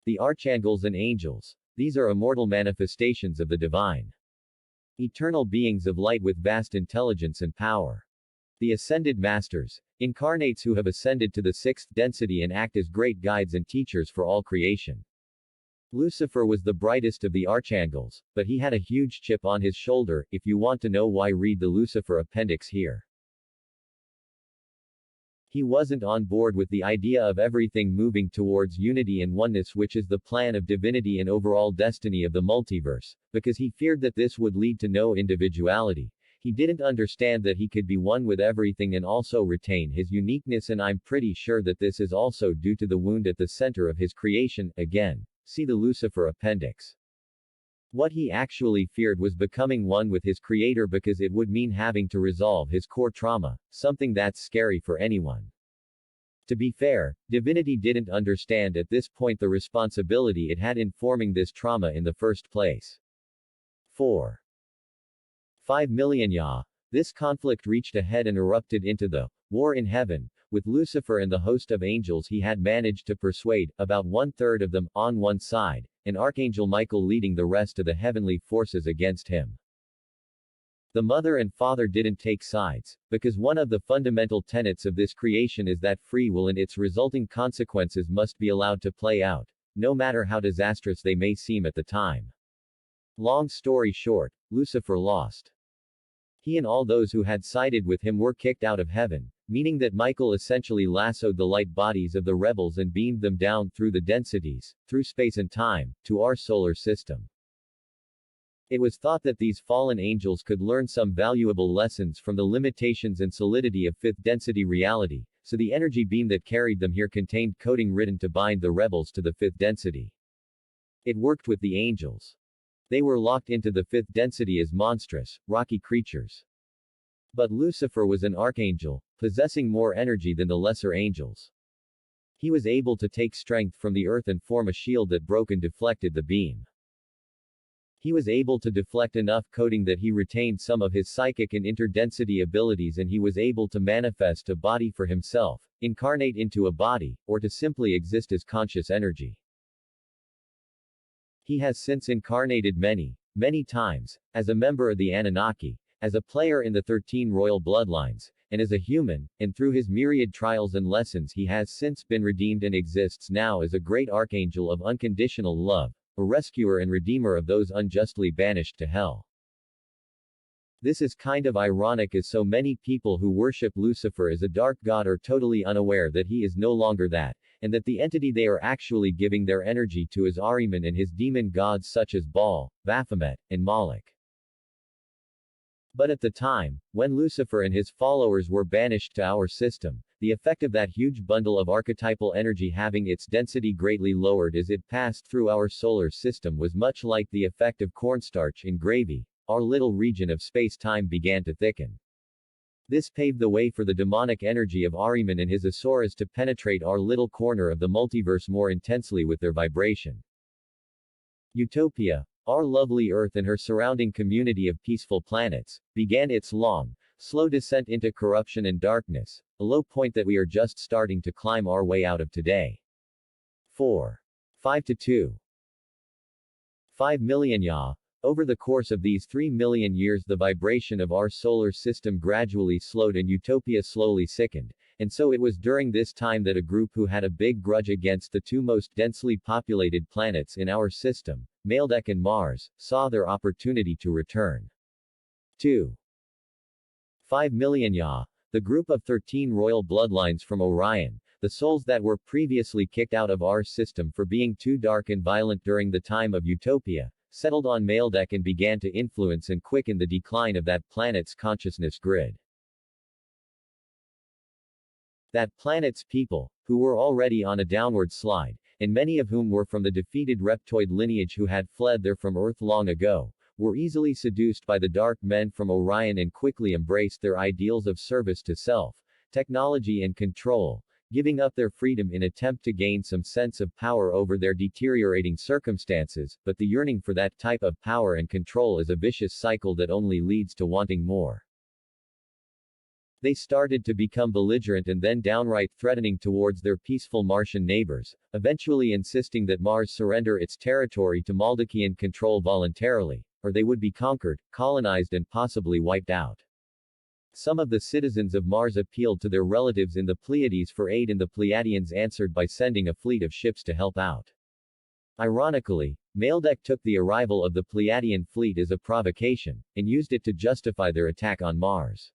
The archangels and angels. These are immortal manifestations of the divine. Eternal beings of light with vast intelligence and power. The ascended masters. Incarnates who have ascended to the sixth density and act as great guides and teachers for all creation. Lucifer was the brightest of the archangels, but he had a huge chip on his shoulder. If you want to know why, read the Lucifer appendix here. He wasn't on board with the idea of everything moving towards unity and oneness, which is the plan of divinity and overall destiny of the multiverse, because he feared that this would lead to no individuality. He didn't understand that he could be one with everything and also retain his uniqueness, and I'm pretty sure that this is also due to the wound at the center of his creation. Again, see the Lucifer appendix. What he actually feared was becoming one with his creator, because it would mean having to resolve his core trauma, something that's scary for anyone. To be fair, divinity didn't understand at this point the responsibility it had in forming this trauma in the first place. 4. 5 millennia. This conflict reached a head and erupted into the war in heaven, with Lucifer and the host of angels he had managed to persuade, about 1/3 of them, on one side, and Archangel Michael leading the rest of the heavenly forces against him. The mother and father didn't take sides, because one of the fundamental tenets of this creation is that free will and its resulting consequences must be allowed to play out, no matter how disastrous they may seem at the time. Long story short, Lucifer lost. He and all those who had sided with him were kicked out of heaven, meaning that Michael essentially lassoed the light bodies of the rebels and beamed them down through the densities, through space and time, to our solar system. It was thought that these fallen angels could learn some valuable lessons from the limitations and solidity of fifth density reality, so the energy beam that carried them here contained coding written to bind the rebels to the fifth density. It worked with the angels. They were locked into the fifth density as monstrous, rocky creatures. But Lucifer was an archangel, possessing more energy than the lesser angels. He was able to take strength from the earth and form a shield that broke and deflected the beam. He was able to deflect enough coating that he retained some of his psychic and interdensity abilities, and he was able to manifest a body for himself, incarnate into a body, or to simply exist as conscious energy. He has since incarnated many times, as a member of the Anunnaki, as a player in the 13 royal bloodlines, and as a human, and through his myriad trials and lessons he has since been redeemed and exists now as a great archangel of unconditional love, a rescuer and redeemer of those unjustly banished to hell. This is kind of ironic, as so many people who worship Lucifer as a dark god are totally unaware that he is no longer that, and that the entity they are actually giving their energy to is Ahriman and his demon gods such as Baal, Baphomet, and Moloch. But at the time, when Lucifer and his followers were banished to our system, the effect of that huge bundle of archetypal energy having its density greatly lowered as it passed through our solar system was much like the effect of cornstarch in gravy. Our little region of space-time began to thicken. This paved the way for the demonic energy of Ahriman and his asuras to penetrate our little corner of the multiverse more intensely with their vibration. Utopia, our lovely Earth and her surrounding community of peaceful planets, began its long, slow descent into corruption and darkness, a low point that we are just starting to climb our way out of today. 5 to 2. 5 million Ya. Over the course of these 3 million years the vibration of our solar system gradually slowed and Utopia slowly sickened, and so it was during this time that a group who had a big grudge against the two most densely populated planets in our system, Maledeck and Mars, saw their opportunity to return. 5 million Ya. The group of 13 royal bloodlines from Orion, the souls that were previously kicked out of our system for being too dark and violent during the time of Utopia, settled on Maledeck and began to influence and quicken the decline of that planet's consciousness grid. That planet's people, who were already on a downward slide, and many of whom were from the defeated reptoid lineage who had fled there from Earth long ago, were easily seduced by the dark men from Orion and quickly embraced their ideals of service to self, technology and control, giving up their freedom in attempt to gain some sense of power over their deteriorating circumstances, but the yearning for that type of power and control is a vicious cycle that only leads to wanting more. They started to become belligerent and then downright threatening towards their peaceful Martian neighbors, eventually insisting that Mars surrender its territory to Maldakian control voluntarily, or they would be conquered, colonized and possibly wiped out. Some of the citizens of Mars appealed to their relatives in the Pleiades for aid, and the Pleiadians answered by sending a fleet of ships to help out. Ironically, Maledeck took the arrival of the Pleiadian fleet as a provocation, and used it to justify their attack on Mars.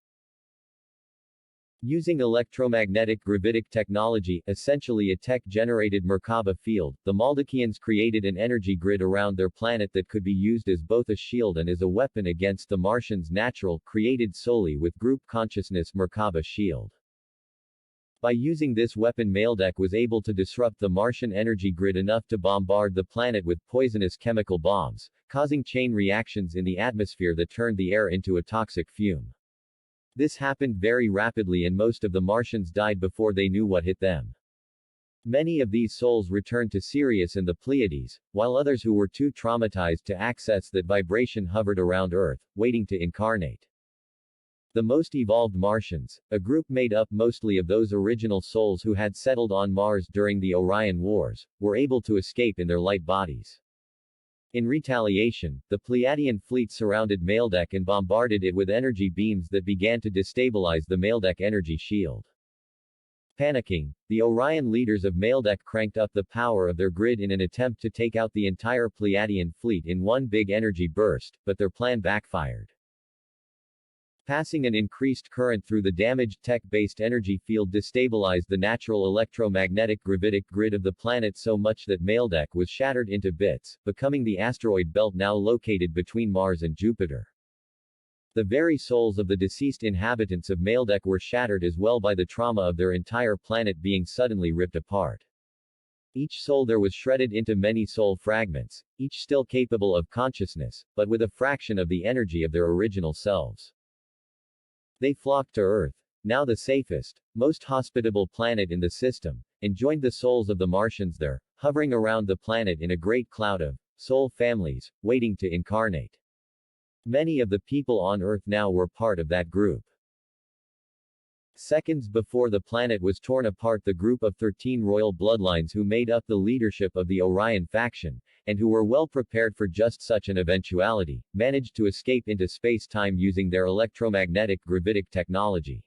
Using electromagnetic gravitic technology, essentially a tech-generated Merkaba field, the Maldakians created an energy grid around their planet that could be used as both a shield and as a weapon against the Martians' natural, created solely with group consciousness Merkaba shield. By using this weapon, Maledeck was able to disrupt the Martian energy grid enough to bombard the planet with poisonous chemical bombs, causing chain reactions in the atmosphere that turned the air into a toxic fume. This happened very rapidly and most of the Martians died before they knew what hit them. Many of these souls returned to Sirius and the Pleiades, while others who were too traumatized to access that vibration hovered around Earth, waiting to incarnate. The most evolved Martians, a group made up mostly of those original souls who had settled on Mars during the Orion Wars, were able to escape in their light bodies. In retaliation, the Pleiadian fleet surrounded Maledeck and bombarded it with energy beams that began to destabilize the Maledeck energy shield. Panicking, the Orion leaders of Maledeck cranked up the power of their grid in an attempt to take out the entire Pleiadian fleet in one big energy burst, but their plan backfired. Passing an increased current through the damaged tech-based energy field destabilized the natural electromagnetic gravitic grid of the planet so much that Maledeck was shattered into bits, becoming the asteroid belt now located between Mars and Jupiter. The very souls of the deceased inhabitants of Maledeck were shattered as well by the trauma of their entire planet being suddenly ripped apart. Each soul there was shredded into many soul fragments, each still capable of consciousness, but with a fraction of the energy of their original selves. They flocked to Earth, now the safest, most hospitable planet in the system, and joined the souls of the Martians there, hovering around the planet in a great cloud of soul families, waiting to incarnate. Many of the people on Earth now were part of that group. Seconds before the planet was torn apart, the group of 13 royal bloodlines who made up the leadership of the Orion faction, and who were well prepared for just such an eventuality, managed to escape into space-time using their electromagnetic gravitic technology.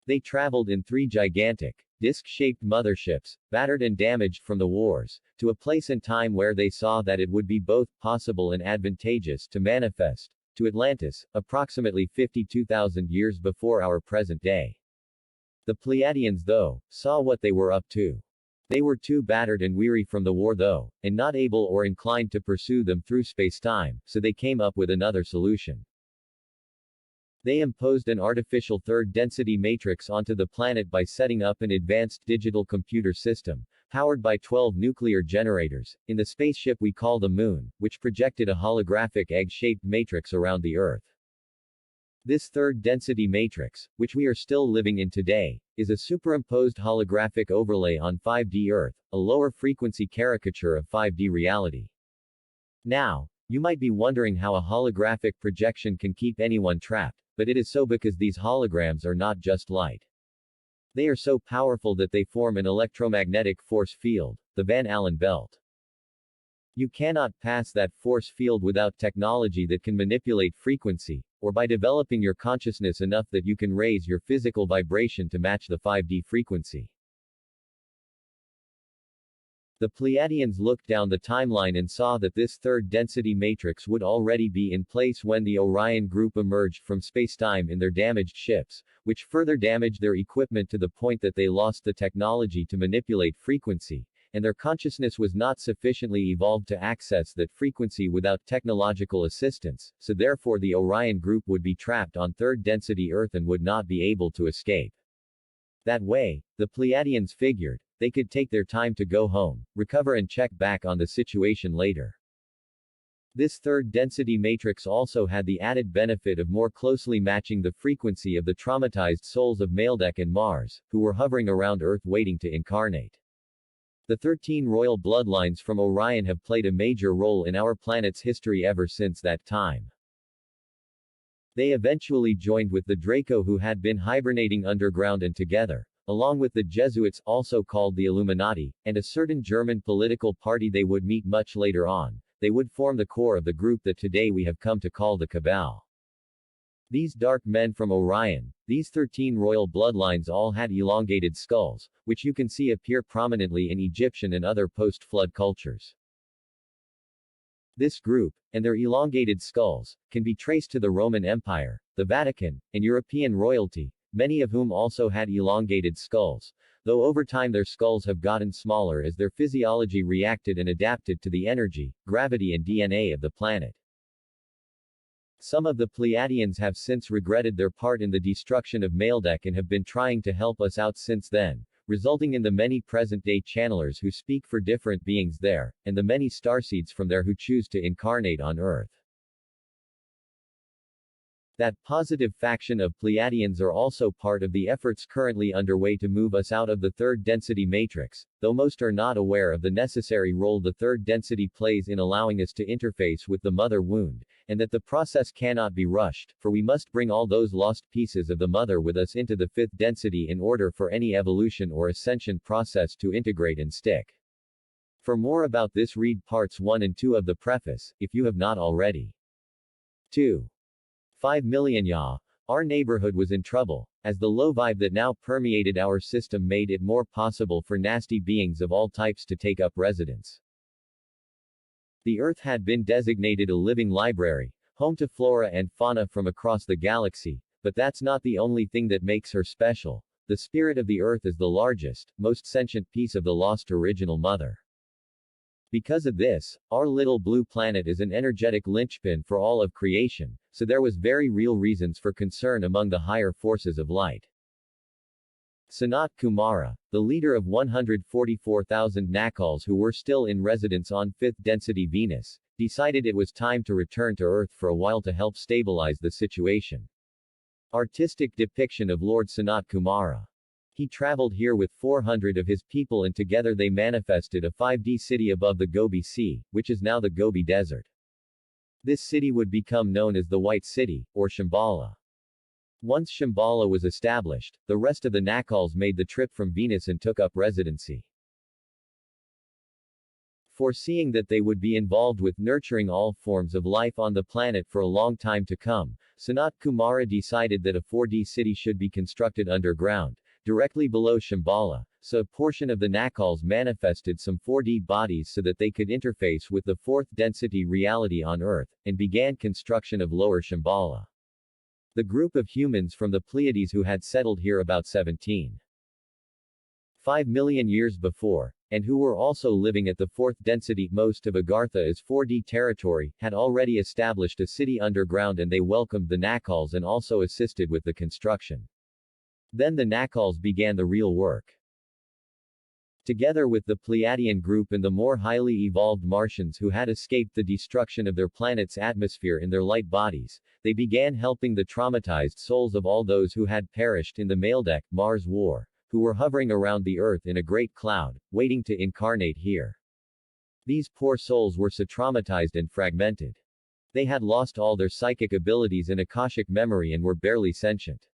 They traveled in 3 gigantic, disc-shaped motherships, battered and damaged from the wars, to a place and time where they saw that it would be both possible and advantageous to manifest, to Atlantis, approximately 52,000 years before our present day. The Pleiadians, though, saw what they were up to. They were too battered and weary from the war, though, and not able or inclined to pursue them through space-time, so they came up with another solution. They imposed an artificial third-density matrix onto the planet by setting up an advanced digital computer system, powered by 12 nuclear generators, in the spaceship we call the Moon, which projected a holographic egg-shaped matrix around the Earth. This third-density matrix, which we are still living in today, is a superimposed holographic overlay on 5D Earth, a lower-frequency caricature of 5D reality. Now, you might be wondering how a holographic projection can keep anyone trapped, but it is so because these holograms are not just light. They are so powerful that they form an electromagnetic force field, the Van Allen belt. You cannot pass that force field without technology that can manipulate frequency, or by developing your consciousness enough that you can raise your physical vibration to match the 5D frequency. The Pleiadians looked down the timeline and saw that this third-density matrix would already be in place when the Orion group emerged from spacetime in their damaged ships, which further damaged their equipment to the point that they lost the technology to manipulate frequency, and their consciousness was not sufficiently evolved to access that frequency without technological assistance, so therefore the Orion group would be trapped on third-density Earth and would not be able to escape. That way, the Pleiadians figured, they could take their time to go home, recover and check back on the situation later. This third-density matrix also had the added benefit of more closely matching the frequency of the traumatized souls of Maledeck and Mars, who were hovering around Earth waiting to incarnate. The 13 royal bloodlines from Orion have played a major role in our planet's history ever since that time. They eventually joined with the Draco, who had been hibernating underground, and together, along with the Jesuits, also called the Illuminati, and a certain German political party they would meet much later on, they would form the core of the group that today we have come to call the Cabal. These dark men from Orion, these 13 royal bloodlines, all had elongated skulls, which you can see appear prominently in Egyptian and other post-flood cultures. This group, and their elongated skulls, can be traced to the Roman Empire, the Vatican, and European royalty, many of whom also had elongated skulls, though over time their skulls have gotten smaller as their physiology reacted and adapted to the energy, gravity and DNA of the planet. Some of the Pleiadians have since regretted their part in the destruction of Maledeck and have been trying to help us out since then, resulting in the many present-day channelers who speak for different beings there, and the many starseeds from there who choose to incarnate on Earth. That positive faction of Pleiadians are also part of the efforts currently underway to move us out of the third density matrix, though most are not aware of the necessary role the third density plays in allowing us to interface with the mother wound, and that the process cannot be rushed, for we must bring all those lost pieces of the mother with us into the fifth density in order for any evolution or ascension process to integrate and stick. For more about this, read parts 1 and 2 of the preface, if you have not already. 2. 5 million Ya. Our neighborhood was in trouble, as the low vibe that now permeated our system made it more possible for nasty beings of all types to take up residence. The Earth had been designated a living library, home to flora and fauna from across the galaxy, but that's not the only thing that makes her special. The spirit of the Earth is the largest, most sentient piece of the lost original mother. Because of this, our little blue planet is an energetic linchpin for all of creation, so there was very real reasons for concern among the higher forces of light. Sanat Kumara, the leader of 144,000 Nakals who were still in residence on 5th density Venus, decided it was time to return to Earth for a while to help stabilize the situation. Artistic depiction of Lord Sanat Kumara. He traveled here with 400 of his people and together they manifested a 5D city above the Gobi Sea, which is now the Gobi Desert. This city would become known as the White City, or Shambhala. Once Shambhala was established, the rest of the Nakals made the trip from Venus and took up residency. Foreseeing that they would be involved with nurturing all forms of life on the planet for a long time to come, Sanat Kumara decided that a 4D city should be constructed underground, directly below Shambhala, so a portion of the Nakals manifested some 4D bodies so that they could interface with the 4th density reality on Earth, and began construction of lower Shambhala. The group of humans from the Pleiades who had settled here about 17.5 million years before, and who were also living at the 4th density most of Agartha as 4D territory, had already established a city underground and they welcomed the Nakals and also assisted with the construction. Then the Nakals began the real work. Together with the Pleiadian group and the more highly evolved Martians who had escaped the destruction of their planet's atmosphere in their light bodies, they began helping the traumatized souls of all those who had perished in the Maledeck Mars War, who were hovering around the Earth in a great cloud, waiting to incarnate here. These poor souls were so traumatized and fragmented. They had lost all their psychic abilities and Akashic memory and were barely sentient.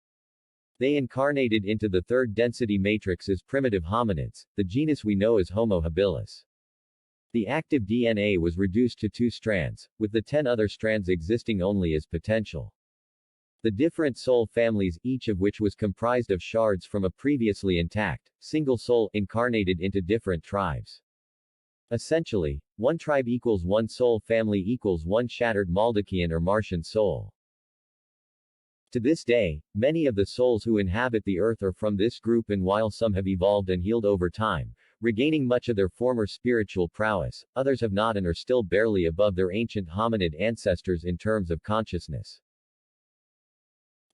They incarnated into the 3rd density matrix as primitive hominids, the genus we know as Homo habilis. The active DNA was reduced to 2 strands, with the 10 other strands existing only as potential. The different soul families, each of which was comprised of shards from a previously intact, single soul, incarnated into different tribes. Essentially, one tribe equals one soul family equals one shattered Maldakian or Martian soul. To this day, many of the souls who inhabit the Earth are from this group, and while some have evolved and healed over time, regaining much of their former spiritual prowess, others have not and are still barely above their ancient hominid ancestors in terms of consciousness.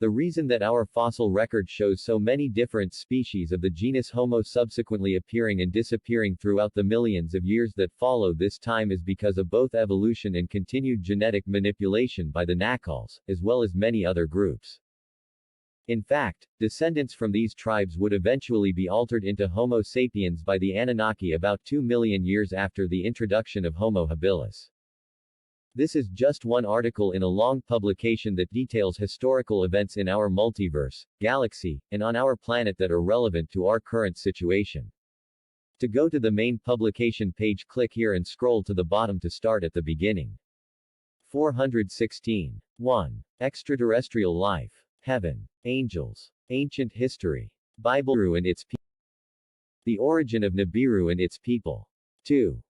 The reason that our fossil record shows so many different species of the genus Homo subsequently appearing and disappearing throughout the millions of years that follow this time is because of both evolution and continued genetic manipulation by the Nakals, as well as many other groups. In fact, descendants from these tribes would eventually be altered into Homo sapiens by the Anunnaki about 2 million years after the introduction of Homo habilis. This is just one article in a long publication that details historical events in our multiverse, galaxy, and on our planet that are relevant to our current situation. To go to the main publication page, click here and scroll to the bottom to start at the beginning. 416. 1. Extraterrestrial life. Heaven. Angels. Ancient history. Bible and its people. The origin of Nibiru and its people. 2.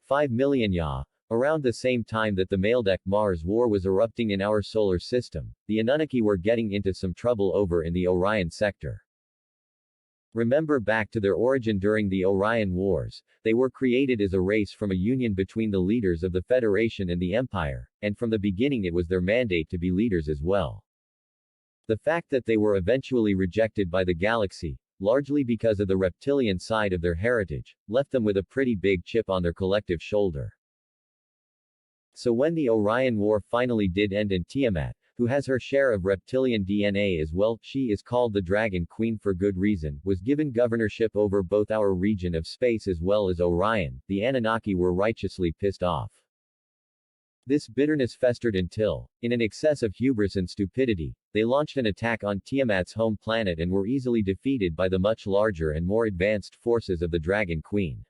5 million Ya. Around the same time that the Maledeck Mars War was erupting in our solar system, the Anunnaki were getting into some trouble over in the Orion sector. Remember back to their origin during the Orion Wars, they were created as a race from a union between the leaders of the Federation and the Empire, and from the beginning it was their mandate to be leaders as well. The fact that they were eventually rejected by the galaxy, largely because of the reptilian side of their heritage, left them with a pretty big chip on their collective shoulder. So when the Orion War finally did end and Tiamat, who has her share of reptilian DNA as well, she is called the Dragon Queen for good reason, was given governorship over both our region of space as well as Orion, the Anunnaki were righteously pissed off. This bitterness festered until, in an excess of hubris and stupidity, they launched an attack on Tiamat's home planet and were easily defeated by the much larger and more advanced forces of the Dragon Queen.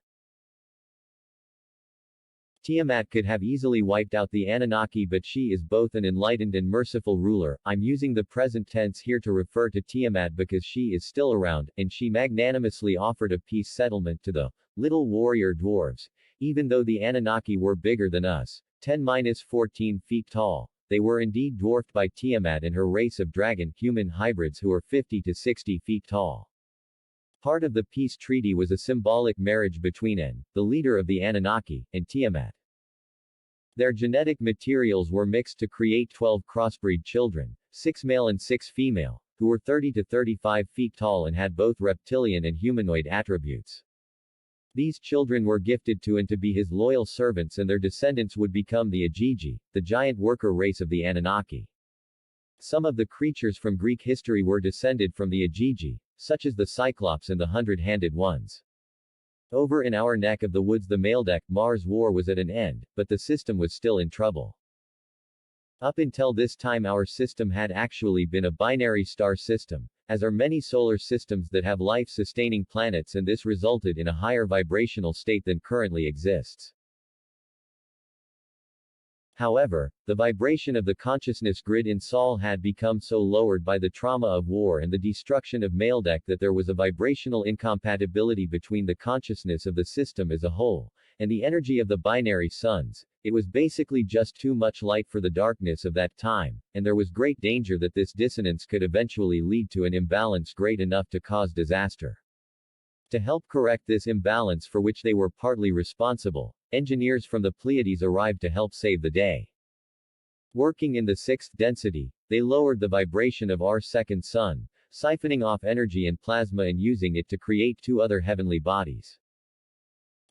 Tiamat could have easily wiped out the Anunnaki, but she is both an enlightened and merciful ruler. I'm using the present tense here to refer to Tiamat because she is still around, and she magnanimously offered a peace settlement to the little warrior dwarves. Even though the Anunnaki were bigger than us, 10-14 feet tall, they were indeed dwarfed by Tiamat and her race of dragon-human hybrids who are 50 to 60 feet tall. Part of the peace treaty was a symbolic marriage between En, the leader of the Anunnaki, and Tiamat. Their genetic materials were mixed to create 12 crossbreed children, 6 male and 6 female, who were 30 to 35 feet tall and had both reptilian and humanoid attributes. These children were gifted to and to be his loyal servants, and their descendants would become the Ajiji, the giant worker race of the Anunnaki. Some of the creatures from Greek history were descended from the Ajiji, such as the Cyclops and the Hundred-Handed Ones. Over in our neck of the woods, the Maledeck Mars war was at an end, but the system was still in trouble. Up until this time our system had actually been a binary star system, as are many solar systems that have life-sustaining planets, and this resulted in a higher vibrational state than currently exists. However, the vibration of the consciousness grid in Sol had become so lowered by the trauma of war and the destruction of Maledeck that there was a vibrational incompatibility between the consciousness of the system as a whole, and the energy of the binary suns. It was basically just too much light for the darkness of that time, and there was great danger that this dissonance could eventually lead to an imbalance great enough to cause disaster. To help correct this imbalance, for which they were partly responsible, engineers from the Pleiades arrived to help save the day. Working in the sixth density, they lowered the vibration of our second sun, siphoning off energy and plasma and using it to create two other heavenly bodies.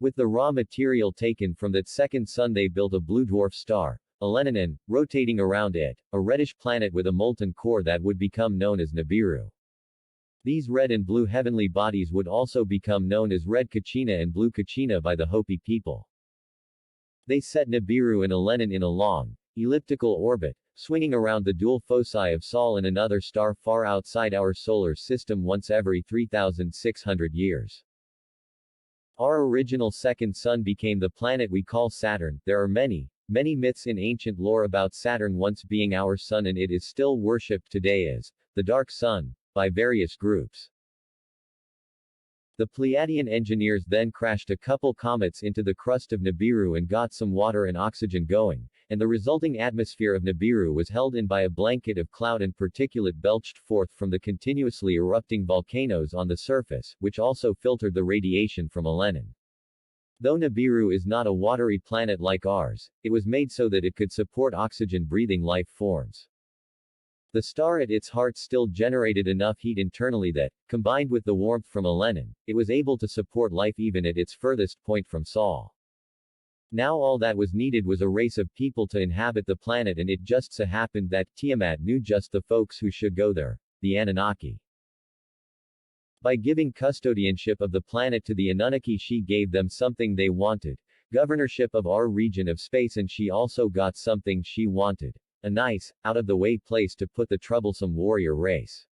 With the raw material taken from that second sun, they built a blue dwarf star, Aleninan, rotating around it, a reddish planet with a molten core that would become known as Nibiru. These red and blue heavenly bodies would also become known as Red Kachina and Blue Kachina by the Hopi people. They set Nibiru and Alenin in a long, elliptical orbit, swinging around the dual foci of Sol and another star far outside our solar system once every 3,600 years. Our original second sun became the planet we call Saturn. There are many myths in ancient lore about Saturn once being our sun, and it is still worshipped today as the Dark Sun by various groups. The Pleiadian engineers then crashed a couple comets into the crust of Nibiru and got some water and oxygen going, and the resulting atmosphere of Nibiru was held in by a blanket of cloud and particulate belched forth from the continuously erupting volcanoes on the surface, which also filtered the radiation from Alenin. Though Nibiru is not a watery planet like ours, it was made so that it could support oxygen-breathing life forms. The star at its heart still generated enough heat internally that, combined with the warmth from Alenin, it was able to support life even at its furthest point from Sol. Now all that was needed was a race of people to inhabit the planet, and it just so happened that Tiamat knew just the folks who should go there, the Anunnaki. By giving custodianship of the planet to the Anunnaki, she gave them something they wanted, governorship of our region of space, and she also got something she wanted, a nice, out-of-the-way place to put the troublesome warrior race.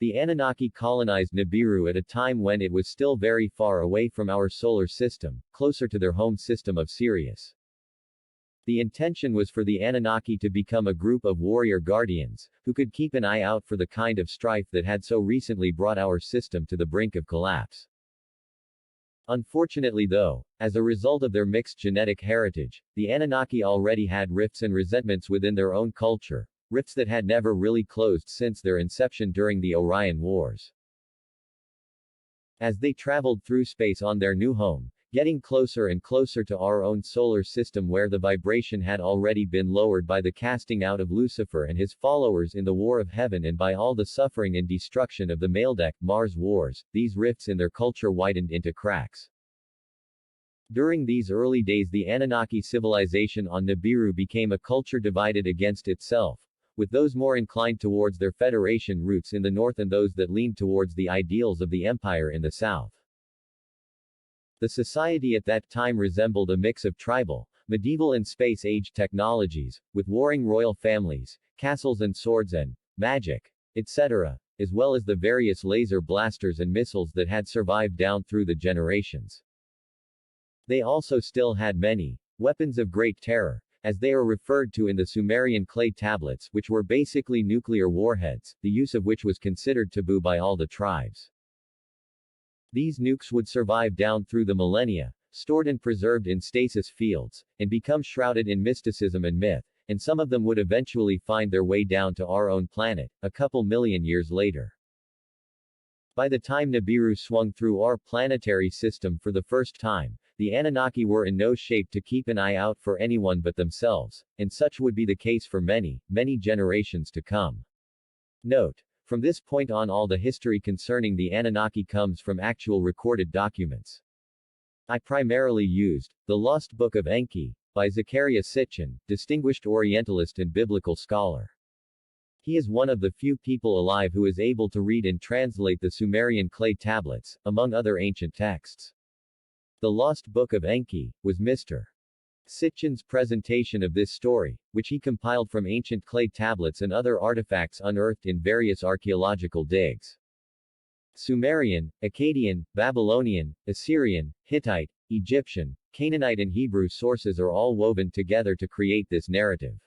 The Anunnaki colonized Nibiru at a time when it was still very far away from our solar system, closer to their home system of Sirius. The intention was for the Anunnaki to become a group of warrior guardians, who could keep an eye out for the kind of strife that had so recently brought our system to the brink of collapse. Unfortunately though, as a result of their mixed genetic heritage, the Anunnaki already had rifts and resentments within their own culture, rifts that had never really closed since their inception during the Orion Wars. As they traveled through space on their new home, getting closer and closer to our own solar system where the vibration had already been lowered by the casting out of Lucifer and his followers in the War of Heaven and by all the suffering and destruction of the Maledeck Mars Wars, these rifts in their culture widened into cracks. During these early days, the Anunnaki civilization on Nibiru became a culture divided against itself, with those more inclined towards their Federation roots in the north and those that leaned towards the ideals of the Empire in the south. The society at that time resembled a mix of tribal, medieval and space-age technologies, with warring royal families, castles and swords and magic, etc., as well as the various laser blasters and missiles that had survived down through the generations. They also still had many weapons of great terror, as they are referred to in the Sumerian clay tablets, which were basically nuclear warheads, the use of which was considered taboo by all the tribes. These nukes would survive down through the millennia, stored and preserved in stasis fields, and become shrouded in mysticism and myth, and some of them would eventually find their way down to our own planet, a couple million years later. By the time Nibiru swung through our planetary system for the first time, the Anunnaki were in no shape to keep an eye out for anyone but themselves, and such would be the case for many generations to come. Note: From this point on, all the history concerning the Anunnaki comes from actual recorded documents. I primarily used The Lost Book of Enki, by Zecharia Sitchin, distinguished Orientalist and biblical scholar. He is one of the few people alive who is able to read and translate the Sumerian clay tablets, among other ancient texts. The Lost Book of Enki was Mr. Sitchin's presentation of this story, which he compiled from ancient clay tablets and other artifacts unearthed in various archaeological digs. Sumerian, Akkadian, Babylonian, Assyrian, Hittite, Egyptian, Canaanite and Hebrew sources are all woven together to create this narrative.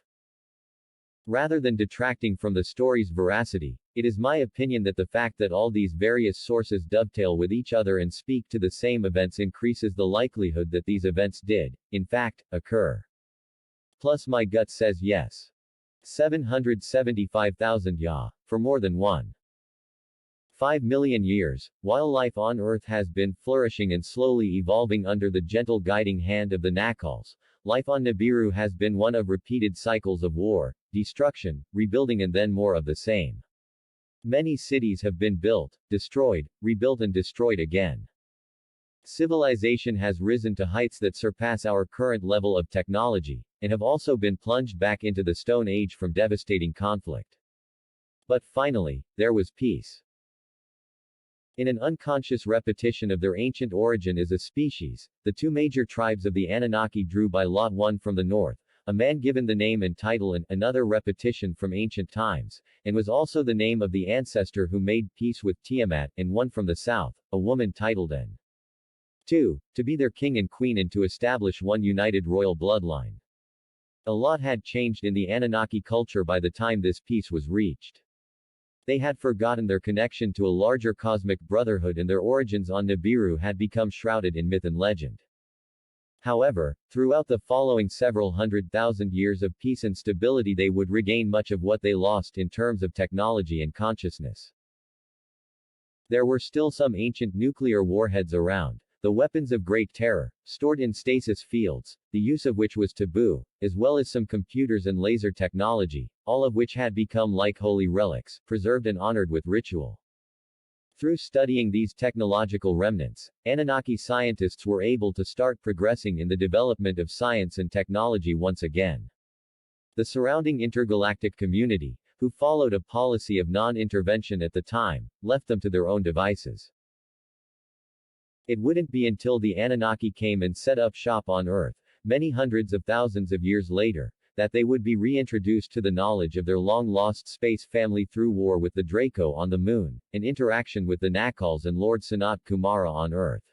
Rather than detracting from the story's veracity, it is my opinion that the fact that all these various sources dovetail with each other and speak to the same events increases the likelihood that these events did, in fact, occur. Plus my gut says yes. 775,000 Ya. For more than 1.5 million years, while life on Earth has been flourishing and slowly evolving under the gentle guiding hand of the Nakals, life on Nibiru has been one of repeated cycles of war, destruction, rebuilding and then more of the same. Many cities have been built, destroyed, rebuilt and destroyed again. Civilization has risen to heights that surpass our current level of technology, and have also been plunged back into the Stone Age from devastating conflict. But finally, there was peace. In an unconscious repetition of their ancient origin as a species, the two major tribes of the Anunnaki drew by lot, one from the north, a man given the name and title, and another repetition from ancient times, and was also the name of the ancestor who made peace with Tiamat, and one from the south, a woman titled An. 2. To be their king and queen and to establish one united royal bloodline. A lot had changed in the Anunnaki culture by the time this peace was reached. They had forgotten their connection to a larger cosmic brotherhood and their origins on Nibiru had become shrouded in myth and legend. However, throughout the following several 100,000 years of peace and stability they would regain much of what they lost in terms of technology and consciousness. There were still some ancient nuclear warheads around, the weapons of great terror, stored in stasis fields, the use of which was taboo, as well as some computers and laser technology, all of which had become like holy relics, preserved and honored with ritual. Through studying these technological remnants, Anunnaki scientists were able to start progressing in the development of science and technology once again. The surrounding intergalactic community, who followed a policy of non-intervention at the time, left them to their own devices. It wouldn't be until the Anunnaki came and set up shop on Earth, many hundreds of thousands of years later, that they would be reintroduced to the knowledge of their long-lost space family through war with the Draco on the Moon, and interaction with the Nakals and Lord Sanat Kumara on Earth.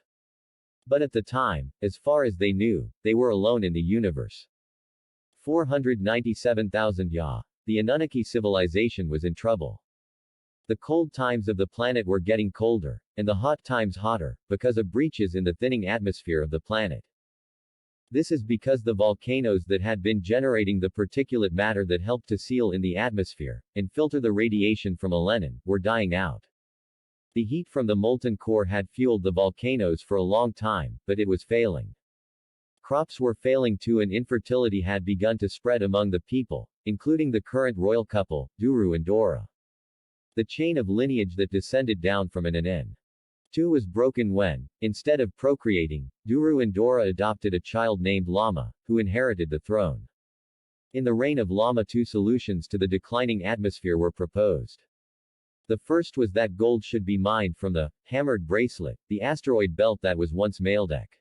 But at the time, as far as they knew, they were alone in the universe. 497,000 Ya. The Anunnaki civilization was in trouble. The cold times of the planet were getting colder, and the hot times hotter, because of breaches in the thinning atmosphere of the planet. This is because the volcanoes that had been generating the particulate matter that helped to seal in the atmosphere, and filter the radiation from Elenin, were dying out. The heat from the molten core had fueled the volcanoes for a long time, but it was failing. Crops were failing too and infertility had begun to spread among the people, including the current royal couple, Duru and Dora. The chain of lineage that descended down from An 2 was broken when, instead of procreating, Duru and Dora adopted a child named Lama, who inherited the throne. In the reign of Lama, two solutions to the declining atmosphere were proposed. The first was that gold should be mined from the hammered bracelet, the asteroid belt that was once Maldek.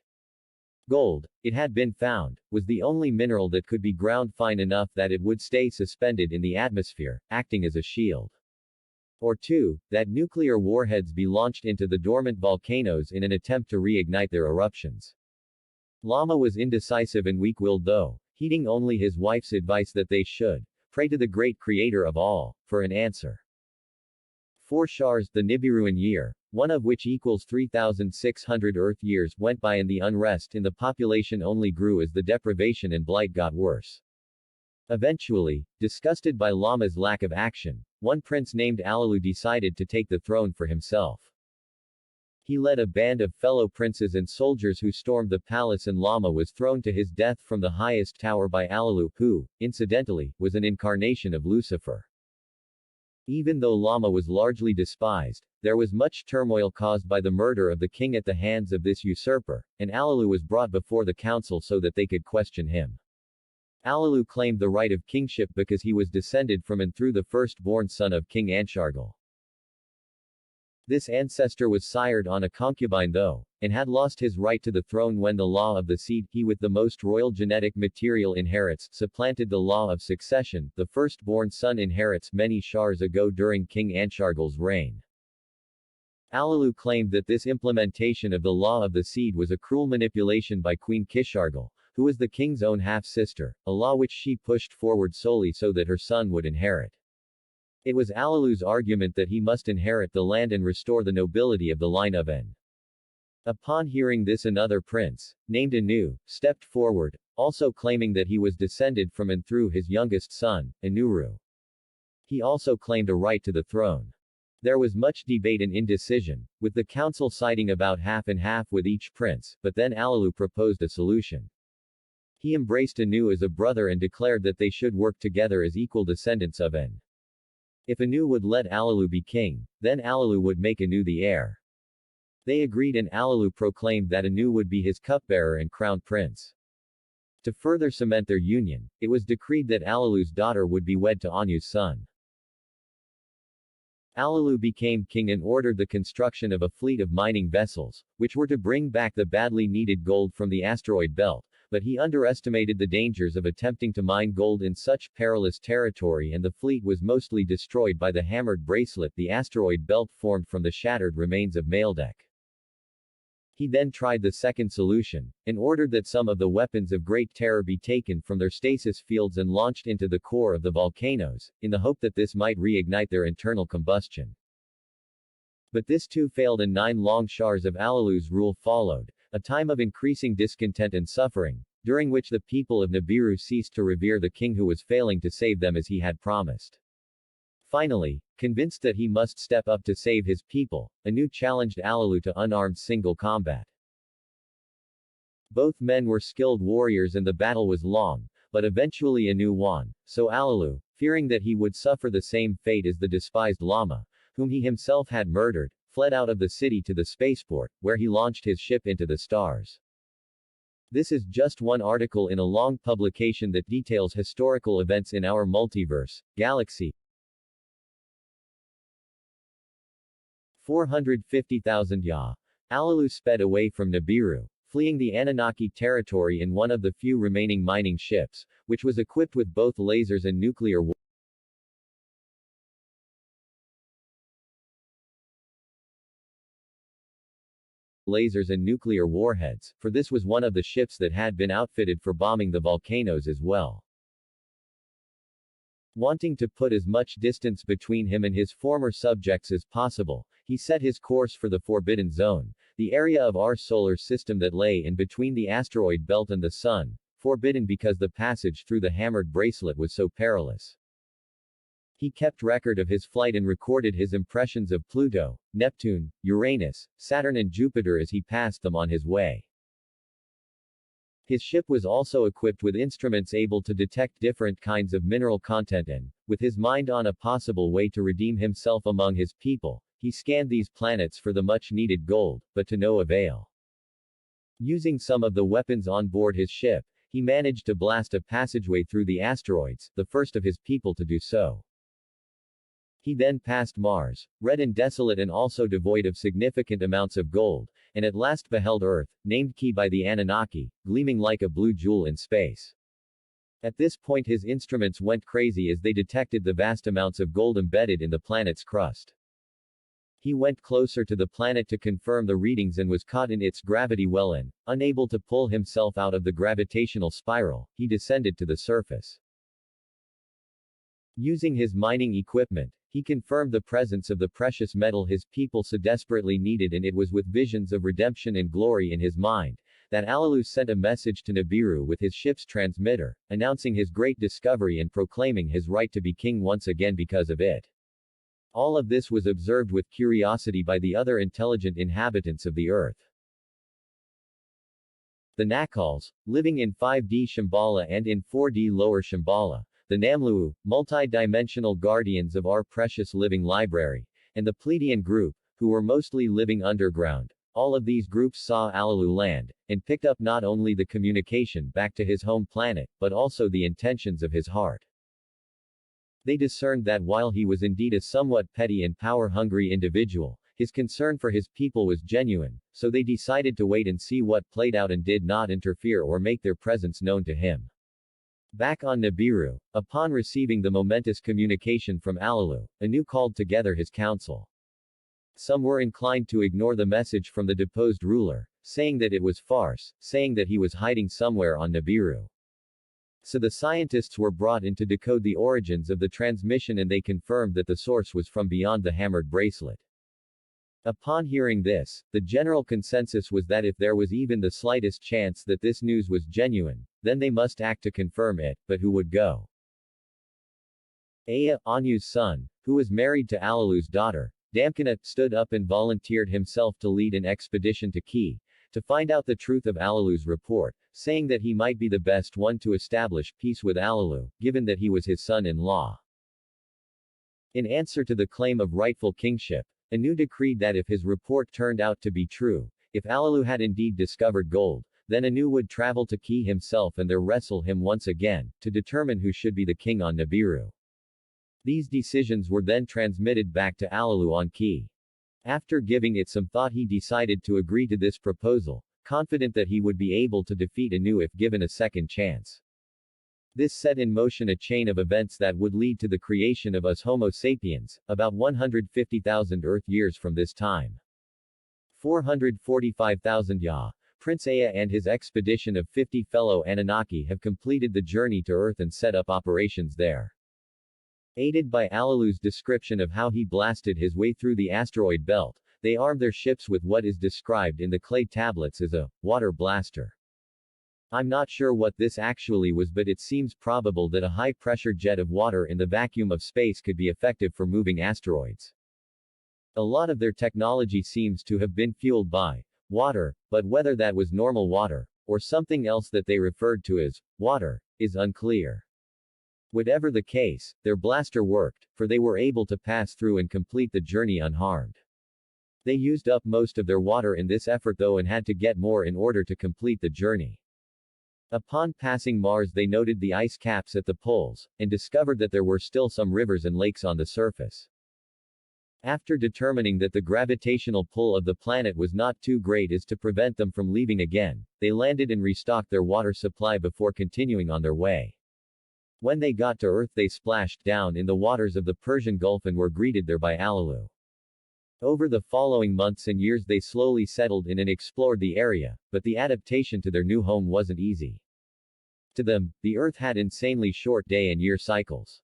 Gold, it had been found, was the only mineral that could be ground fine enough that it would stay suspended in the atmosphere, acting as a shield. Or 2, that nuclear warheads be launched into the dormant volcanoes in an attempt to reignite their eruptions. Lama was indecisive and weak-willed though, heeding only his wife's advice that they should pray to the great creator of all, for an answer. 4 Shars, the Nibiruan year, one of which equals 3,600 Earth years, went by and the unrest in the population only grew as the deprivation and blight got worse. Eventually, disgusted by Lama's lack of action, one prince named Alalu decided to take the throne for himself. He led a band of fellow princes and soldiers who stormed the palace and Lama was thrown to his death from the highest tower by Alalu, who, incidentally, was an incarnation of Lucifer. Even though Lama was largely despised, there was much turmoil caused by the murder of the king at the hands of this usurper, and Alalu was brought before the council so that they could question him. Alalu claimed the right of kingship because he was descended from and through the firstborn son of King Anshargal. This ancestor was sired on a concubine though, and had lost his right to the throne when the law of the seed, he with the most royal genetic material inherits, supplanted the law of succession, the firstborn son inherits many shars ago during King Anshargal's reign. Alalu claimed that this implementation of the law of the seed was a cruel manipulation by Queen Kishargal, who was the king's own half-sister, a law which she pushed forward solely so that her son would inherit. It was Alalu's argument that he must inherit the land and restore the nobility of the line of An. Upon hearing this, another prince, named Anu, stepped forward, also claiming that he was descended from and through his youngest son, Anuru. He also claimed a right to the throne. There was much debate and indecision, with the council siding about half and half with each prince, but then Alalu proposed a solution. He embraced Anu as a brother and declared that they should work together as equal descendants of An. If Anu would let Alalu be king, then Alalu would make Anu the heir. They agreed and Alalu proclaimed that Anu would be his cupbearer and crown prince. To further cement their union, it was decreed that Alalu's daughter would be wed to Anu's son. Alalu became king and ordered the construction of a fleet of mining vessels, which were to bring back the badly needed gold from the asteroid belt, but he underestimated the dangers of attempting to mine gold in such perilous territory and the fleet was mostly destroyed by the hammered bracelet the asteroid belt formed from the shattered remains of Maledeck. He then tried the second solution, and ordered that some of the weapons of great terror be taken from their stasis fields and launched into the core of the volcanoes, in the hope that this might reignite their internal combustion. But this too failed and 9 long shars of Alalu's rule followed, a time of increasing discontent and suffering, during which the people of Nibiru ceased to revere the king who was failing to save them as he had promised. Finally, convinced that he must step up to save his people, Anu challenged Alalu to unarmed single combat. Both men were skilled warriors and the battle was long, but eventually Anu won, so Alalu, fearing that he would suffer the same fate as the despised Lama, whom he himself had murdered, fled out of the city to the spaceport, where he launched his ship into the stars. This is just one article in a long publication that details historical events in our multiverse, galaxy. 450,000 Ya. Alalu sped away from Nibiru, fleeing the Anunnaki territory in one of the few remaining mining ships, which was equipped with both lasers and nuclear warheads, for this was one of the ships that had been outfitted for bombing the volcanoes as well. Wanting to put as much distance between him and his former subjects as possible, he set his course for the Forbidden Zone, the area of our solar system that lay in between the asteroid belt and the Sun, forbidden because the passage through the hammered bracelet was so perilous. He kept record of his flight and recorded his impressions of Pluto, Neptune, Uranus, Saturn and Jupiter as he passed them on his way. His ship was also equipped with instruments able to detect different kinds of mineral content and, with his mind on a possible way to redeem himself among his people, he scanned these planets for the much-needed gold, but to no avail. Using some of the weapons on board his ship, he managed to blast a passageway through the asteroids, the first of his people to do so. He then passed Mars, red and desolate and also devoid of significant amounts of gold, and at last beheld Earth, named Ki by the Anunnaki, gleaming like a blue jewel in space. At this point his instruments went crazy as they detected the vast amounts of gold embedded in the planet's crust. He went closer to the planet to confirm the readings and was caught in its gravity well and, unable to pull himself out of the gravitational spiral, he descended to the surface. Using his mining equipment, he confirmed the presence of the precious metal his people so desperately needed, and it was with visions of redemption and glory in his mind that Alalu sent a message to Nibiru with his ship's transmitter, announcing his great discovery and proclaiming his right to be king once again because of it. All of this was observed with curiosity by the other intelligent inhabitants of the Earth. The Nakals, living in 5D Shambhala and in 4D Lower Shambhala, the Namlu, multi-dimensional guardians of our precious living library, and the Pleiadian group, who were mostly living underground. All of these groups saw Alalu land, and picked up not only the communication back to his home planet, but also the intentions of his heart. They discerned that while he was indeed a somewhat petty and power-hungry individual, his concern for his people was genuine, so they decided to wait and see what played out and did not interfere or make their presence known to him. Back on Nibiru, upon receiving the momentous communication from Alalu, Anu called together his council. Some were inclined to ignore the message from the deposed ruler, saying that it was farce, saying that he was hiding somewhere on Nibiru. So the scientists were brought in to decode the origins of the transmission, and they confirmed that the source was from beyond the hammered bracelet. Upon hearing this, the general consensus was that if there was even the slightest chance that this news was genuine, then they must act to confirm it, but who would go? Ea, Anu's son, who was married to Alalu's daughter, Damkina, stood up and volunteered himself to lead an expedition to Ki, to find out the truth of Alalu's report, saying that he might be the best one to establish peace with Alalu, given that he was his son-in-law. In answer to the claim of rightful kingship, Anu decreed that if his report turned out to be true, if Alalu had indeed discovered gold, then Anu would travel to Ki himself and there wrestle him once again, to determine who should be the king on Nibiru. These decisions were then transmitted back to Alalu on Ki. After giving it some thought, he decided to agree to this proposal, confident that he would be able to defeat Anu if given a second chance. This set in motion a chain of events that would lead to the creation of us Homo sapiens, about 150,000 Earth years from this time. 445,000 Ya. Prince Ea and his expedition of 50 fellow Anunnaki have completed the journey to Earth and set up operations there. Aided by Alalu's description of how he blasted his way through the asteroid belt, they armed their ships with what is described in the clay tablets as a water blaster. I'm not sure what this actually was, but it seems probable that a high-pressure jet of water in the vacuum of space could be effective for moving asteroids. A lot of their technology seems to have been fueled by water, but whether that was normal water, or something else that they referred to as water, is unclear. Whatever the case, their blaster worked, for they were able to pass through and complete the journey unharmed. They used up most of their water in this effort though, and had to get more in order to complete the journey. Upon passing Mars, they noted the ice caps at the poles, and discovered that there were still some rivers and lakes on the surface. After determining that the gravitational pull of the planet was not too great as to prevent them from leaving again, they landed and restocked their water supply before continuing on their way. When they got to Earth, they splashed down in the waters of the Persian Gulf and were greeted there by Alalu. Over the following months and years they slowly settled in and explored the area, but the adaptation to their new home wasn't easy. To them, the Earth had insanely short day and year cycles.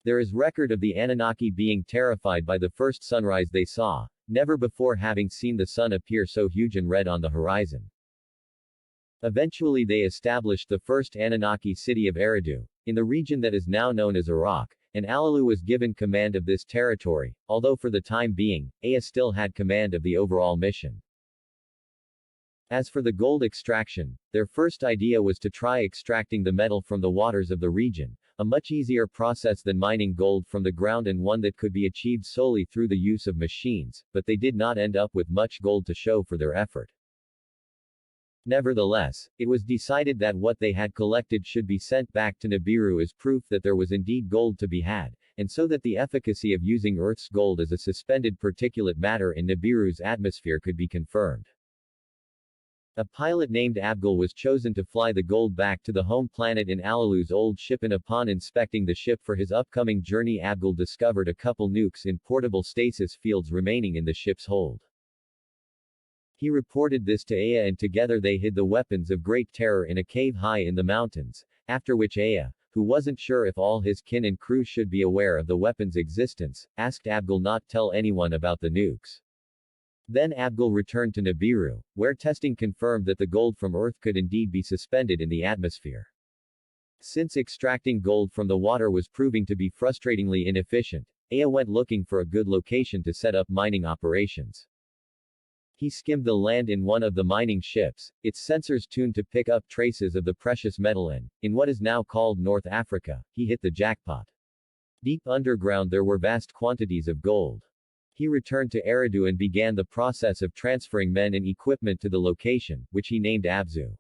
There is record of the Anunnaki being terrified by the first sunrise they saw, never before having seen the sun appear so huge and red on the horizon. Eventually they established the first Anunnaki city of Eridu, in the region that is now known as Iraq, and Alalu was given command of this territory, although for the time being, Ea still had command of the overall mission. As for the gold extraction, their first idea was to try extracting the metal from the waters of the region, a much easier process than mining gold from the ground and one that could be achieved solely through the use of machines, but they did not end up with much gold to show for their effort. Nevertheless, it was decided that what they had collected should be sent back to Nibiru as proof that there was indeed gold to be had, and so that the efficacy of using Earth's gold as a suspended particulate matter in Nibiru's atmosphere could be confirmed. A pilot named Abgal was chosen to fly the gold back to the home planet in Alalu's old ship, and upon inspecting the ship for his upcoming journey, Abgal discovered a couple nukes in portable stasis fields remaining in the ship's hold. He reported this to Ea and together they hid the weapons of great terror in a cave high in the mountains, after which Ea, who wasn't sure if all his kin and crew should be aware of the weapons' existence, asked Abgal not tell anyone about the nukes. Then Abgal returned to Nibiru, where testing confirmed that the gold from Earth could indeed be suspended in the atmosphere. Since extracting gold from the water was proving to be frustratingly inefficient, Ea went looking for a good location to set up mining operations. He skimmed the land in one of the mining ships, its sensors tuned to pick up traces of the precious metal in what is now called North Africa. He hit the jackpot. Deep underground there were vast quantities of gold. He returned to Eridu and began the process of transferring men and equipment to the location, which he named Abzu.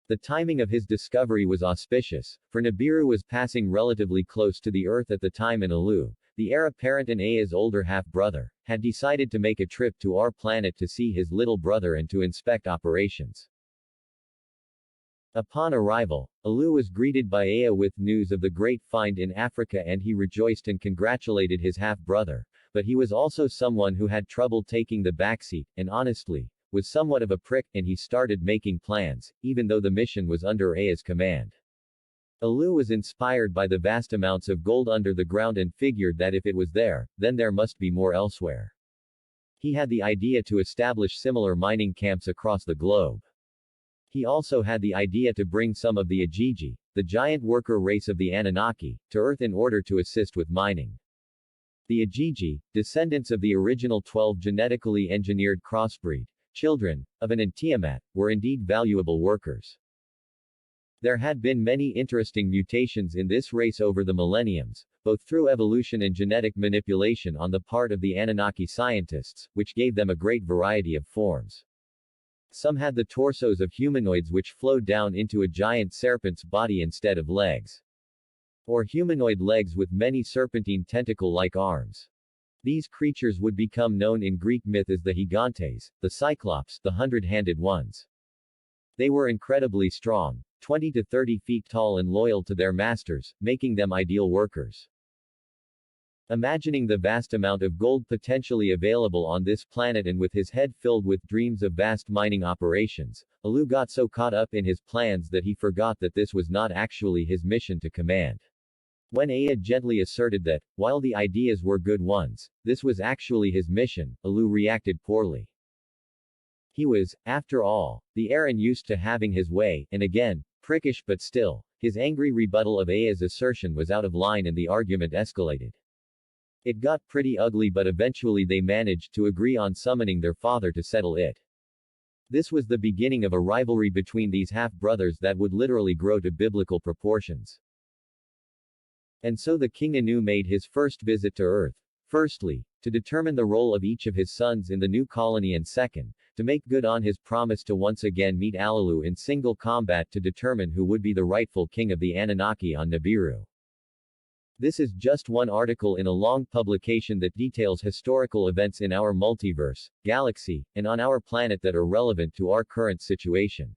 The timing of his discovery was auspicious, for Nibiru was passing relatively close to the Earth at the time, and Alu, the heir apparent and Aya's older half-brother, had decided to make a trip to our planet to see his little brother and to inspect operations. Upon arrival, Alu was greeted by Aya with news of the great find in Africa, and he rejoiced and congratulated his half-brother, but he was also someone who had trouble taking the backseat, and honestly, was somewhat of a prick, and he started making plans, even though the mission was under Aya's command. Alu was inspired by the vast amounts of gold under the ground and figured that if it was there, then there must be more elsewhere. He had the idea to establish similar mining camps across the globe. He also had the idea to bring some of the Ajiji, the giant worker race of the Anunnaki, to Earth in order to assist with mining. The Ajiji, descendants of the original 12 genetically engineered crossbreed, children, of An and Tiamat, were indeed valuable workers. There had been many interesting mutations in this race over the millenniums, both through evolution and genetic manipulation on the part of the Anunnaki scientists, which gave them a great variety of forms. Some had the torsos of humanoids which flowed down into a giant serpent's body instead of legs. Or humanoid legs with many serpentine tentacle-like arms. These creatures would become known in Greek myth as the Gigantes, the Cyclops, the hundred-handed ones. They were incredibly strong, 20 to 30 feet tall, and loyal to their masters, making them ideal workers. Imagining the vast amount of gold potentially available on this planet and with his head filled with dreams of vast mining operations, Alu got so caught up in his plans that he forgot that this was not actually his mission to command. When Aya gently asserted that, while the ideas were good ones, this was actually his mission, Alu reacted poorly. He was, after all, the heir and used to having his way, and again, prickish, but still, his angry rebuttal of Aya's assertion was out of line and the argument escalated. It got pretty ugly, but eventually they managed to agree on summoning their father to settle it. This was the beginning of a rivalry between these half-brothers that would literally grow to biblical proportions. And so the King Anu made his first visit to Earth, firstly, to determine the role of each of his sons in the new colony, and second, to make good on his promise to once again meet Alalu in single combat to determine who would be the rightful king of the Anunnaki on Nibiru. This is just one article in a long publication that details historical events in our multiverse, galaxy, and on our planet that are relevant to our current situation.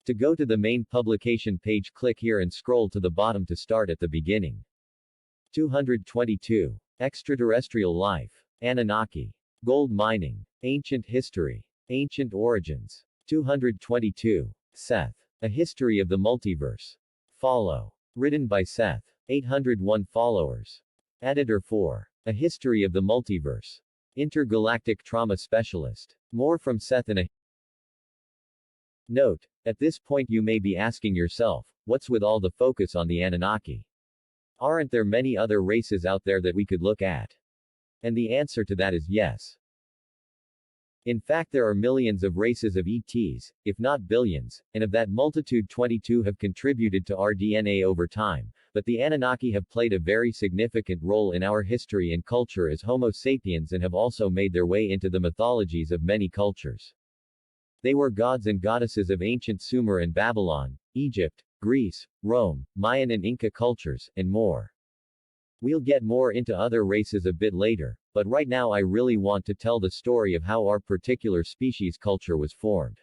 To go to the main publication page, click here and scroll to the bottom to start at the beginning. 222. Extraterrestrial life. Anunnaki. Gold mining. Ancient history. Ancient origins. 222. Seth. A history of the multiverse. Follow. Written by Seth. 801 followers. Editor 4. A history of the multiverse. Intergalactic trauma specialist. More from Seth in a Note. At this point you may be asking yourself, what's with all the focus on the Anunnaki? Aren't there many other races out there that we could look at? And the answer to that is yes. In fact, there are millions of races of ETs, if not billions, and of that multitude 22 have contributed to our DNA over time, but the Anunnaki have played a very significant role in our history and culture as Homo sapiens and have also made their way into the mythologies of many cultures. They were gods and goddesses of ancient Sumer and Babylon, Egypt, Greece, Rome, Mayan and Inca cultures, and more. We'll get more into other races a bit later, but right now I really want to tell the story of how our particular species culture was formed.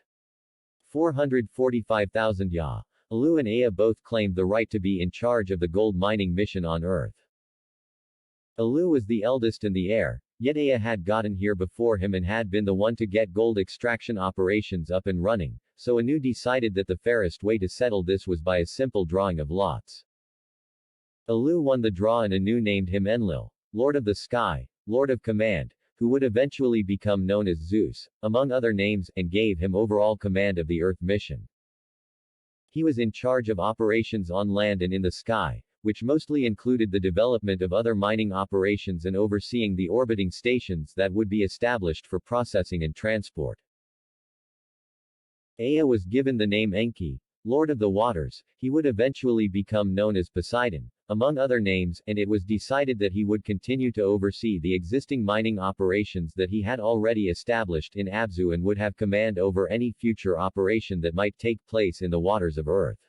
445,000 Ya. Alu and Aya both claimed the right to be in charge of the gold mining mission on Earth. Alu was the eldest and the heir, yet Aya had gotten here before him and had been the one to get gold extraction operations up and running, so Anu decided that the fairest way to settle this was by a simple drawing of lots. Alu won the draw and Anu named him Enlil, Lord of the Sky, Lord of Command, who would eventually become known as Zeus, among other names, and gave him overall command of the Earth mission. He was in charge of operations on land and in the sky, which mostly included the development of other mining operations and overseeing the orbiting stations that would be established for processing and transport. Ea was given the name Enki, Lord of the Waters. He would eventually become known as Poseidon, among other names, and it was decided that he would continue to oversee the existing mining operations that he had already established in Abzu and would have command over any future operation that might take place in the waters of Earth.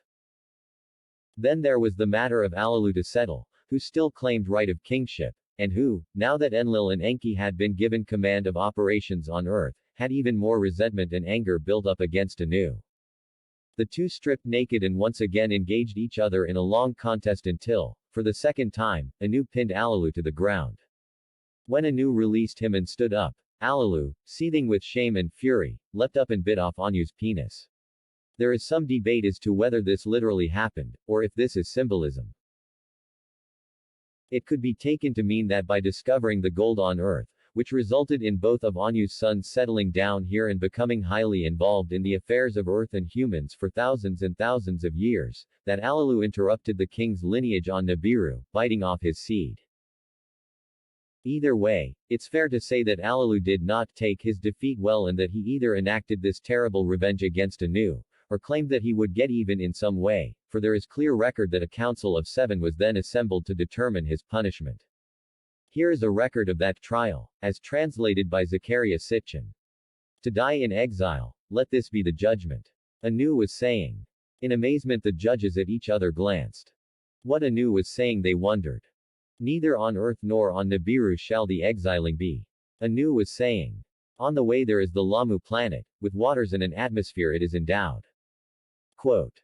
Then there was the matter of Allelu to settle, who still claimed right of kingship, and who, now that Enlil and Enki had been given command of operations on Earth, had even more resentment and anger built up against Anu. The two stripped naked and once again engaged each other in a long contest until, for the second time, Anu pinned Allelu to the ground. When Anu released him and stood up, Allelu, seething with shame and fury, leapt up and bit off Anu's penis. There is some debate as to whether this literally happened, or if this is symbolism. It could be taken to mean that by discovering the gold on Earth, which resulted in both of Anu's sons settling down here and becoming highly involved in the affairs of Earth and humans for thousands and thousands of years, that Allelu interrupted the king's lineage on Nibiru, biting off his seed. Either way, it's fair to say that Allelu did not take his defeat well and that he either enacted this terrible revenge against Anu, or claimed that he would get even in some way, for there is clear record that a council of 7 was then assembled to determine his punishment. Here is a record of that trial, as translated by Zechariah Sitchin. To die in exile, let this be the judgment. Anu was saying. In amazement the judges at each other glanced. What Anu was saying they wondered. Neither on earth nor on Nibiru shall the exiling be. Anu was saying. On the way there is the Lamu planet, with waters and an atmosphere it is endowed. Quote.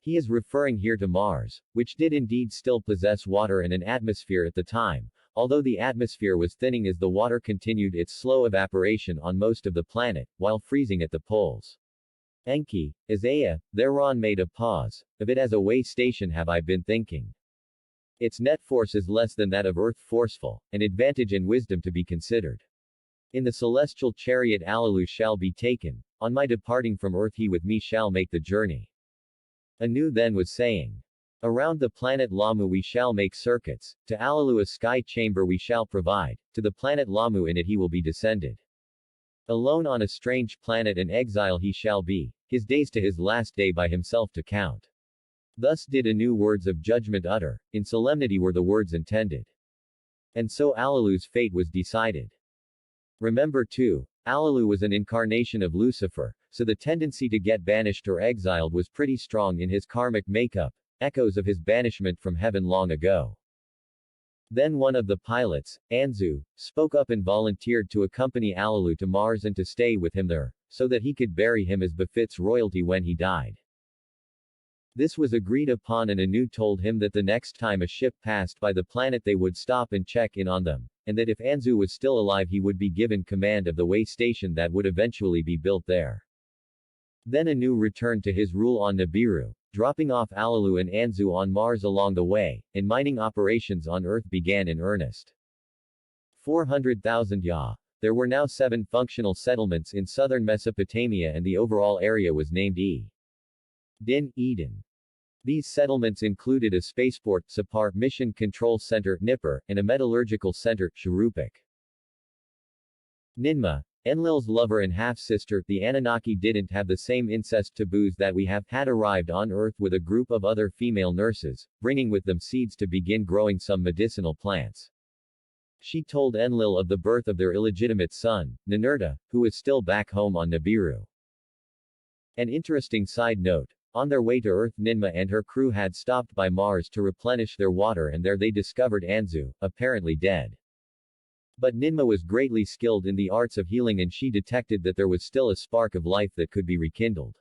He is referring here to Mars, which did indeed still possess water and an atmosphere at the time, although the atmosphere was thinning as the water continued its slow evaporation on most of the planet, while freezing at the poles. Enki, as Ea, thereon made a pause, of it as a way station have I been thinking. Its net force is less than that of Earth forceful, an advantage and wisdom to be considered. In the celestial chariot Allelu shall be taken, on my departing from Earth he with me shall make the journey. Anu then was saying. Around the planet Lamu we shall make circuits, to Allelu a sky chamber we shall provide, to the planet Lamu in it he will be descended. Alone on a strange planet and exile he shall be, his days to his last day by himself to count. Thus did Anu words of judgment utter, in solemnity were the words intended. And so Allelu's fate was decided. Remember too, Allelu was an incarnation of Lucifer, so the tendency to get banished or exiled was pretty strong in his karmic makeup, echoes of his banishment from heaven long ago. Then one of the pilots, Anzu, spoke up and volunteered to accompany Allelu to Mars and to stay with him there, so that he could bury him as befits royalty when he died. This was agreed upon and Anu told him that the next time a ship passed by the planet they would stop and check in on them, and that if Anzu was still alive he would be given command of the way station that would eventually be built there. Then Anu returned to his rule on Nibiru, dropping off Allelu and Anzu on Mars along the way, and mining operations on Earth began in earnest. 400,000 Ya. There were now 7 functional settlements in southern Mesopotamia and the overall area was named Din, Eden. These settlements included a spaceport, Sapar, Mission Control Center, Nippur, and a metallurgical center, Shuruppak. Ninma, Enlil's lover and half-sister, the Anunnaki didn't have the same incest taboos that we have, had arrived on Earth with a group of other female nurses, bringing with them seeds to begin growing some medicinal plants. She told Enlil of the birth of their illegitimate son, Ninurta, who was still back home on Nibiru. An interesting side note, on their way to Earth Ninma and her crew had stopped by Mars to replenish their water and there they discovered Anzu, apparently dead. But Ninma was greatly skilled in the arts of healing and she detected that there was still a spark of life that could be rekindled.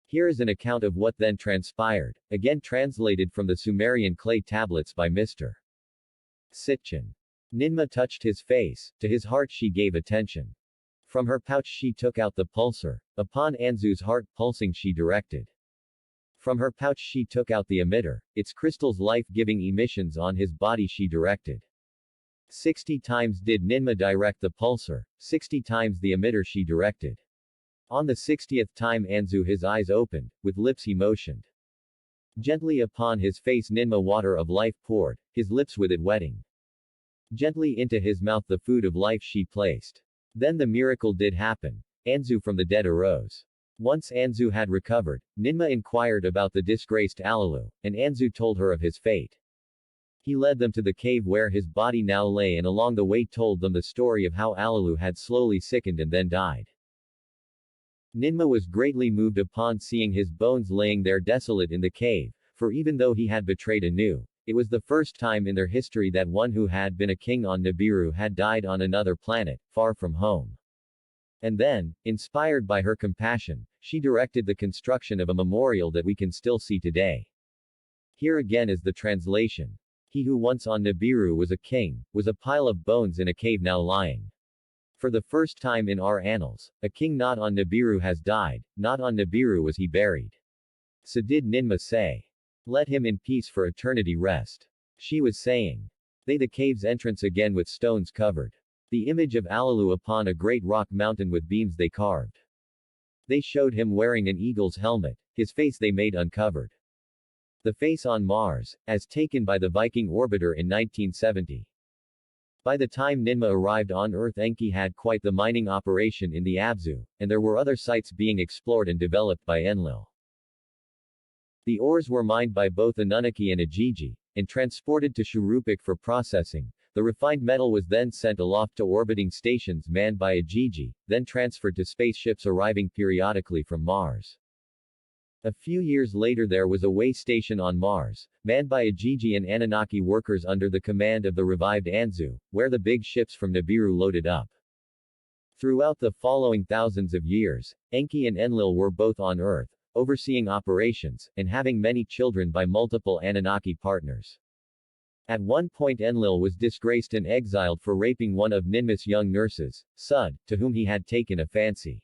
Here is an account of what then transpired, again translated from the Sumerian clay tablets by Mr. Sitchin. Ninma touched his face, to his heart she gave attention. From her pouch she took out the pulsar, upon Anzu's heart pulsing she directed. From her pouch she took out the emitter, its crystal's life-giving emissions on his body she directed. 60 times did Ninma direct the pulsar, 60 times the emitter she directed. On the 60th time Anzu his eyes opened, with lips he motioned. Gently upon his face Ninma water of life poured, his lips with it wetting. Gently into his mouth the food of life she placed. Then the miracle did happen. Anzu from the dead arose. Once Anzu had recovered, Ninma inquired about the disgraced Alalu, and Anzu told her of his fate. He led them to the cave where his body now lay and along the way told them the story of how Alalu had slowly sickened and then died. Ninma was greatly moved upon seeing his bones laying there desolate in the cave, for even though he had betrayed Anu, it was the first time in their history that one who had been a king on Nibiru had died on another planet, far from home. And then, inspired by her compassion, she directed the construction of a memorial that we can still see today. Here again is the translation. He who once on Nibiru was a king, was a pile of bones in a cave now lying. For the first time in our annals, a king not on Nibiru has died, not on Nibiru was he buried. So did Ninma say. Let him in peace for eternity rest. She was saying. They the cave's entrance again with stones covered. The image of Alalu upon a great rock mountain with beams they carved. They showed him wearing an eagle's helmet, his face they made uncovered. The face on Mars, as taken by the Viking orbiter in 1970. By the time Ninma arrived on Earth Enki had quite the mining operation in the Abzu, and there were other sites being explored and developed by Enlil. The ores were mined by both Anunnaki and Ajiji, and transported to Shuruppak for processing. The refined metal was then sent aloft to orbiting stations manned by Ajiji, then transferred to spaceships arriving periodically from Mars. A few years later there was a way station on Mars, manned by Ajiji and Anunnaki workers under the command of the revived Anzu, where the big ships from Nibiru loaded up. Throughout the following thousands of years, Enki and Enlil were both on Earth, overseeing operations, and having many children by multiple Anunnaki partners. At one point Enlil was disgraced and exiled for raping one of Ninma's young nurses, Sud, to whom he had taken a fancy.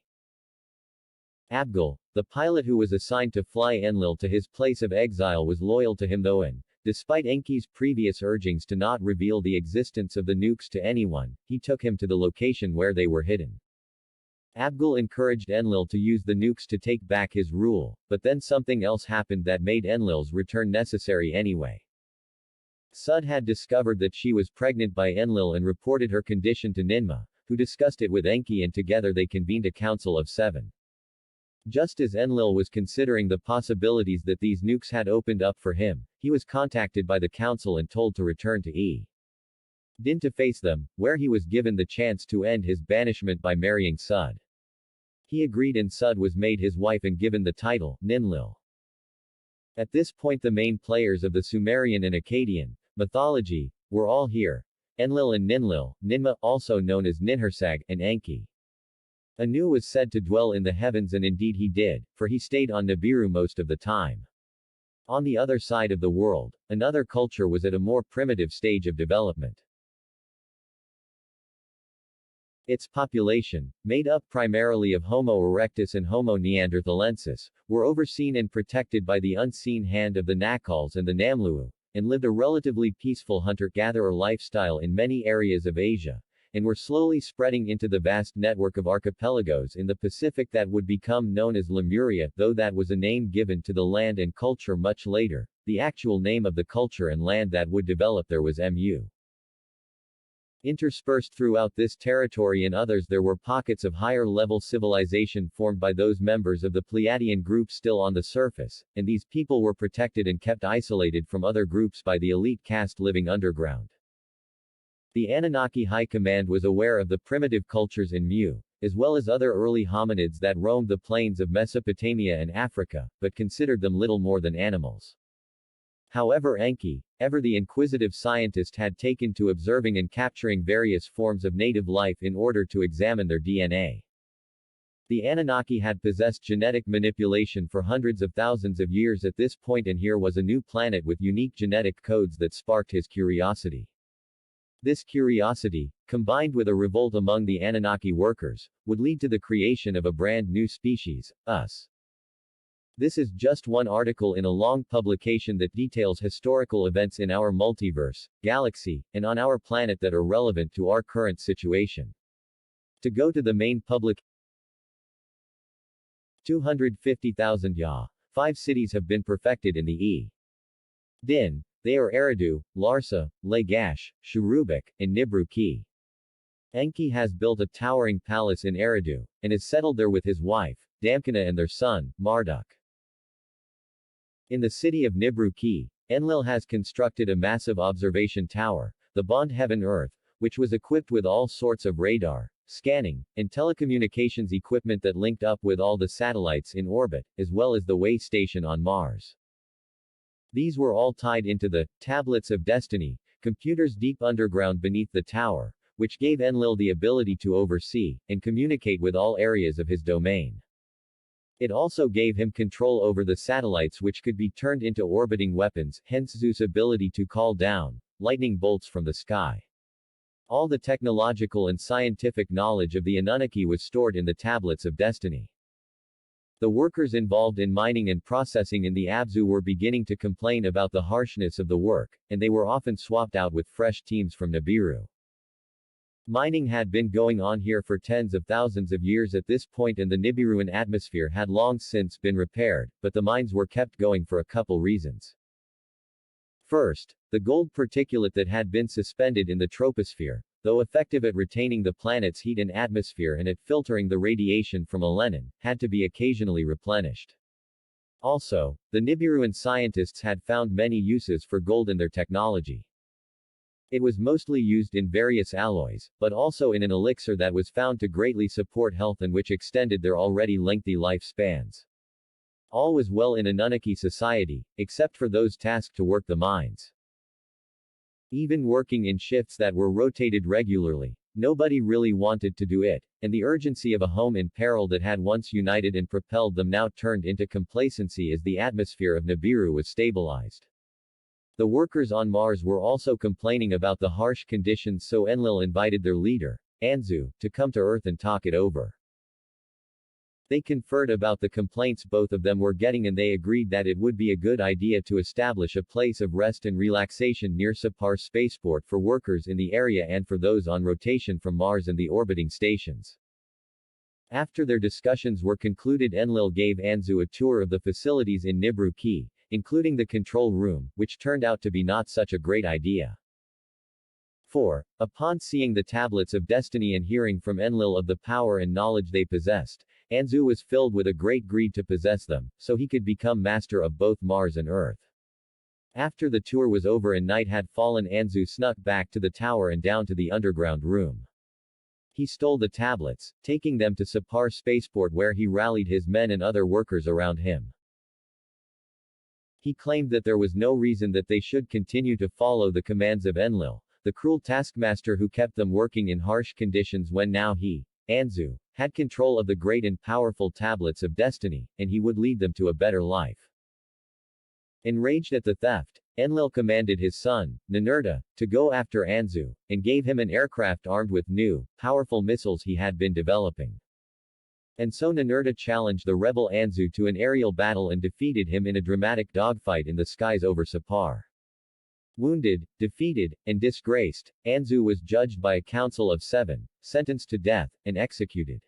Abgal, the pilot who was assigned to fly Enlil to his place of exile was loyal to him though and, despite Enki's previous urgings to not reveal the existence of the nukes to anyone, he took him to the location where they were hidden. Abgal encouraged Enlil to use the nukes to take back his rule, but then something else happened that made Enlil's return necessary anyway. Sud had discovered that she was pregnant by Enlil and reported her condition to Ninma, who discussed it with Enki and together they convened a council of 7. Just as Enlil was considering the possibilities that these nukes had opened up for him, he was contacted by the council and told to return to Din to face them, where he was given the chance to end his banishment by marrying Sud. He agreed and Sud was made his wife and given the title, Ninlil. At this point the main players of the Sumerian and Akkadian mythology were all here. Enlil and Ninlil, Ninma, also known as Ninhursag, and Enki. Anu was said to dwell in the heavens and indeed he did, for he stayed on Nibiru most of the time. On the other side of the world, another culture was at a more primitive stage of development. Its population, made up primarily of Homo erectus and Homo neanderthalensis, were overseen and protected by the unseen hand of the Nakals and the Namlu'u, and lived a relatively peaceful hunter-gatherer lifestyle in many areas of Asia, and were slowly spreading into the vast network of archipelagos in the Pacific that would become known as Lemuria, though that was a name given to the land and culture much later. The actual name of the culture and land that would develop there was Mu. Interspersed throughout this territory and others there were pockets of higher-level civilization formed by those members of the Pleiadian group still on the surface, and these people were protected and kept isolated from other groups by the elite caste living underground. The Anunnaki High Command was aware of the primitive cultures in Mu, as well as other early hominids that roamed the plains of Mesopotamia and Africa, but considered them little more than animals. However Enki, ever the inquisitive scientist, had taken to observing and capturing various forms of native life in order to examine their DNA. The Anunnaki had possessed genetic manipulation for hundreds of thousands of years at this point, and here was a new planet with unique genetic codes that sparked his curiosity. This curiosity, combined with a revolt among the Anunnaki workers, would lead to the creation of a brand new species, us. This is just one article in a long publication that details historical events in our multiverse, galaxy, and on our planet that are relevant to our current situation. To go to the main public 250,000 Ya. 5 cities have been perfected in the Din. They are Eridu, Larsa, Lagash, Shurubik, and Nibru-Ki. Enki has built a towering palace in Eridu, and is settled there with his wife, Damkina, and their son, Marduk. In the city of Nibru-Ki, Enlil has constructed a massive observation tower, the Bond Heaven-Earth, which was equipped with all sorts of radar, scanning, and telecommunications equipment that linked up with all the satellites in orbit, as well as the way station on Mars. These were all tied into the Tablets of Destiny, computers deep underground beneath the tower, which gave Enlil the ability to oversee and communicate with all areas of his domain. It also gave him control over the satellites, which could be turned into orbiting weapons, hence Zeus' ability to call down lightning bolts from the sky. All the technological and scientific knowledge of the Anunnaki was stored in the Tablets of Destiny. The workers involved in mining and processing in the Abzu were beginning to complain about the harshness of the work, and they were often swapped out with fresh teams from Nibiru. Mining had been going on here for tens of thousands of years at this point, and the Nibiruan atmosphere had long since been repaired, but the mines were kept going for a couple reasons. First, the gold particulate that had been suspended in the troposphere, though effective at retaining the planet's heat and atmosphere and at filtering the radiation from Elenin, had to be occasionally replenished. Also, the Nibiruan scientists had found many uses for gold in their technology. It was mostly used in various alloys, but also in an elixir that was found to greatly support health and which extended their already lengthy lifespans. All was well in Anunnaki society, except for those tasked to work the mines. Even working in shifts that were rotated regularly, nobody really wanted to do it, and the urgency of a home in peril that had once united and propelled them now turned into complacency as the atmosphere of Nibiru was stabilized. The workers on Mars were also complaining about the harsh conditions, so Enlil invited their leader, Anzu, to come to Earth and talk it over. They conferred about the complaints both of them were getting, and they agreed that it would be a good idea to establish a place of rest and relaxation near Sapar spaceport for workers in the area and for those on rotation from Mars and the orbiting stations. After their discussions were concluded, Enlil gave Anzu a tour of the facilities in Nibru-Ki, including the control room, which turned out to be not such a great idea. 4. Upon seeing the Tablets of Destiny and hearing from Enlil of the power and knowledge they possessed, Anzu was filled with a great greed to possess them, so he could become master of both Mars and Earth. After the tour was over and night had fallen, Anzu snuck back to the tower and down to the underground room. He stole the tablets, taking them to Sapar spaceport where he rallied his men and other workers around him. He claimed that there was no reason that they should continue to follow the commands of Enlil, the cruel taskmaster who kept them working in harsh conditions, when now he, Anzu, had control of the great and powerful Tablets of Destiny, and he would lead them to a better life. Enraged at the theft, Enlil commanded his son, Ninurta, to go after Anzu, and gave him an aircraft armed with new, powerful missiles he had been developing. And so Ninurta challenged the rebel Anzu to an aerial battle and defeated him in a dramatic dogfight in the skies over Sapar. Wounded, defeated, and disgraced, Anzu was judged by a council of 7, sentenced to death, and executed.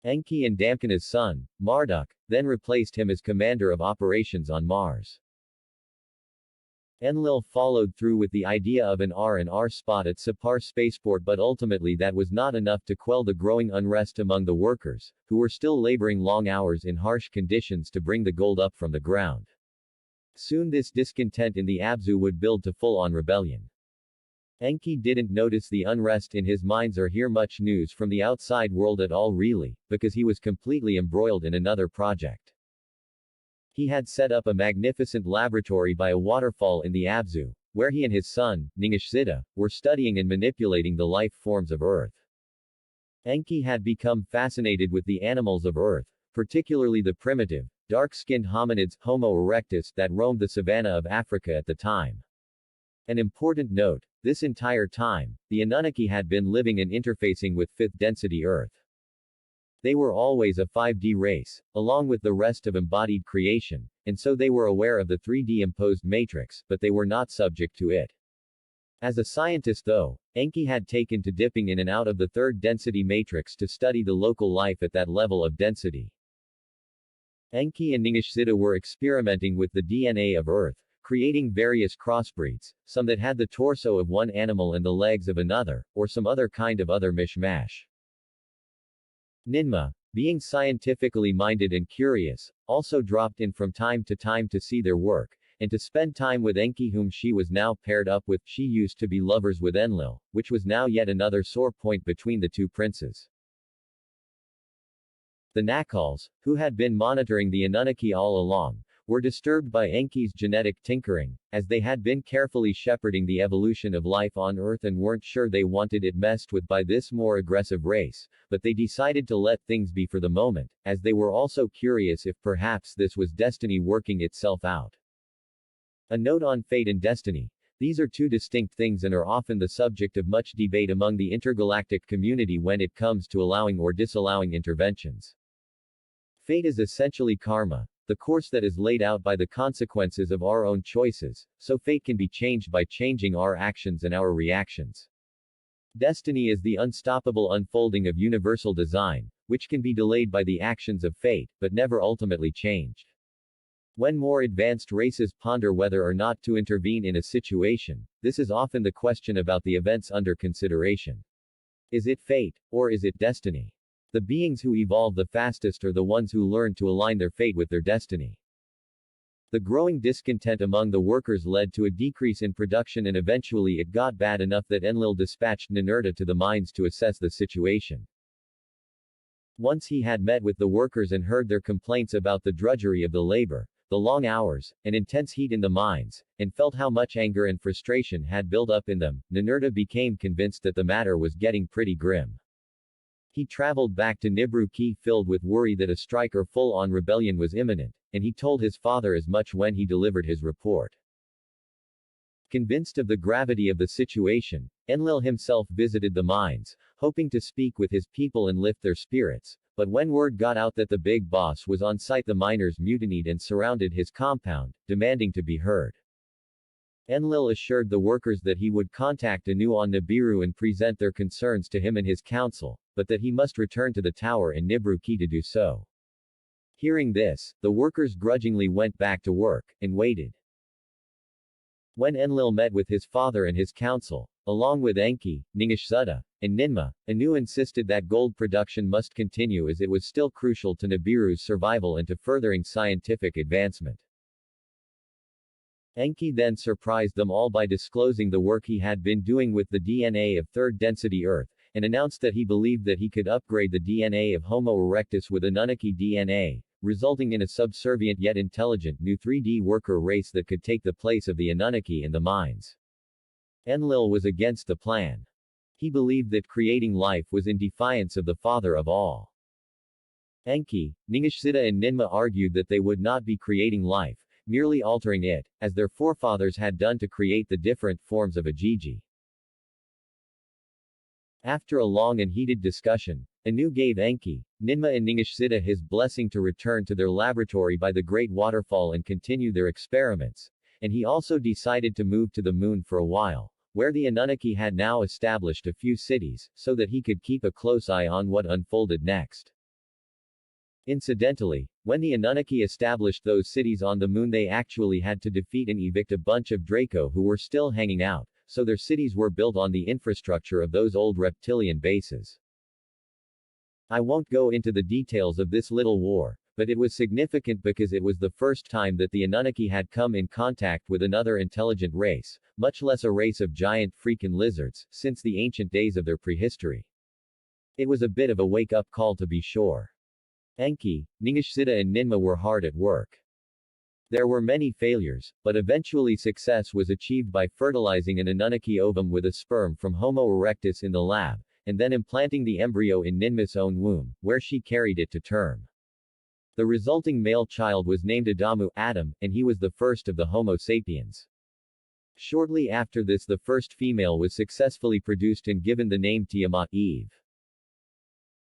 Enki and Damkina's son, Marduk, then replaced him as commander of operations on Mars. Enlil followed through with the idea of an R&R spot at Sapar spaceport, but ultimately that was not enough to quell the growing unrest among the workers, who were still laboring long hours in harsh conditions to bring the gold up from the ground. Soon this discontent in the Abzu would build to full-on rebellion. Enki didn't notice the unrest in his minds or hear much news from the outside world at all really, because he was completely embroiled in another project. He had set up a magnificent laboratory by a waterfall in the Abzu, where he and his son, Ningishzida, were studying and manipulating the life forms of Earth. Enki had become fascinated with the animals of Earth, particularly the primitive, dark-skinned hominids, Homo erectus, that roamed the savanna of Africa at the time. An important note, this entire time, the Anunnaki had been living and interfacing with fifth-density Earth. They were always a 5D race, along with the rest of embodied creation, and so they were aware of the 3D imposed matrix, but they were not subject to it. As a scientist though, Enki had taken to dipping in and out of the third-density matrix to study the local life at that level of density. Enki and Ningishzida were experimenting with the DNA of Earth, creating various crossbreeds, some that had the torso of one animal and the legs of another, or some other kind of other mishmash. Ninma, being scientifically minded and curious, also dropped in from time to see their work, and to spend time with Enki, whom she was now paired up with. She used to be lovers with Enlil, which was now yet another sore point between the two princes. The Nakals, who had been monitoring the Anunnaki all along, were disturbed by Enki's genetic tinkering, as they had been carefully shepherding the evolution of life on Earth and weren't sure they wanted it messed with by this more aggressive race, but they decided to let things be for the moment, as they were also curious if perhaps this was destiny working itself out. A note on fate and destiny. These are two distinct things and are often the subject of much debate among the intergalactic community when it comes to allowing or disallowing interventions. Fate is essentially karma, the course that is laid out by the consequences of our own choices, so fate can be changed by changing our actions and our reactions. Destiny is the unstoppable unfolding of universal design, which can be delayed by the actions of fate, but never ultimately changed. When more advanced races ponder whether or not to intervene in a situation, this is often the question about the events under consideration. Is it fate, or is it destiny? The beings who evolve the fastest are the ones who learn to align their fate with their destiny. The growing discontent among the workers led to a decrease in production, and eventually it got bad enough that Enlil dispatched Ninurta to the mines to assess the situation. Once he had met with the workers and heard their complaints about the drudgery of the labor, the long hours, and intense heat in the mines, and felt how much anger and frustration had built up in them, Ninurta became convinced that the matter was getting pretty grim. He traveled back to Nibru-Ki filled with worry that a strike or full-on rebellion was imminent, and he told his father as much when he delivered his report. Convinced of the gravity of the situation, Enlil himself visited the mines, hoping to speak with his people and lift their spirits, but when word got out that the big boss was on site, the miners mutinied and surrounded his compound, demanding to be heard. Enlil assured the workers that he would contact Anu on Nibiru and present their concerns to him and his council, but that he must return to the tower in Nibru-Ki to do so. Hearing this, the workers grudgingly went back to work, and waited. When Enlil met with his father and his council, along with Enki, Ningishzida, and Ninma, Anu insisted that gold production must continue as it was still crucial to Nibiru's survival and to furthering scientific advancement. Enki then surprised them all by disclosing the work he had been doing with the DNA of third-density Earth, and announced that he believed that he could upgrade the DNA of Homo erectus with Anunnaki DNA, resulting in a subservient yet intelligent new 3D worker race that could take the place of the Anunnaki in the mines. Enlil was against the plan. He believed that creating life was in defiance of the father of all. Enki, Ningishzida and Ninma argued that they would not be creating life, merely altering it, as their forefathers had done to create the different forms of Ajiji. After a long and heated discussion, Anu gave Enki, Ninma and Ningishzida his blessing to return to their laboratory by the Great Waterfall and continue their experiments, and he also decided to move to the moon for a while, where the Anunnaki had now established a few cities, so that he could keep a close eye on what unfolded next. Incidentally, when the Anunnaki established those cities on the moon, they actually had to defeat and evict a bunch of Draco who were still hanging out, so their cities were built on the infrastructure of those old reptilian bases. I won't go into the details of this little war, but it was significant because it was the first time that the Anunnaki had come in contact with another intelligent race, much less a race of giant freaking lizards, since the ancient days of their prehistory. It was a bit of a wake-up call to be sure. Enki, Ningishzida and Ninma were hard at work. There were many failures, but eventually success was achieved by fertilizing an Anunnaki ovum with a sperm from Homo erectus in the lab, and then implanting the embryo in Ninma's own womb, where she carried it to term. The resulting male child was named Adamu, Adam, and he was the first of the Homo sapiens. Shortly after this, the first female was successfully produced and given the name Tiamat, Eve.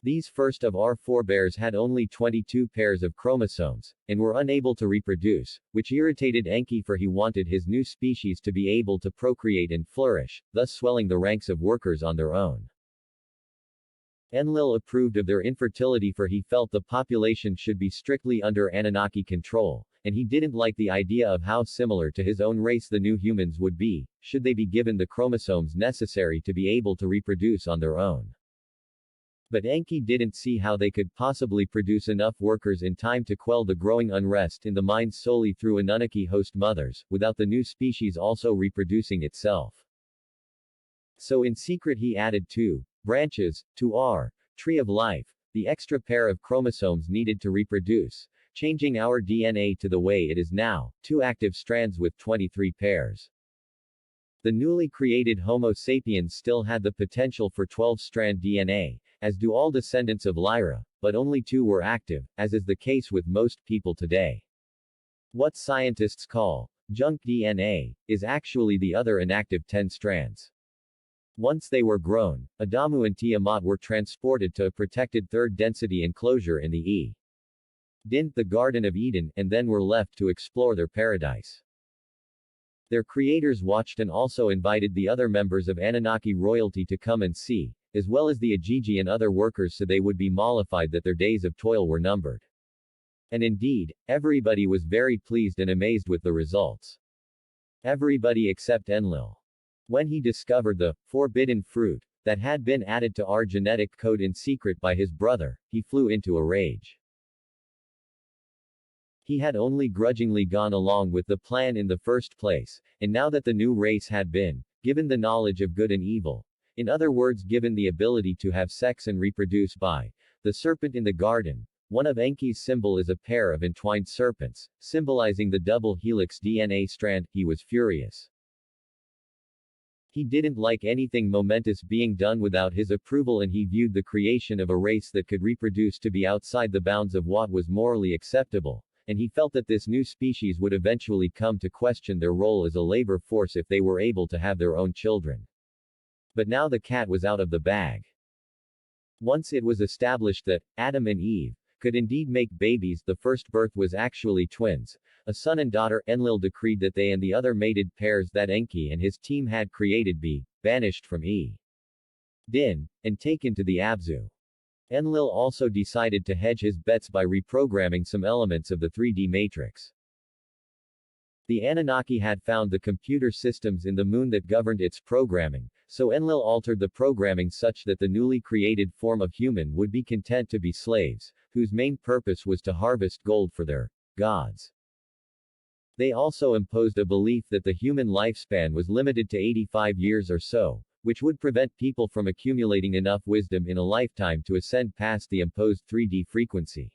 These first of our forebears had only 22 pairs of chromosomes, and were unable to reproduce, which irritated Enki, for he wanted his new species to be able to procreate and flourish, thus swelling the ranks of workers on their own. Enlil approved of their infertility, for he felt the population should be strictly under Anunnaki control, and he didn't like the idea of how similar to his own race the new humans would be, should they be given the chromosomes necessary to be able to reproduce on their own. But Enki didn't see how they could possibly produce enough workers in time to quell the growing unrest in the minds solely through Anunnaki host mothers, without the new species also reproducing itself. So in secret he added 2 branches to our tree of life, the extra pair of chromosomes needed to reproduce, changing our DNA to the way it is now, 2 active strands with 23 pairs. The newly created Homo sapiens still had the potential for 12-strand DNA, as do all descendants of Lyra, but only 2 were active, as is the case with most people today. What scientists call junk DNA is actually the other inactive 10 strands. Once they were grown, Adamu and Tiamat were transported to a protected third-density enclosure in the the Garden of Eden, and then were left to explore their paradise. Their creators watched and also invited the other members of Anunnaki royalty to come and see, as well as the Ajiji and other workers, so they would be mollified that their days of toil were numbered. And indeed, everybody was very pleased and amazed with the results. Everybody except Enlil. When he discovered the forbidden fruit that had been added to our genetic code in secret by his brother, he flew into a rage. He had only grudgingly gone along with the plan in the first place, and now that the new race had been given the knowledge of good and evil, in other words given the ability to have sex and reproduce by the serpent in the garden, one of Enki's symbol is a pair of entwined serpents, symbolizing the double helix DNA strand, he was furious. He didn't like anything momentous being done without his approval, and he viewed the creation of a race that could reproduce to be outside the bounds of what was morally acceptable, and he felt that this new species would eventually come to question their role as a labor force if they were able to have their own children. But now the cat was out of the bag. Once it was established that Adam and Eve could indeed make babies, the first birth was actually twins, a son and daughter. Enlil decreed that they and the other mated pairs that Enki and his team had created be banished from Din and taken to the Abzu. Enlil also decided to hedge his bets by reprogramming some elements of the 3D matrix. The Anunnaki had found the computer systems in the moon that governed its programming, so Enlil altered the programming such that the newly created form of human would be content to be slaves, whose main purpose was to harvest gold for their gods. They also imposed a belief that the human lifespan was limited to 85 years or so, which would prevent people from accumulating enough wisdom in a lifetime to ascend past the imposed 3D frequency.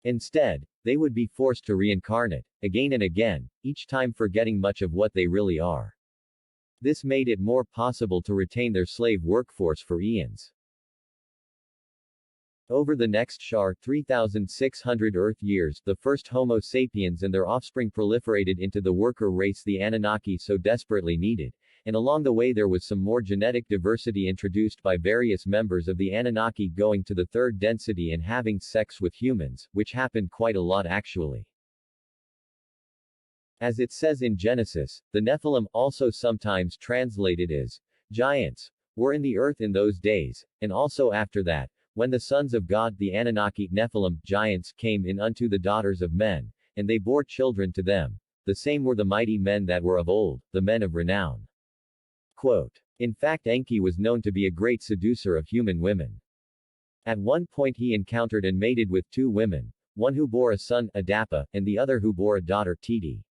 Instead, they would be forced to reincarnate, again and again, each time forgetting much of what they really are. This made it more possible to retain their slave workforce for eons. Over the next 3,600 Earth years, the first Homo sapiens and their offspring proliferated into the worker race the Anunnaki so desperately needed, and along the way there was some more genetic diversity introduced by various members of the Anunnaki going to the third density and having sex with humans, which happened quite a lot actually. As it says in Genesis, the Nephilim, also sometimes translated as giants, were in the earth in those days, and also after that, when the sons of God, the Anunnaki, Nephilim, giants, came in unto the daughters of men, and they bore children to them. The same were the mighty men that were of old, the men of renown. Quote. In fact, Enki was known to be a great seducer of human women. At one point he encountered and mated with 2 women, one who bore a son, Adapa, and the other who bore a daughter, Titi.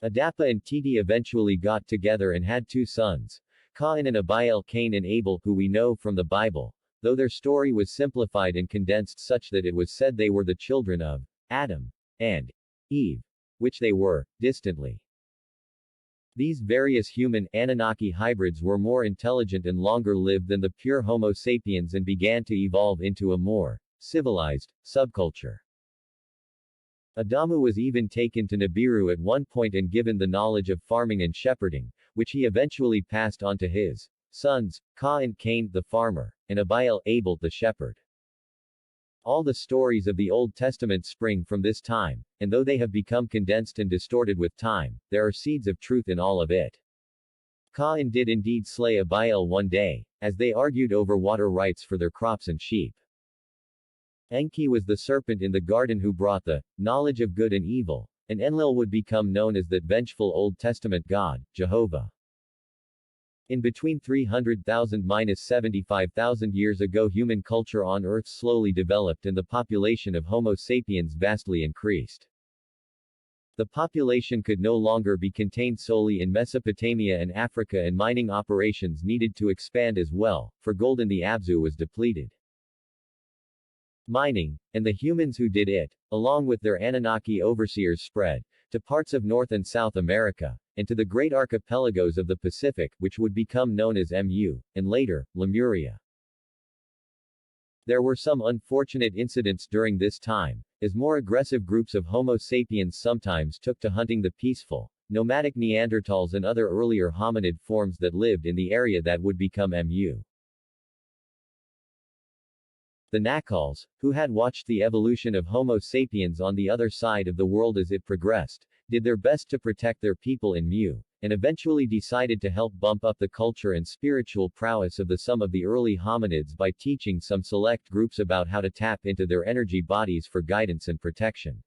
Adapa and Titi eventually got together and had 2 sons, Cain and Abiel. Cain and Abel, who we know from the Bible, though their story was simplified and condensed such that it was said they were the children of Adam and Eve, which they were, distantly. These various human Anunnaki hybrids were more intelligent and longer lived than the pure Homo sapiens and began to evolve into a more civilized subculture. Adamu was even taken to Nibiru at one point and given the knowledge of farming and shepherding, which he eventually passed on to his sons, Cain the farmer, and Abiel Abel the shepherd. All the stories of the Old Testament spring from this time, and though they have become condensed and distorted with time, there are seeds of truth in all of it. Cain did indeed slay Abiel one day, as they argued over water rights for their crops and sheep. Enki was the serpent in the garden who brought the knowledge of good and evil, and Enlil would become known as that vengeful Old Testament God, Jehovah. In between 300,000–75,000 years ago, human culture on Earth slowly developed and the population of Homo sapiens vastly increased. The population could no longer be contained solely in Mesopotamia and Africa, and mining operations needed to expand as well, for gold in the Abzu was depleted. Mining, and the humans who did it, along with their Anunnaki overseers, spread to parts of North and South America, and to the great archipelagos of the Pacific, which would become known as Mu, and later, Lemuria. There were some unfortunate incidents during this time, as more aggressive groups of Homo sapiens sometimes took to hunting the peaceful, nomadic Neanderthals and other earlier hominid forms that lived in the area that would become Mu. The Nacals, who had watched the evolution of Homo sapiens on the other side of the world as it progressed, did their best to protect their people in Mu, and eventually decided to help bump up the culture and spiritual prowess of some of the early hominids by teaching some select groups about how to tap into their energy bodies for guidance and protection.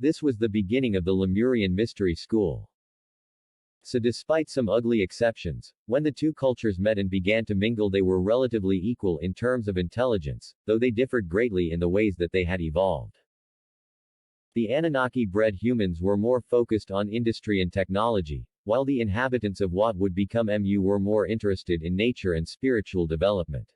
This was the beginning of the Lemurian mystery school. So despite some ugly exceptions, when the two cultures met and began to mingle, they were relatively equal in terms of intelligence, though they differed greatly in the ways that they had evolved. The Anunnaki-bred humans were more focused on industry and technology, while the inhabitants of what would become Mu were more interested in nature and spiritual development.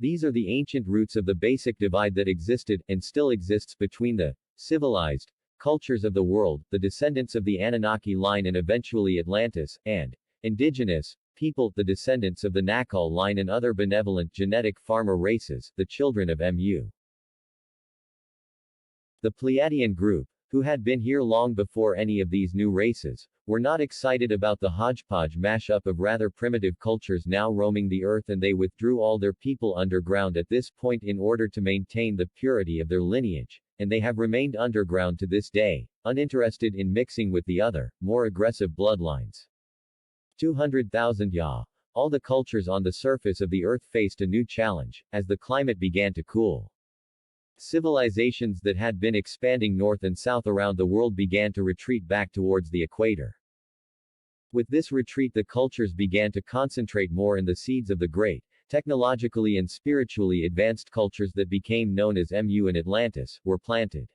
These are the ancient roots of the basic divide that existed, and still exists, between the civilized cultures of the world, the descendants of the Anunnaki line and eventually Atlantis, and indigenous people, the descendants of the Nacal line and other benevolent genetic farmer races, the children of Mu. The Pleiadian group, who had been here long before any of these new races, were not excited about the hodgepodge mashup of rather primitive cultures now roaming the earth, and they withdrew all their people underground at this point in order to maintain the purity of their lineage, and they have remained underground to this day, uninterested in mixing with the other, more aggressive bloodlines. 200,000 Ya. All the cultures on the surface of the earth faced a new challenge, as the climate began to cool. Civilizations that had been expanding north and south around the world began to retreat back towards the equator. With this retreat, the cultures began to concentrate more, and the seeds of the great, technologically and spiritually advanced cultures that became known as Mu and Atlantis, were planted.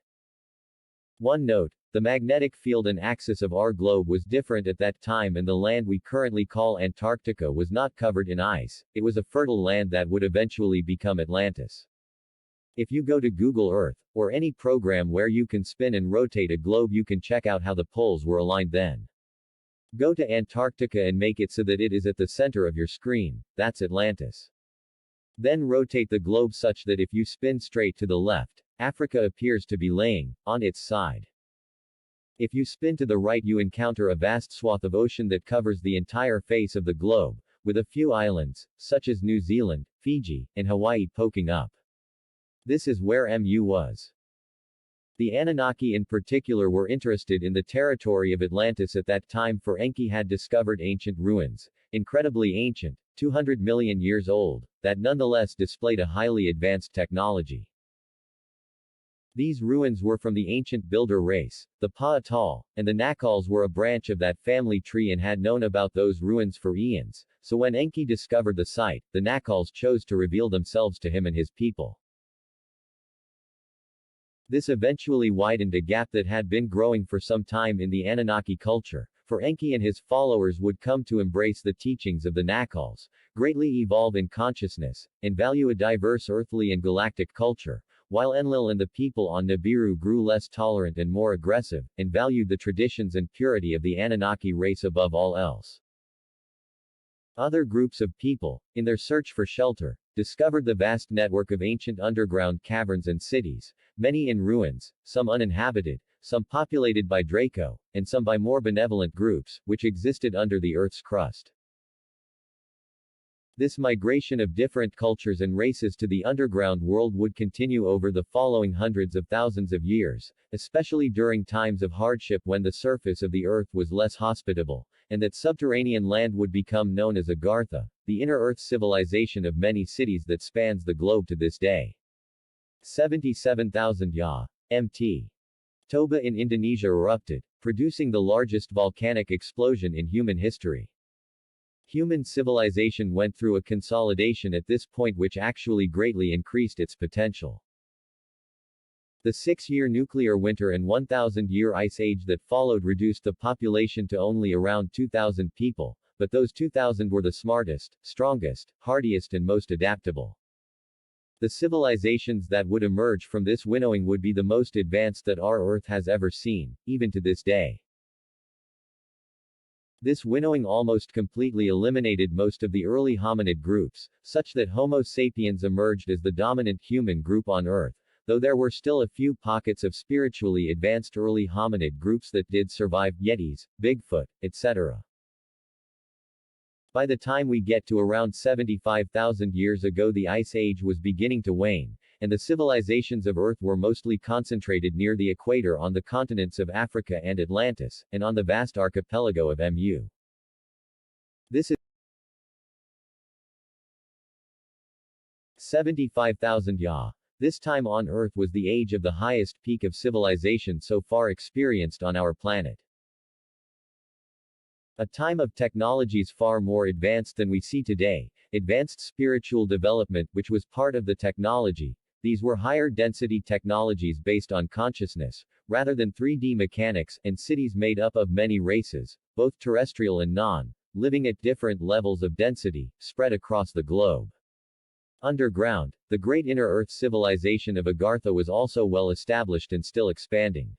One note: the magnetic field and axis of our globe was different at that time, and the land we currently call Antarctica was not covered in ice. It was a fertile land that would eventually become Atlantis. If you go to Google Earth, or any program where you can spin and rotate a globe, you can check out how the poles were aligned then. Go to Antarctica and make it so that it is at the center of your screen. That's Atlantis. Then rotate the globe such that if you spin straight to the left, Africa appears to be laying on its side. If you spin to the right, you encounter a vast swath of ocean that covers the entire face of the globe, with a few islands, such as New Zealand, Fiji, and Hawaii, poking up. This is where Mu was. The Anunnaki in particular were interested in the territory of Atlantis at that time, for Enki had discovered ancient ruins, incredibly ancient, 200 million years old, that nonetheless displayed a highly advanced technology. These ruins were from the ancient builder race, the Pa'atal, and the Nacals were a branch of that family tree and had known about those ruins for eons, so when Enki discovered the site, the Nacals chose to reveal themselves to him and his people. This eventually widened a gap that had been growing for some time in the Anunnaki culture, for Enki and his followers would come to embrace the teachings of the Nacals, greatly evolve in consciousness, and value a diverse earthly and galactic culture, while Enlil and the people on Nibiru grew less tolerant and more aggressive, and valued the traditions and purity of the Anunnaki race above all else. Other groups of people, in their search for shelter, discovered the vast network of ancient underground caverns and cities, many in ruins, some uninhabited, some populated by Draco, and some by more benevolent groups, which existed under the Earth's crust. This migration of different cultures and races to the underground world would continue over the following hundreds of thousands of years, especially during times of hardship when the surface of the Earth was less hospitable, and that subterranean land would become known as Agartha, the inner Earth civilization of many cities that spans the globe to this day. 77,000 Mt. Toba in Indonesia erupted, producing the largest volcanic explosion in human history. Human civilization went through a consolidation at this point which actually greatly increased its potential. The 6-year nuclear winter and 1,000-year ice age that followed reduced the population to only around 2,000 people, but those 2,000 were the smartest, strongest, hardiest and most adaptable. The civilizations that would emerge from this winnowing would be the most advanced that our Earth has ever seen, even to this day. This winnowing almost completely eliminated most of the early hominid groups, such that Homo sapiens emerged as the dominant human group on Earth, though there were still a few pockets of spiritually advanced early hominid groups that did survive, Yetis, Bigfoot, etc. By the time we get to around 75,000 years ago, the Ice Age was beginning to wane, and the civilizations of Earth were mostly concentrated near the equator on the continents of Africa and Atlantis, and on the vast archipelago of Mu. This is 75,000 This time on Earth was the age of the highest peak of civilization so far experienced on our planet. A time of technologies far more advanced than we see today, advanced spiritual development which was part of the technology. These were higher density technologies based on consciousness, rather than 3D mechanics, and cities made up of many races, both terrestrial and non-living at different levels of density, spread across the globe. Underground, the great inner Earth civilization of Agartha was also well established and still expanding.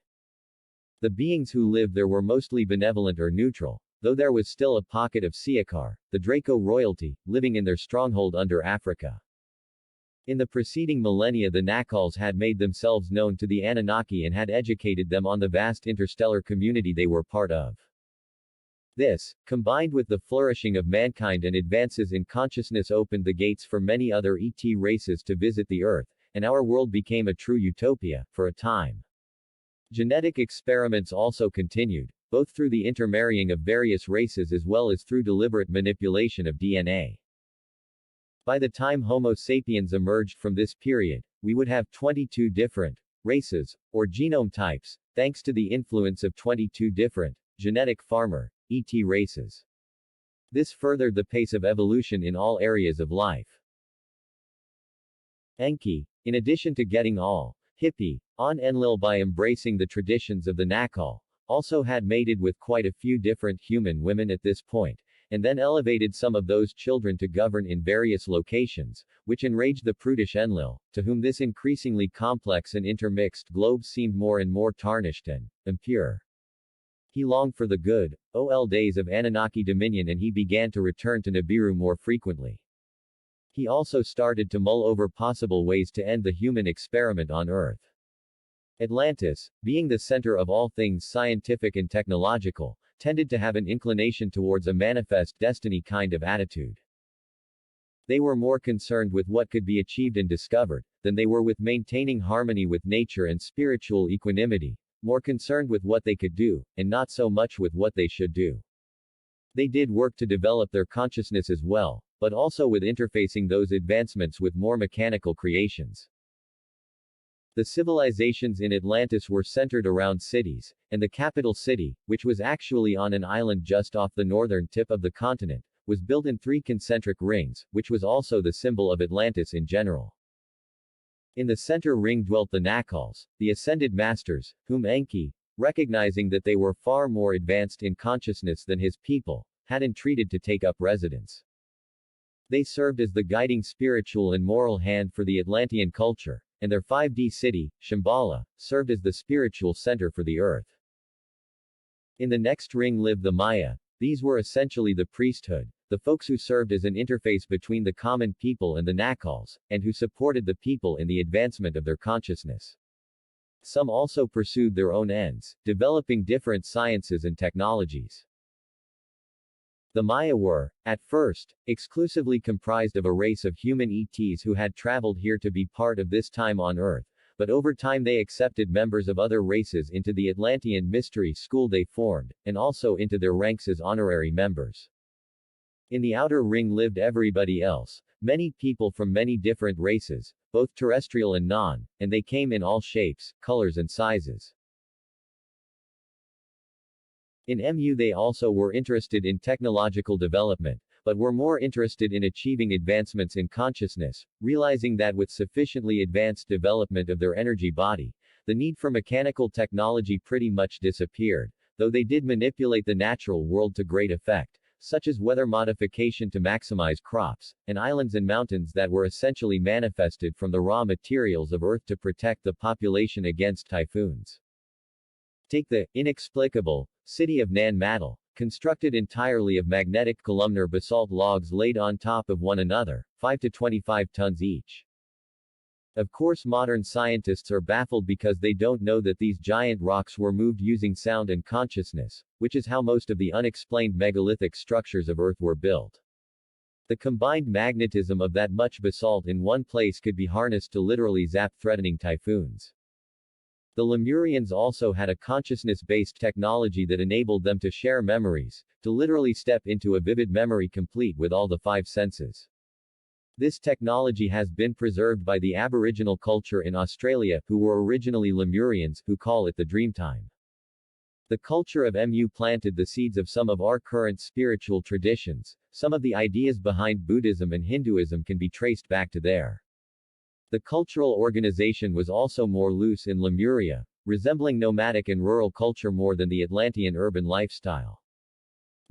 The beings who lived there were mostly benevolent or neutral, though there was still a pocket of Siakar, the Draco royalty, living in their stronghold under Africa. In the preceding millennia, the Nakals had made themselves known to the Anunnaki and had educated them on the vast interstellar community they were part of. This, combined with the flourishing of mankind and advances in consciousness, opened the gates for many other ET races to visit the Earth, and our world became a true utopia, for a time. Genetic experiments also continued, both through the intermarrying of various races as well as through deliberate manipulation of DNA. By the time Homo sapiens emerged from this period, we would have 22 different races, or genome types, thanks to the influence of 22 different genetic farmer ET races. This furthered the pace of evolution in all areas of life. Enki, in addition to getting all hippie on Enlil by embracing the traditions of the Nakal, also had mated with quite a few different human women at this point, and then elevated some of those children to govern in various locations, which enraged the prudish Enlil, to whom this increasingly complex and intermixed globe seemed more and more tarnished and impure. He longed for the good, old days of Anunnaki dominion, and he began to return to Nibiru more frequently. He also started to mull over possible ways to end the human experiment on Earth. Atlantis, being the center of all things scientific and technological, tended to have an inclination towards a manifest destiny kind of attitude. They were more concerned with what could be achieved and discovered, than they were with maintaining harmony with nature and spiritual equanimity, more concerned with what they could do, and not so much with what they should do. They did work to develop their consciousness as well, but also with interfacing those advancements with more mechanical creations. The civilizations in Atlantis were centered around cities, and the capital city, which was actually on an island just off the northern tip of the continent, was built in 3 concentric rings, which was also the symbol of Atlantis in general. In the center ring dwelt the Nakals, the ascended masters, whom Enki, recognizing that they were far more advanced in consciousness than his people, had entreated to take up residence. They served as the guiding spiritual and moral hand for the Atlantean culture, and their 5D city, Shambhala, served as the spiritual center for the earth. In the next ring lived the Maya. These were essentially the priesthood, the folks who served as an interface between the common people and the Nakals, and who supported the people in the advancement of their consciousness. Some also pursued their own ends, developing different sciences and technologies. The Maya were, at first, exclusively comprised of a race of human ETs who had traveled here to be part of this time on Earth, but over time they accepted members of other races into the Atlantean mystery school they formed, and also into their ranks as honorary members. In the outer ring lived everybody else, many people from many different races, both terrestrial and non, and they came in all shapes, colors and sizes. In MU they also were interested in technological development, but were more interested in achieving advancements in consciousness, realizing that with sufficiently advanced development of their energy body, the need for mechanical technology pretty much disappeared, though they did manipulate the natural world to great effect, such as weather modification to maximize crops, and islands and mountains that were essentially manifested from the raw materials of Earth to protect the population against typhoons. Take the inexplicable city of Nan Madol, constructed entirely of magnetic columnar basalt logs laid on top of one another, 5 to 25 tons each. Of course, modern scientists are baffled because they don't know that these giant rocks were moved using sound and consciousness, which is how most of the unexplained megalithic structures of Earth were built. The combined magnetism of that much basalt in one place could be harnessed to literally zap threatening typhoons. The Lemurians also had a consciousness-based technology that enabled them to share memories, to literally step into a vivid memory complete with all the 5 senses. This technology has been preserved by the Aboriginal culture in Australia, who were originally Lemurians, who call it the Dreamtime. The culture of MU planted the seeds of some of our current spiritual traditions. Some of the ideas behind Buddhism and Hinduism can be traced back to there. The cultural organization was also more loose in Lemuria, resembling nomadic and rural culture more than the Atlantean urban lifestyle.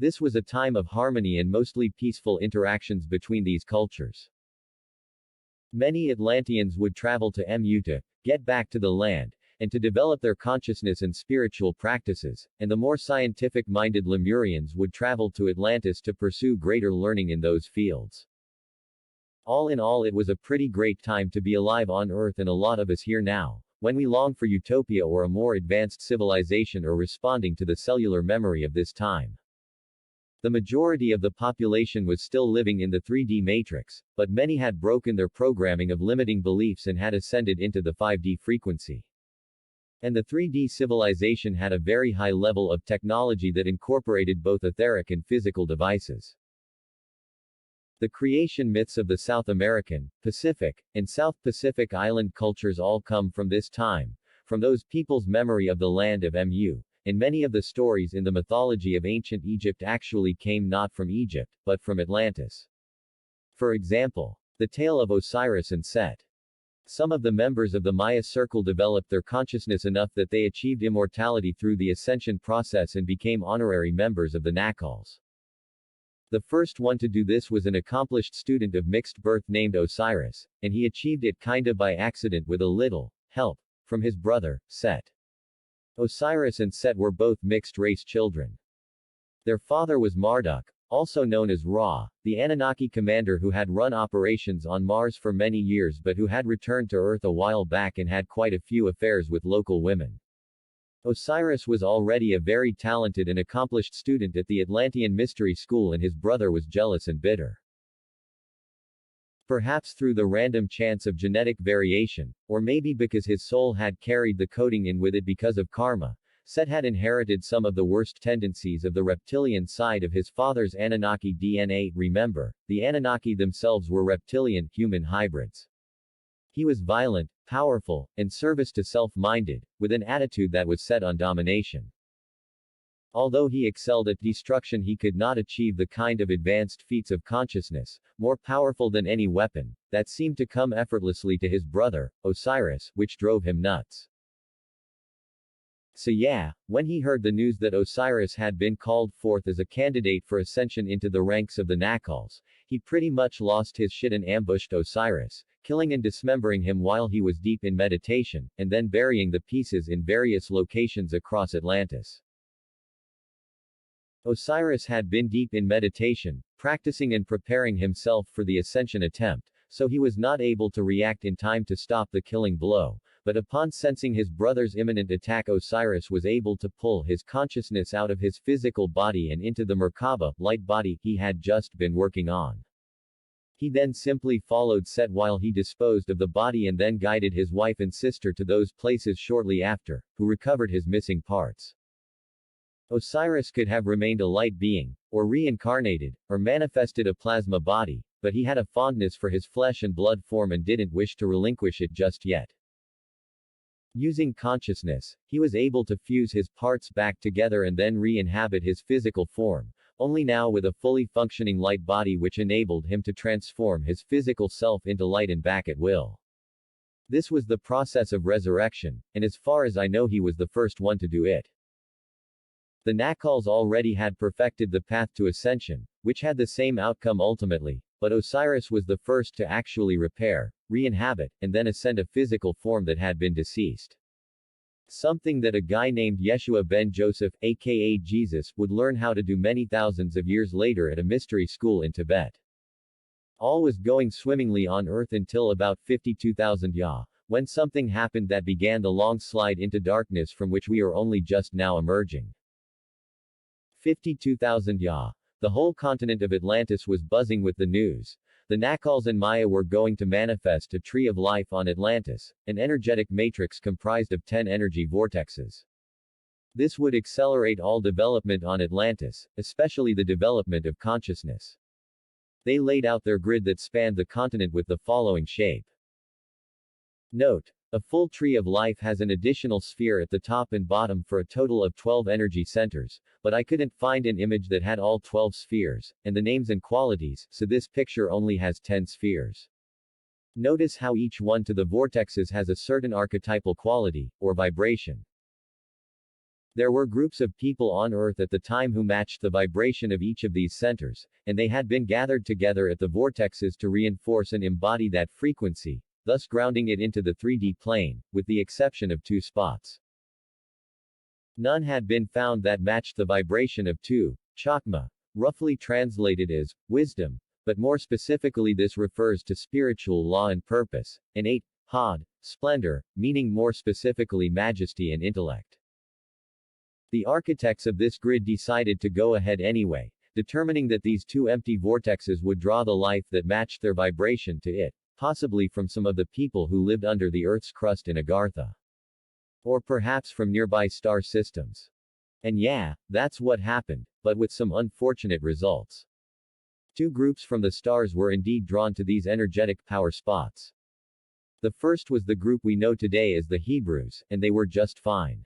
This was a time of harmony and mostly peaceful interactions between these cultures. Many Atlanteans would travel to MU to get back to the land, and to develop their consciousness and spiritual practices, and the more scientific-minded Lemurians would travel to Atlantis to pursue greater learning in those fields. All in all, it was a pretty great time to be alive on Earth, and a lot of us here now, when we long for utopia or a more advanced civilization or responding to the cellular memory of this time. The majority of the population was still living in the 3D matrix, but many had broken their programming of limiting beliefs and had ascended into the 5D frequency. And the 3D civilization had a very high level of technology that incorporated both etheric and physical devices. The creation myths of the South American, Pacific, and South Pacific island cultures all come from this time, from those people's memory of the land of MU, and many of the stories in the mythology of ancient Egypt actually came not from Egypt, but from Atlantis. For example, the tale of Osiris and Set. Some of the members of the Maya circle developed their consciousness enough that they achieved immortality through the ascension process and became honorary members of the Nacals. The first one to do this was an accomplished student of mixed birth named Osiris, and he achieved it kinda by accident with a little help from his brother, Set. Osiris and Set were both mixed-race children. Their father was Marduk, also known as Ra, the Anunnaki commander who had run operations on Mars for many years but who had returned to Earth a while back and had quite a few affairs with local women. Osiris was already a very talented and accomplished student at the Atlantean Mystery School, and his brother was jealous and bitter. Perhaps through the random chance of genetic variation, or maybe because his soul had carried the coding in with it because of karma, Set had inherited some of the worst tendencies of the reptilian side of his father's Anunnaki DNA. Remember, the Anunnaki themselves were reptilian-human hybrids. He was violent, powerful, and service to self-minded, with an attitude that was set on domination. Although he excelled at destruction, he could not achieve the kind of advanced feats of consciousness, more powerful than any weapon, that seemed to come effortlessly to his brother, Osiris, which drove him nuts. So yeah, when he heard the news that Osiris had been called forth as a candidate for ascension into the ranks of the Nacals, he pretty much lost his shit and ambushed Osiris, killing and dismembering him while he was deep in meditation, and then burying the pieces in various locations across Atlantis. Osiris had been deep in meditation, practicing and preparing himself for the ascension attempt, so he was not able to react in time to stop the killing blow, but upon sensing his brother's imminent attack, Osiris was able to pull his consciousness out of his physical body and into the Merkaba, light body, he had just been working on. He then simply followed Set while he disposed of the body and then guided his wife and sister to those places shortly after, who recovered his missing parts. Osiris could have remained a light being, or reincarnated, or manifested a plasma body, but he had a fondness for his flesh and blood form and didn't wish to relinquish it just yet. Using consciousness, he was able to fuse his parts back together and then re-inhabit his physical form, only now with a fully functioning light body which enabled him to transform his physical self into light and back at will. This was the process of resurrection, and as far as I know he was the first one to do it. The Nakals already had perfected the path to ascension, which had the same outcome ultimately, but Osiris was the first to actually repair, re-inhabit, and then ascend a physical form that had been deceased. Something that a guy named Yeshua ben Joseph, aka Jesus, would learn how to do many thousands of years later at a mystery school in Tibet. All was going swimmingly on Earth until about 52,000 Ya, when something happened that began the long slide into darkness from which we are only just now emerging. 52,000 Ya. The whole continent of Atlantis was buzzing with the news. The Nakals and Maya were going to manifest a tree of life on Atlantis, an energetic matrix comprised of 10 energy vortexes. This would accelerate all development on Atlantis, especially the development of consciousness. They laid out their grid that spanned the continent with the following shape. Note: a full tree of life has an additional sphere at the top and bottom for a total of 12 energy centers, but I couldn't find an image that had all 12 spheres, and the names and qualities, so this picture only has 10 spheres. Notice how each one to the vortexes has a certain archetypal quality, or vibration. There were groups of people on Earth at the time who matched the vibration of each of these centers, and they had been gathered together at the vortexes to reinforce and embody that frequency, thus grounding it into the 3D plane, with the exception of 2 spots. None had been found that matched the vibration of 2, chakma, roughly translated as wisdom, but more specifically this refers to spiritual law and purpose, and 8, had, splendor, meaning more specifically majesty and intellect. The architects of this grid decided to go ahead anyway, determining that these 2 empty vortexes would draw the life that matched their vibration to it, possibly from some of the people who lived under the Earth's crust in Agartha. Or perhaps from nearby star systems. And yeah, that's what happened, but with some unfortunate results. 2 groups from the stars were indeed drawn to these energetic power spots. The first was the group we know today as the Hebrews, and they were just fine.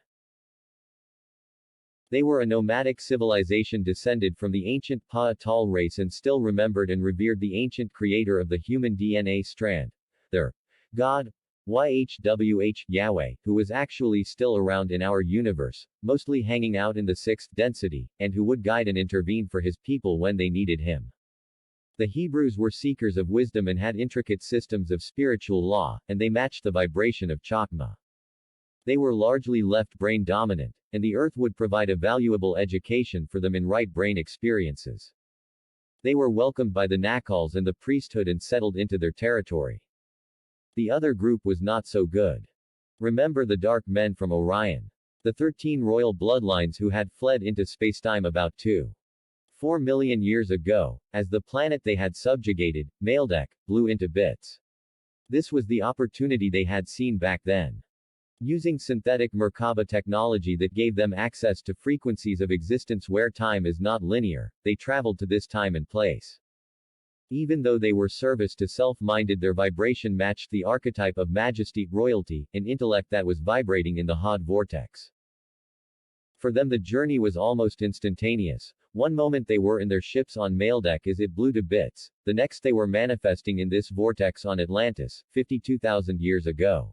They were a nomadic civilization descended from the ancient Pa'atal race and still remembered and revered the ancient creator of the human DNA strand, their God, YHWH, Yahweh, who was actually still around in our universe, mostly hanging out in the 6th density, and who would guide and intervene for his people when they needed him. The Hebrews were seekers of wisdom and had intricate systems of spiritual law, and they matched the vibration of Chakma. They were largely left-brain dominant, and the Earth would provide a valuable education for them in right-brain experiences. They were welcomed by the Nakals and the priesthood and settled into their territory. The other group was not so good. Remember the Dark Men from Orion. The 13 royal bloodlines who had fled into spacetime about 2.4 million years ago, as the planet they had subjugated, Maldek, blew into bits. This was the opportunity they had seen back then. Using synthetic Merkaba technology that gave them access to frequencies of existence where time is not linear, they traveled to this time and place. Even though they were service to self-minded, their vibration matched the archetype of majesty, royalty, and intellect that was vibrating in the Had vortex. For them the journey was almost instantaneous. One moment they were in their ships on Maldek as it blew to bits, the next they were manifesting in this vortex on Atlantis, 52,000 years ago.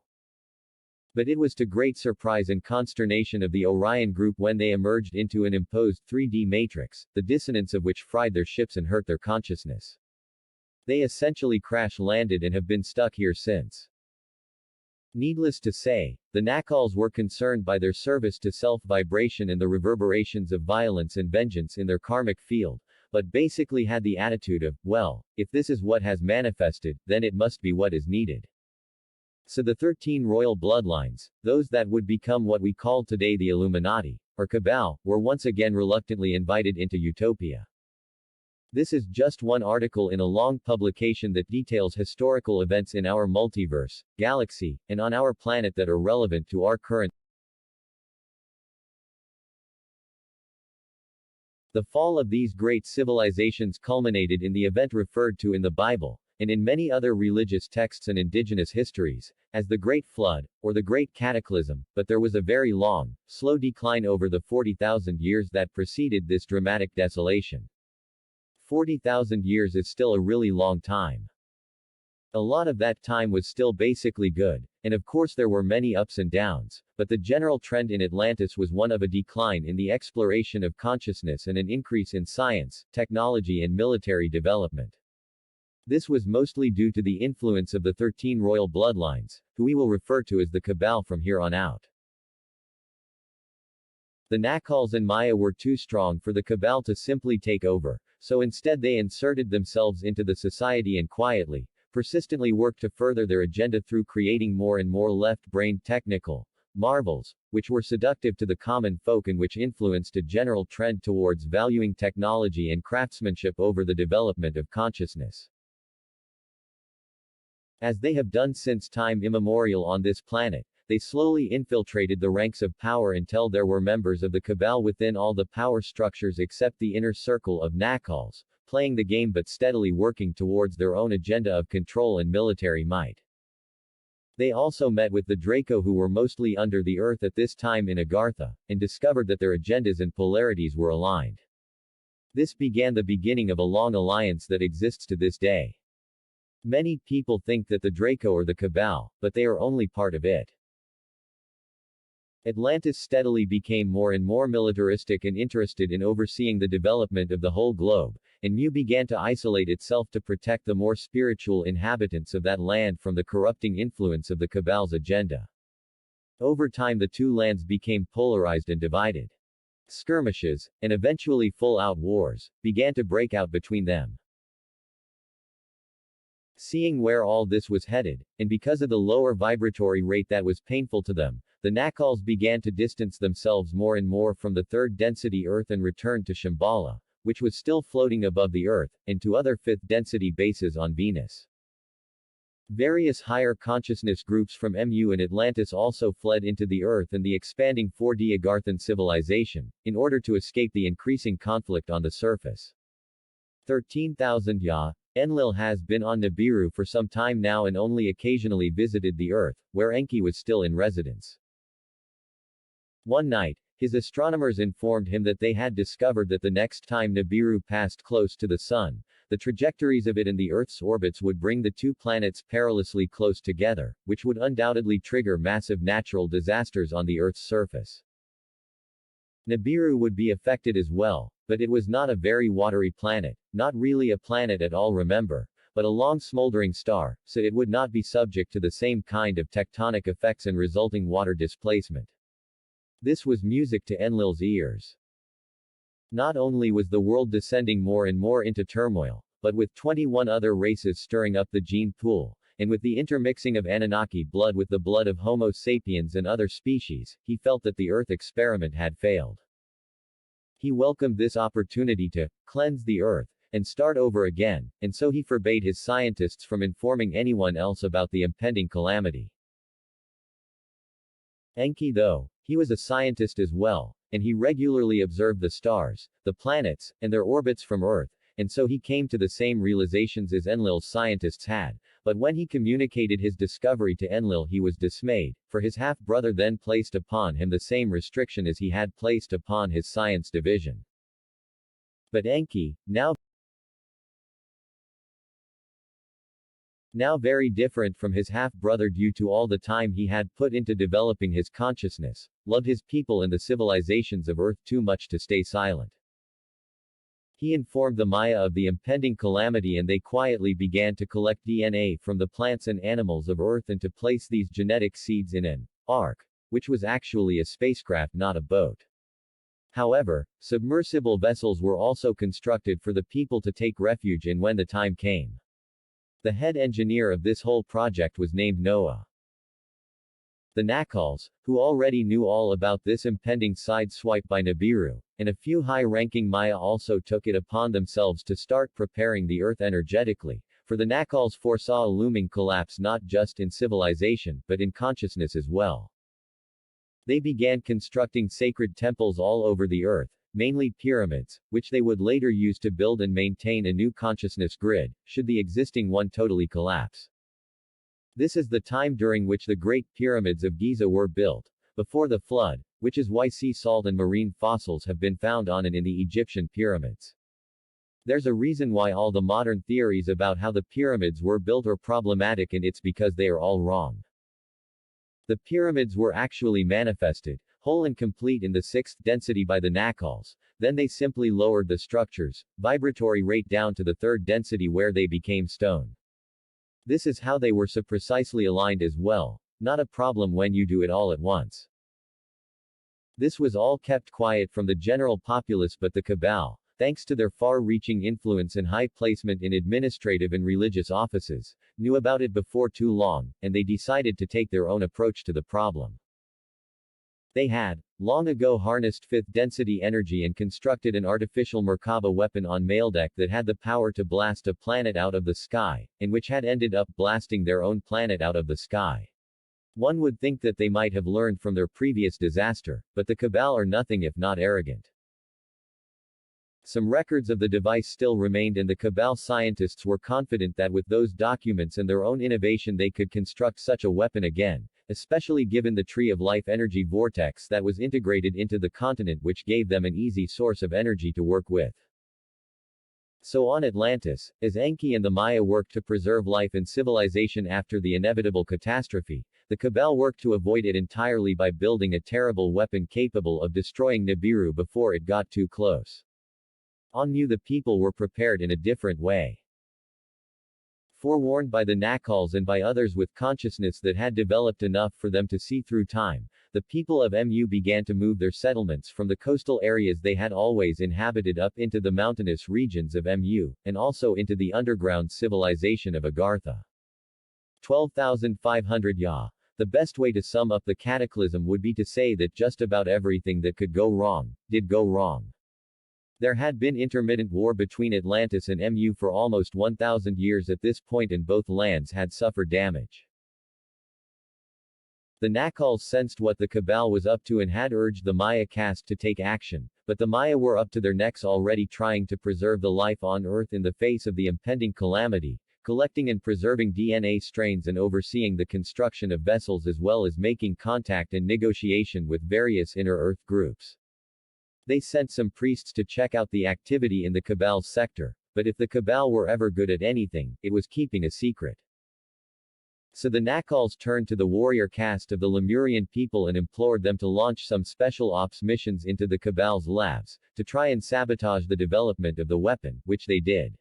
But it was to great surprise and consternation of the Orion group when they emerged into an imposed 3D matrix, the dissonance of which fried their ships and hurt their consciousness. They essentially crash-landed and have been stuck here since. Needless to say, the Nakals were concerned by their service to self-vibration and the reverberations of violence and vengeance in their karmic field, but basically had the attitude of, well, if this is what has manifested, then it must be what is needed. So the 13 royal bloodlines, those that would become what we call today the Illuminati, or Cabal, were once again reluctantly invited into Utopia. This is just one article in a long publication that details historical events in our multiverse, galaxy, and on our planet that are relevant to our current. The fall of these great civilizations culminated in the event referred to in the Bible, and in many other religious texts and indigenous histories, as the Great Flood, or the Great Cataclysm, but there was a very long, slow decline over the 40,000 years that preceded this dramatic desolation. 40,000 years is still a really long time. A lot of that time was still basically good, and of course there were many ups and downs, but the general trend in Atlantis was one of a decline in the exploration of consciousness and an increase in science, technology and military development. This was mostly due to the influence of the 13 royal bloodlines, who we will refer to as the Cabal from here on out. The Nacals and Maya were too strong for the Cabal to simply take over, so instead they inserted themselves into the society and quietly, persistently worked to further their agenda through creating more and more left-brained technical marvels, which were seductive to the common folk and which influenced a general trend towards valuing technology and craftsmanship over the development of consciousness. As they have done since time immemorial on this planet, they slowly infiltrated the ranks of power until there were members of the Cabal within all the power structures except the inner circle of Nacals, playing the game but steadily working towards their own agenda of control and military might. They also met with the Draco who were mostly under the earth at this time in Agartha, and discovered that their agendas and polarities were aligned. This began the beginning of a long alliance that exists to this day. Many people think that the Draco are the Cabal, but they are only part of it. Atlantis steadily became more and more militaristic and interested in overseeing the development of the whole globe, and Mu began to isolate itself to protect the more spiritual inhabitants of that land from the corrupting influence of the Cabal's agenda. Over time the two lands became polarized and divided. Skirmishes, and eventually full-out wars, began to break out between them. Seeing where all this was headed, and because of the lower vibratory rate that was painful to them, the Nacals began to distance themselves more and more from the third-density Earth and returned to Shambhala, which was still floating above the Earth, and to other fifth-density bases on Venus. Various higher consciousness groups from Mu and Atlantis also fled into the Earth and the expanding 4D Agarthan civilization, in order to escape the increasing conflict on the surface. 13,000 Ya. Enlil has been on Nibiru for some time now and only occasionally visited the Earth, where Enki was still in residence. One night, his astronomers informed him that they had discovered that the next time Nibiru passed close to the Sun, the trajectories of it and the Earth's orbits would bring the two planets perilously close together, which would undoubtedly trigger massive natural disasters on the Earth's surface. Nibiru would be affected as well, but it was not a very watery planet, not really a planet at all remember, but a long smoldering star, so it would not be subject to the same kind of tectonic effects and resulting water displacement. This was music to Enlil's ears. Not only was the world descending more and more into turmoil, but with 21 other races stirring up the gene pool, and with the intermixing of Anunnaki blood with the blood of Homo sapiens and other species, he felt that the Earth experiment had failed. He welcomed this opportunity to cleanse the Earth and start over again, and so he forbade his scientists from informing anyone else about the impending calamity. Enki though, he was a scientist as well, and he regularly observed the stars, the planets, and their orbits from Earth, and so he came to the same realizations as Enlil's scientists had, but when he communicated his discovery to Enlil he was dismayed, for his half-brother then placed upon him the same restriction as he had placed upon his science division. But Enki, now very different from his half-brother due to all the time he had put into developing his consciousness, loved his people and the civilizations of Earth too much to stay silent. He informed the Maya of the impending calamity and they quietly began to collect DNA from the plants and animals of Earth and to place these genetic seeds in an ark, which was actually a spacecraft not a boat. However, submersible vessels were also constructed for the people to take refuge in when the time came. The head engineer of this whole project was named Noah. The Nakals, who already knew all about this impending side-swipe by Nibiru, and a few high-ranking Maya also took it upon themselves to start preparing the Earth energetically, for the Nakals foresaw a looming collapse not just in civilization, but in consciousness as well. They began constructing sacred temples all over the Earth, mainly pyramids, which they would later use to build and maintain a new consciousness grid, should the existing one totally collapse. This is the time during which the Great Pyramids of Giza were built, before the flood, which is why sea salt and marine fossils have been found on and in the Egyptian pyramids. There's a reason why all the modern theories about how the pyramids were built are problematic, and it's because they are all wrong. The pyramids were actually manifested, whole and complete in the 6th density by the Nakals, then they simply lowered the structure's vibratory rate down to the 3rd density where they became stone. This is how they were so precisely aligned as well, not a problem when you do it all at once. This was all kept quiet from the general populace, but the Cabal, thanks to their far-reaching influence and high placement in administrative and religious offices, knew about it before too long, and they decided to take their own approach to the problem. They had, long ago, harnessed 5th density energy and constructed an artificial Merkaba weapon on Maledeck that had the power to blast a planet out of the sky, and which had ended up blasting their own planet out of the sky. One would think that they might have learned from their previous disaster, but the Cabal are nothing if not arrogant. Some records of the device still remained, and the Cabal scientists were confident that with those documents and their own innovation they could construct such a weapon again, especially given the Tree of Life energy vortex that was integrated into the continent, which gave them an easy source of energy to work with. So on Atlantis, as Enki and the Maya worked to preserve life and civilization after the inevitable catastrophe, the Cabal worked to avoid it entirely by building a terrible weapon capable of destroying Nibiru before it got too close. On Mu the people were prepared in a different way. Forewarned by the Nakals and by others with consciousness that had developed enough for them to see through time, the people of Mu began to move their settlements from the coastal areas they had always inhabited up into the mountainous regions of Mu, and also into the underground civilization of Agartha. 12,500 Ya. The best way to sum up the cataclysm would be to say that just about everything that could go wrong, did go wrong. There had been intermittent war between Atlantis and Mu for almost 1,000 years at this point, and both lands had suffered damage. The Nakals sensed what the Cabal was up to and had urged the Maya caste to take action, but the Maya were up to their necks already trying to preserve the life on Earth in the face of the impending calamity, collecting and preserving DNA strains and overseeing the construction of vessels, as well as making contact and negotiation with various inner Earth groups. They sent some priests to check out the activity in the Cabal's sector, but if the Cabal were ever good at anything, it was keeping a secret. So the Nakals turned to the warrior caste of the Lemurian people and implored them to launch some special ops missions into the Cabal's labs, to try and sabotage the development of the weapon, which they did.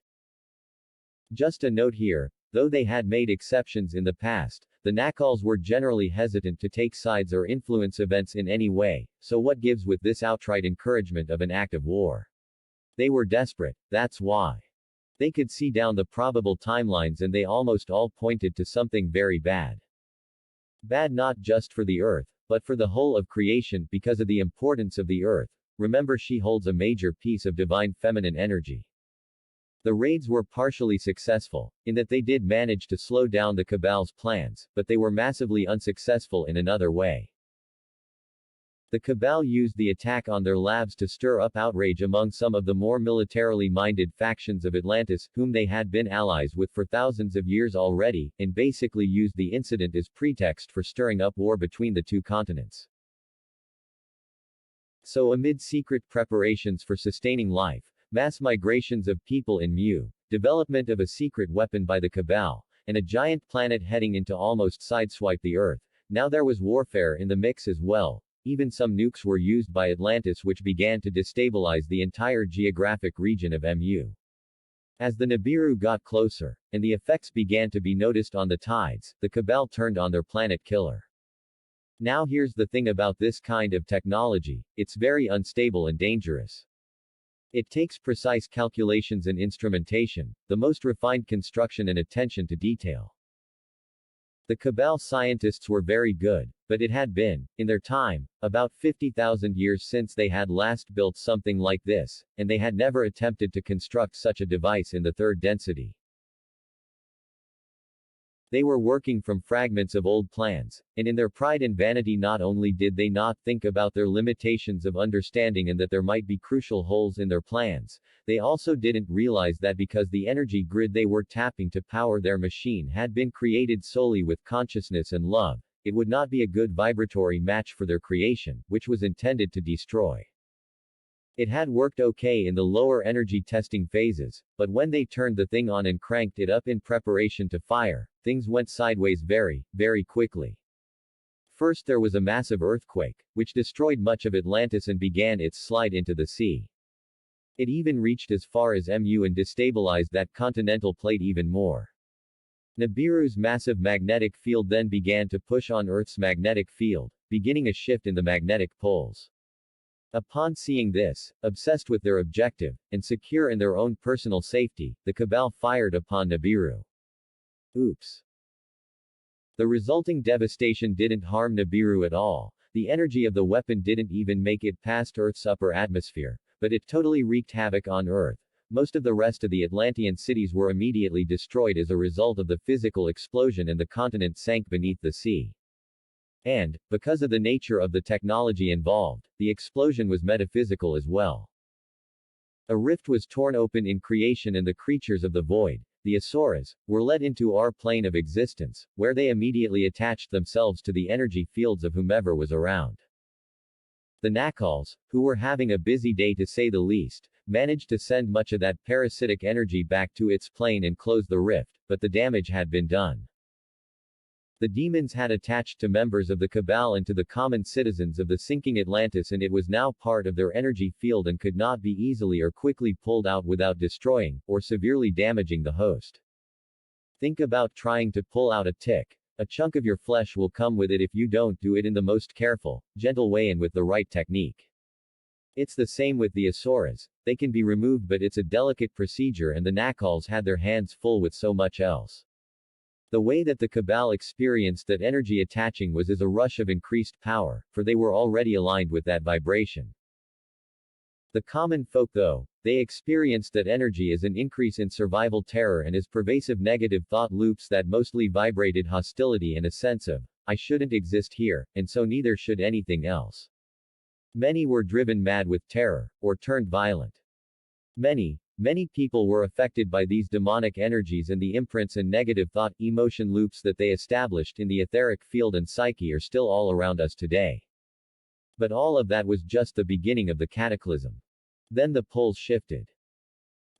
Just a note here, though they had made exceptions in the past, the Nakals were generally hesitant to take sides or influence events in any way, so what gives with this outright encouragement of an act of war? They were desperate, that's why. They could see down the probable timelines and they almost all pointed to something very bad. Bad not just for the Earth, but for the whole of creation because of the importance of the Earth. Remember, she holds a major piece of divine feminine energy. The raids were partially successful, in that they did manage to slow down the Cabal's plans, but they were massively unsuccessful in another way. The Cabal used the attack on their labs to stir up outrage among some of the more militarily minded factions of Atlantis, whom they had been allies with for thousands of years already, and basically used the incident as pretext for stirring up war between the two continents. So amid secret preparations for sustaining life, mass migrations of people in Mu, development of a secret weapon by the Cabal, and a giant planet heading into almost sideswipe the Earth, now there was warfare in the mix as well. Even some nukes were used by Atlantis, which began to destabilize the entire geographic region of Mu. As the Nibiru got closer, and the effects began to be noticed on the tides, the Cabal turned on their planet killer. Now here's the thing about this kind of technology, it's very unstable and dangerous. It takes precise calculations and instrumentation, the most refined construction and attention to detail. The Cabal scientists were very good, but it had been, in their time, about 50,000 years since they had last built something like this, and they had never attempted to construct such a device in the third density. They were working from fragments of old plans, and in their pride and vanity not only did they not think about their limitations of understanding and that there might be crucial holes in their plans, they also didn't realize that because the energy grid they were tapping to power their machine had been created solely with consciousness and love, it would not be a good vibratory match for their creation, which was intended to destroy. It had worked okay in the lower energy testing phases, but when they turned the thing on and cranked it up in preparation to fire, things went sideways very, very quickly. First there was a massive earthquake, which destroyed much of Atlantis and began its slide into the sea. It even reached as far as Mu and destabilized that continental plate even more. Nibiru's massive magnetic field then began to push on Earth's magnetic field, beginning a shift in the magnetic poles. Upon seeing this, obsessed with their objective, and secure in their own personal safety, the Cabal fired upon Nibiru. Oops. The resulting devastation didn't harm Nibiru at all. The energy of the weapon didn't even make it past Earth's upper atmosphere, but it totally wreaked havoc on Earth. Most of the rest of the Atlantean cities were immediately destroyed as a result of the physical explosion and the continent sank beneath the sea. And, because of the nature of the technology involved, the explosion was metaphysical as well. A rift was torn open in creation and the creatures of the void, the Asuras, were let into our plane of existence, where they immediately attached themselves to the energy fields of whomever was around. The Nakals, who were having a busy day to say the least, managed to send much of that parasitic energy back to its plane and close the rift, but the damage had been done. The demons had attached to members of the Cabal and to the common citizens of the sinking Atlantis, and it was now part of their energy field and could not be easily or quickly pulled out without destroying, or severely damaging the host. Think about trying to pull out a tick. A chunk of your flesh will come with it if you don't do it in the most careful, gentle way and with the right technique. It's the same with the Asuras. They can be removed, but it's a delicate procedure, and the Nakals had their hands full with so much else. The way that the Cabal experienced that energy attaching was as a rush of increased power, for they were already aligned with that vibration. The common folk, though, they experienced that energy as an increase in survival terror and as pervasive negative thought loops that mostly vibrated hostility and a sense of, I shouldn't exist here, and so neither should anything else. Many were driven mad with terror, or turned violent. Many people were affected by these demonic energies, and the imprints and negative thought, emotion loops that they established in the etheric field and psyche are still all around us today. But all of that was just the beginning of the cataclysm. Then the poles shifted.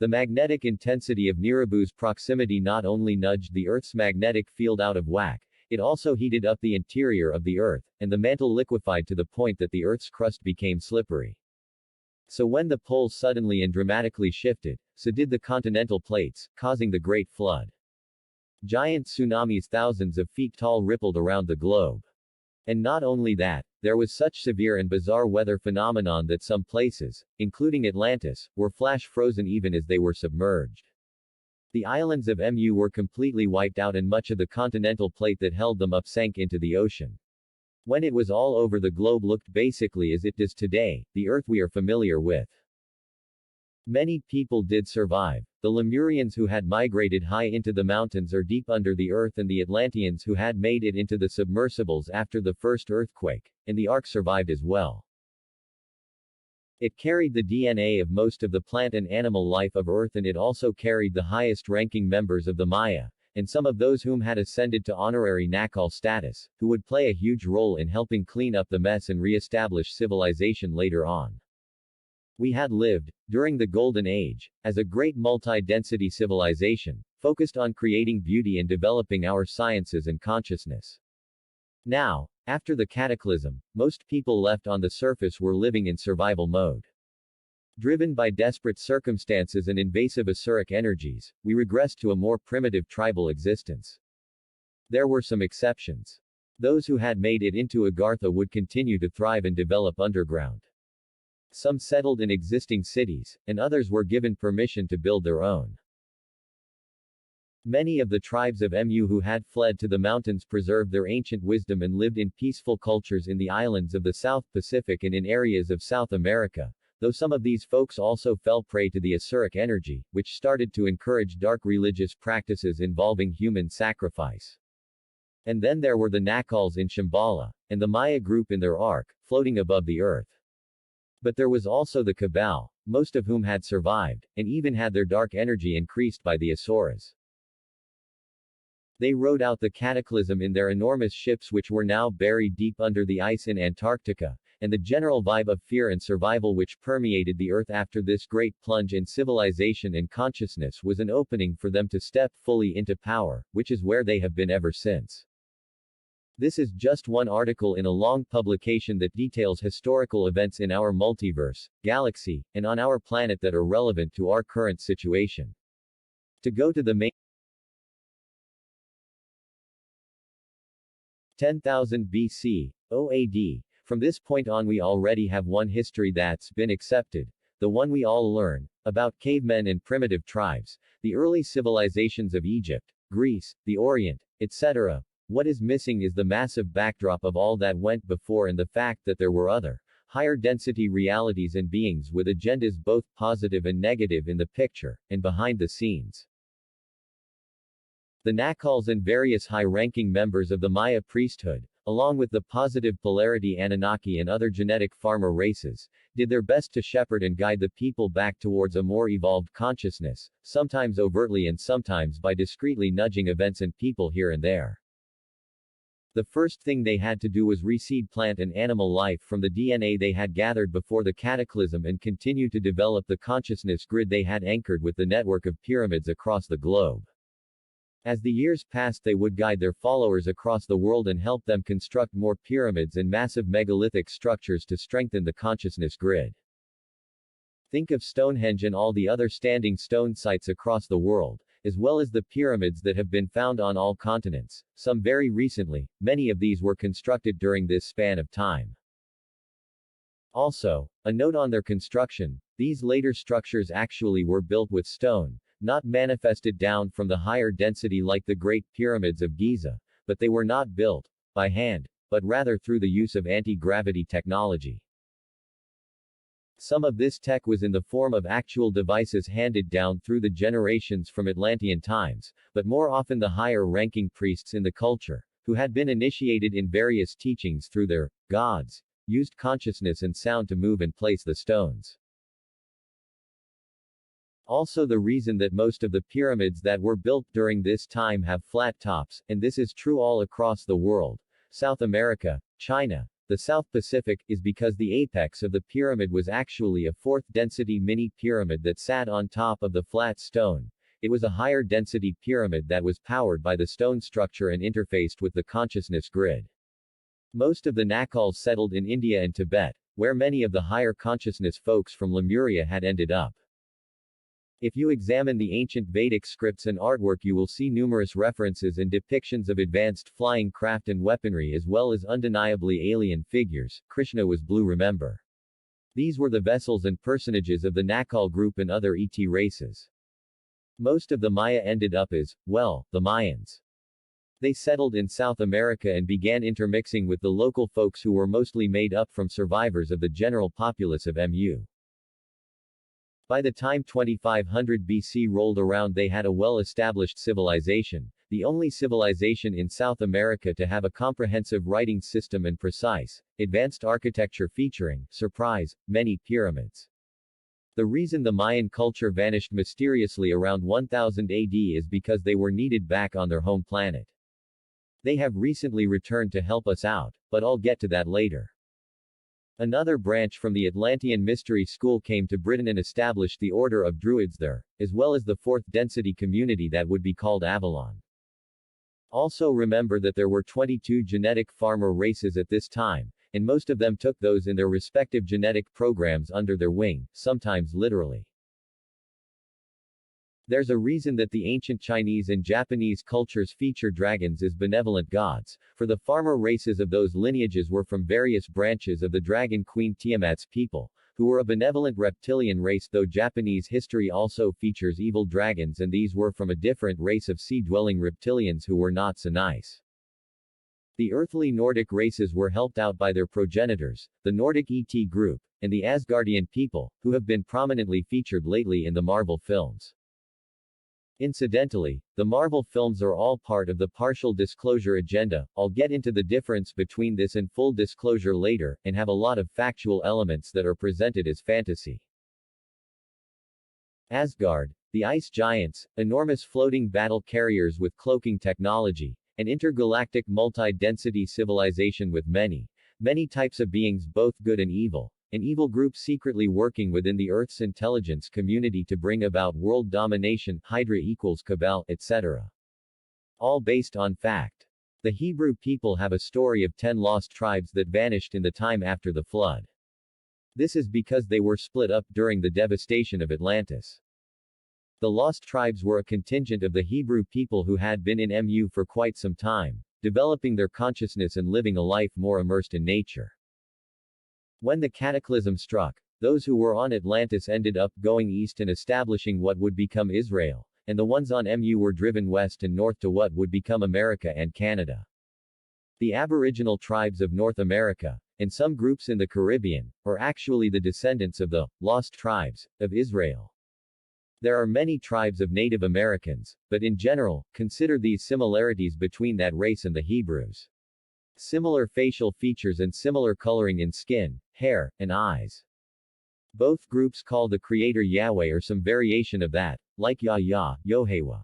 The magnetic intensity of Nibiru's proximity not only nudged the Earth's magnetic field out of whack, it also heated up the interior of the Earth, and the mantle liquefied to the point that the Earth's crust became slippery. So when the poles suddenly and dramatically shifted, so did the continental plates, causing the Great Flood. Giant tsunamis thousands of feet tall rippled around the globe. And not only that, there was such severe and bizarre weather phenomenon that some places, including Atlantis, were flash frozen even as they were submerged. The islands of Mu were completely wiped out and much of the continental plate that held them up sank into the ocean. When it was all over, the globe looked basically as it does today, the Earth we are familiar with. Many people did survive, the Lemurians who had migrated high into the mountains or deep under the earth, and the Atlanteans who had made it into the submersibles after the first earthquake, and the Ark survived as well. It carried the DNA of most of the plant and animal life of Earth, and it also carried the highest-ranking members of the Maya, and some of those whom had ascended to honorary Nakal status, who would play a huge role in helping clean up the mess and re-establish civilization later on. We had lived, during the Golden Age, as a great multi-density civilization, focused on creating beauty and developing our sciences and consciousness. Now, after the cataclysm, most people left on the surface were living in survival mode. Driven by desperate circumstances and invasive Asuric energies, we regressed to a more primitive tribal existence. There were some exceptions. Those who had made it into Agartha would continue to thrive and develop underground. Some settled in existing cities, and others were given permission to build their own. Many of the tribes of Mu who had fled to the mountains preserved their ancient wisdom and lived in peaceful cultures in the islands of the South Pacific and in areas of South America, though some of these folks also fell prey to the Asuric energy, which started to encourage dark religious practices involving human sacrifice. And then there were the Nacals in Shambhala, and the Maya group in their ark, floating above the earth. But there was also the Cabal, most of whom had survived, and even had their dark energy increased by the Asuras. They rode out the cataclysm in their enormous ships which were now buried deep under the ice in Antarctica, and the general vibe of fear and survival which permeated the earth after this great plunge in civilization and consciousness was an opening for them to step fully into power, which is where they have been ever since. This is just one article in a long publication that details historical events in our multiverse, galaxy, and on our planet that are relevant to our current situation. To go to the main 10,000 BC, OAD. From this point on we already have one history that's been accepted, the one we all learn, about cavemen and primitive tribes, the early civilizations of Egypt, Greece, the Orient, etc. What is missing is the massive backdrop of all that went before and the fact that there were other, higher density realities and beings with agendas both positive and negative in the picture, and behind the scenes. The Nacals and various high-ranking members of the Maya priesthood, along with the positive polarity Anunnaki and other genetic farmer races, did their best to shepherd and guide the people back towards a more evolved consciousness, sometimes overtly and sometimes by discreetly nudging events and people here and there. The first thing they had to do was reseed plant and animal life from the DNA they had gathered before the cataclysm and continue to develop the consciousness grid they had anchored with the network of pyramids across the globe. As the years passed they would guide their followers across the world and help them construct more pyramids and massive megalithic structures to strengthen the consciousness grid. Think of Stonehenge and all the other standing stone sites across the world, as well as the pyramids that have been found on all continents, some very recently. Many of these were constructed during this span of time. Also, a note on their construction, these later structures actually were built with stone, not manifested down from the higher density like the Great Pyramids of Giza, but they were not built by hand, but rather through the use of anti-gravity technology. Some of this tech was in the form of actual devices handed down through the generations from Atlantean times, but more often the higher-ranking priests in the culture, who had been initiated in various teachings through their gods, used consciousness and sound to move and place the stones. Also the reason that most of the pyramids that were built during this time have flat tops, and this is true all across the world, South America, China, the South Pacific, is because the apex of the pyramid was actually a fourth-density mini-pyramid that sat on top of the flat stone. It was a higher-density pyramid that was powered by the stone structure and interfaced with the consciousness grid. Most of the Nacals settled in India and Tibet, where many of the higher consciousness folks from Lemuria had ended up. If you examine the ancient Vedic scripts and artwork you will see numerous references and depictions of advanced flying craft and weaponry as well as undeniably alien figures. Krishna was blue, remember. These were the vessels and personages of the Nacal group and other ET races. Most of the Maya ended up as, well, the Mayans. They settled in South America and began intermixing with the local folks who were mostly made up from survivors of the general populace of Mu. By the time 2500 BC rolled around they had a well-established civilization, the only civilization in South America to have a comprehensive writing system and precise, advanced architecture featuring, surprise, many pyramids. The reason the Mayan culture vanished mysteriously around 1000 AD is because they were needed back on their home planet. They have recently returned to help us out, but I'll get to that later. Another branch from the Atlantean Mystery School came to Britain and established the Order of Druids there, as well as the fourth-density community that would be called Avalon. Also remember that there were 22 genetic farmer races at this time, and most of them took those in their respective genetic programs under their wing, sometimes literally. There's a reason that the ancient Chinese and Japanese cultures feature dragons as benevolent gods, for the farmer races of those lineages were from various branches of the Dragon Queen Tiamat's people, who were a benevolent reptilian race, though Japanese history also features evil dragons, and these were from a different race of sea-dwelling reptilians who were not so nice. The earthly Nordic races were helped out by their progenitors, the Nordic ET group, and the Asgardian people, who have been prominently featured lately in the Marvel films. Incidentally, the Marvel films are all part of the partial disclosure agenda. I'll get into the difference between this and full disclosure later, and have a lot of factual elements that are presented as fantasy. Asgard, the ice giants, enormous floating battle carriers with cloaking technology, an intergalactic multi-density civilization with many types of beings, both good and evil, an evil group secretly working within the Earth's intelligence community to bring about world domination, Hydra equals Cabal, etc. All based on fact. The Hebrew people have a story of 10 lost tribes that vanished in the time after the flood. This is because they were split up during the devastation of Atlantis. The lost tribes were a contingent of the Hebrew people who had been in MU for quite some time, developing their consciousness and living a life more immersed in nature. When the cataclysm struck, those who were on Atlantis ended up going east and establishing what would become Israel, and the ones on MU were driven west and north to what would become America and Canada. The Aboriginal tribes of North America, and some groups in the Caribbean, are actually the descendants of the lost tribes of Israel. There are many tribes of Native Americans, but in general, consider these similarities between that race and the Hebrews. Similar facial features and similar coloring in skin, hair, and eyes. Both groups call the Creator Yahweh or some variation of that, like Yah, Yohewa.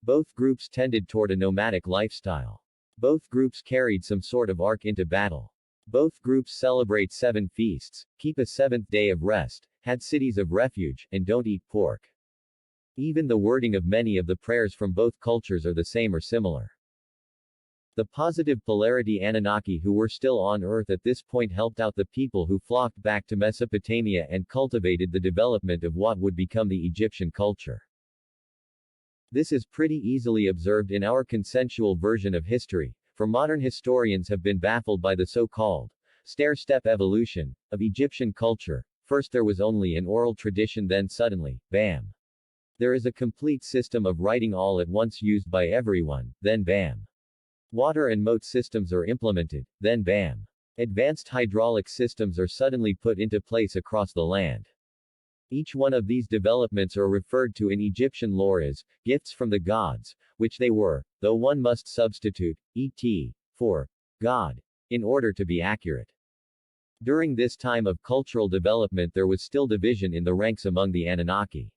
Both groups tended toward a nomadic lifestyle. Both groups carried some sort of ark into battle. Both groups celebrate 7 feasts, keep a 7th day of rest, had cities of refuge, and don't eat pork. Even the wording of many of the prayers from both cultures are the same or similar. The positive polarity Anunnaki who were still on Earth at this point helped out the people who flocked back to Mesopotamia and cultivated the development of what would become the Egyptian culture. This is pretty easily observed in our consensual version of history, for modern historians have been baffled by the so-called stair-step evolution of Egyptian culture. First there was only an oral tradition, then suddenly, bam. There is a complete system of writing all at once used by everyone, then bam. Water and moat systems are implemented, then bam. Advanced hydraulic systems are suddenly put into place across the land. Each one of these developments are referred to in Egyptian lore as gifts from the gods, which they were, though one must substitute et for God in order to be accurate. During this time of cultural development there was still division in the ranks among the Anunnaki.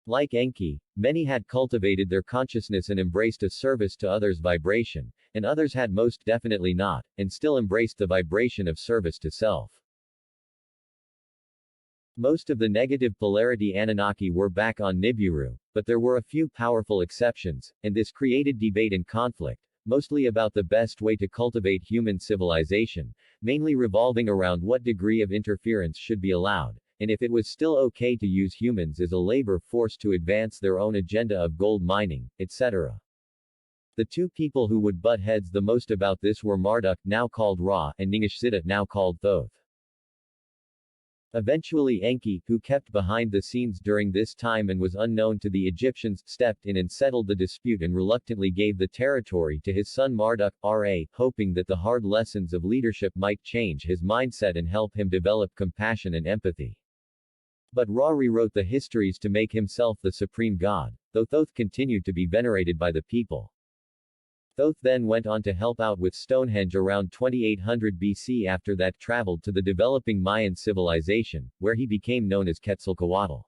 Like Enki, many had cultivated their consciousness and embraced a service to others vibration, and others had most definitely not, and still embraced the vibration of service to self. Most of the negative polarity Anunnaki were back on Nibiru, but there were a few powerful exceptions, and this created debate and conflict, mostly about the best way to cultivate human civilization, mainly revolving around what degree of interference should be allowed, and if it was still okay to use humans as a labor force to advance their own agenda of gold mining, etc. The two people who would butt heads the most about this were Marduk, now called Ra, and Ningishzida, now called Thoth. Eventually Enki, who kept behind the scenes during this time and was unknown to the Egyptians, stepped in and settled the dispute and reluctantly gave the territory to his son Marduk, Ra, hoping that the hard lessons of leadership might change his mindset and help him develop compassion and empathy. But Ra rewrote the histories to make himself the supreme god, though Thoth continued to be venerated by the people. Thoth then went on to help out with Stonehenge around 2800 BC. After that traveled to the developing Mayan civilization, where he became known as Quetzalcoatl.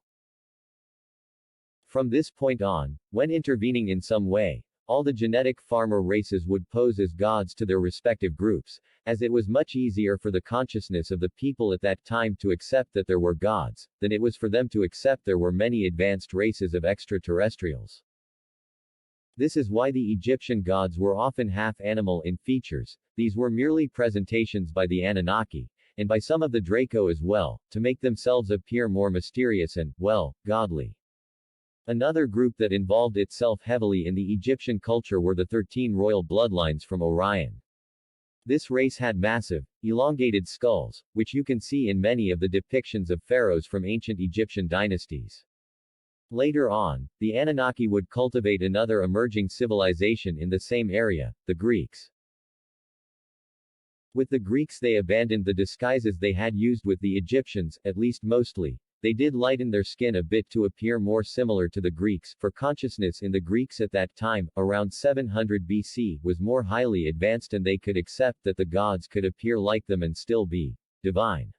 From this point on, when intervening in some way, all the genetic farmer races would pose as gods to their respective groups, as it was much easier for the consciousness of the people at that time to accept that there were gods, than it was for them to accept there were many advanced races of extraterrestrials. This is why the Egyptian gods were often half-animal in features. These were merely presentations by the Anunnaki, and by some of the Draco as well, to make themselves appear more mysterious and, well, godly. Another group that involved itself heavily in the Egyptian culture were the 13 royal bloodlines from Orion. This race had massive, elongated skulls, which you can see in many of the depictions of pharaohs from ancient Egyptian dynasties. Later on, the Anunnaki would cultivate another emerging civilization in the same area, the Greeks. With the Greeks they abandoned the disguises they had used with the Egyptians, at least mostly. They did lighten their skin a bit to appear more similar to the Greeks, for consciousness in the Greeks at that time, around 700 BC, was more highly advanced and they could accept that the gods could appear like them and still be divine.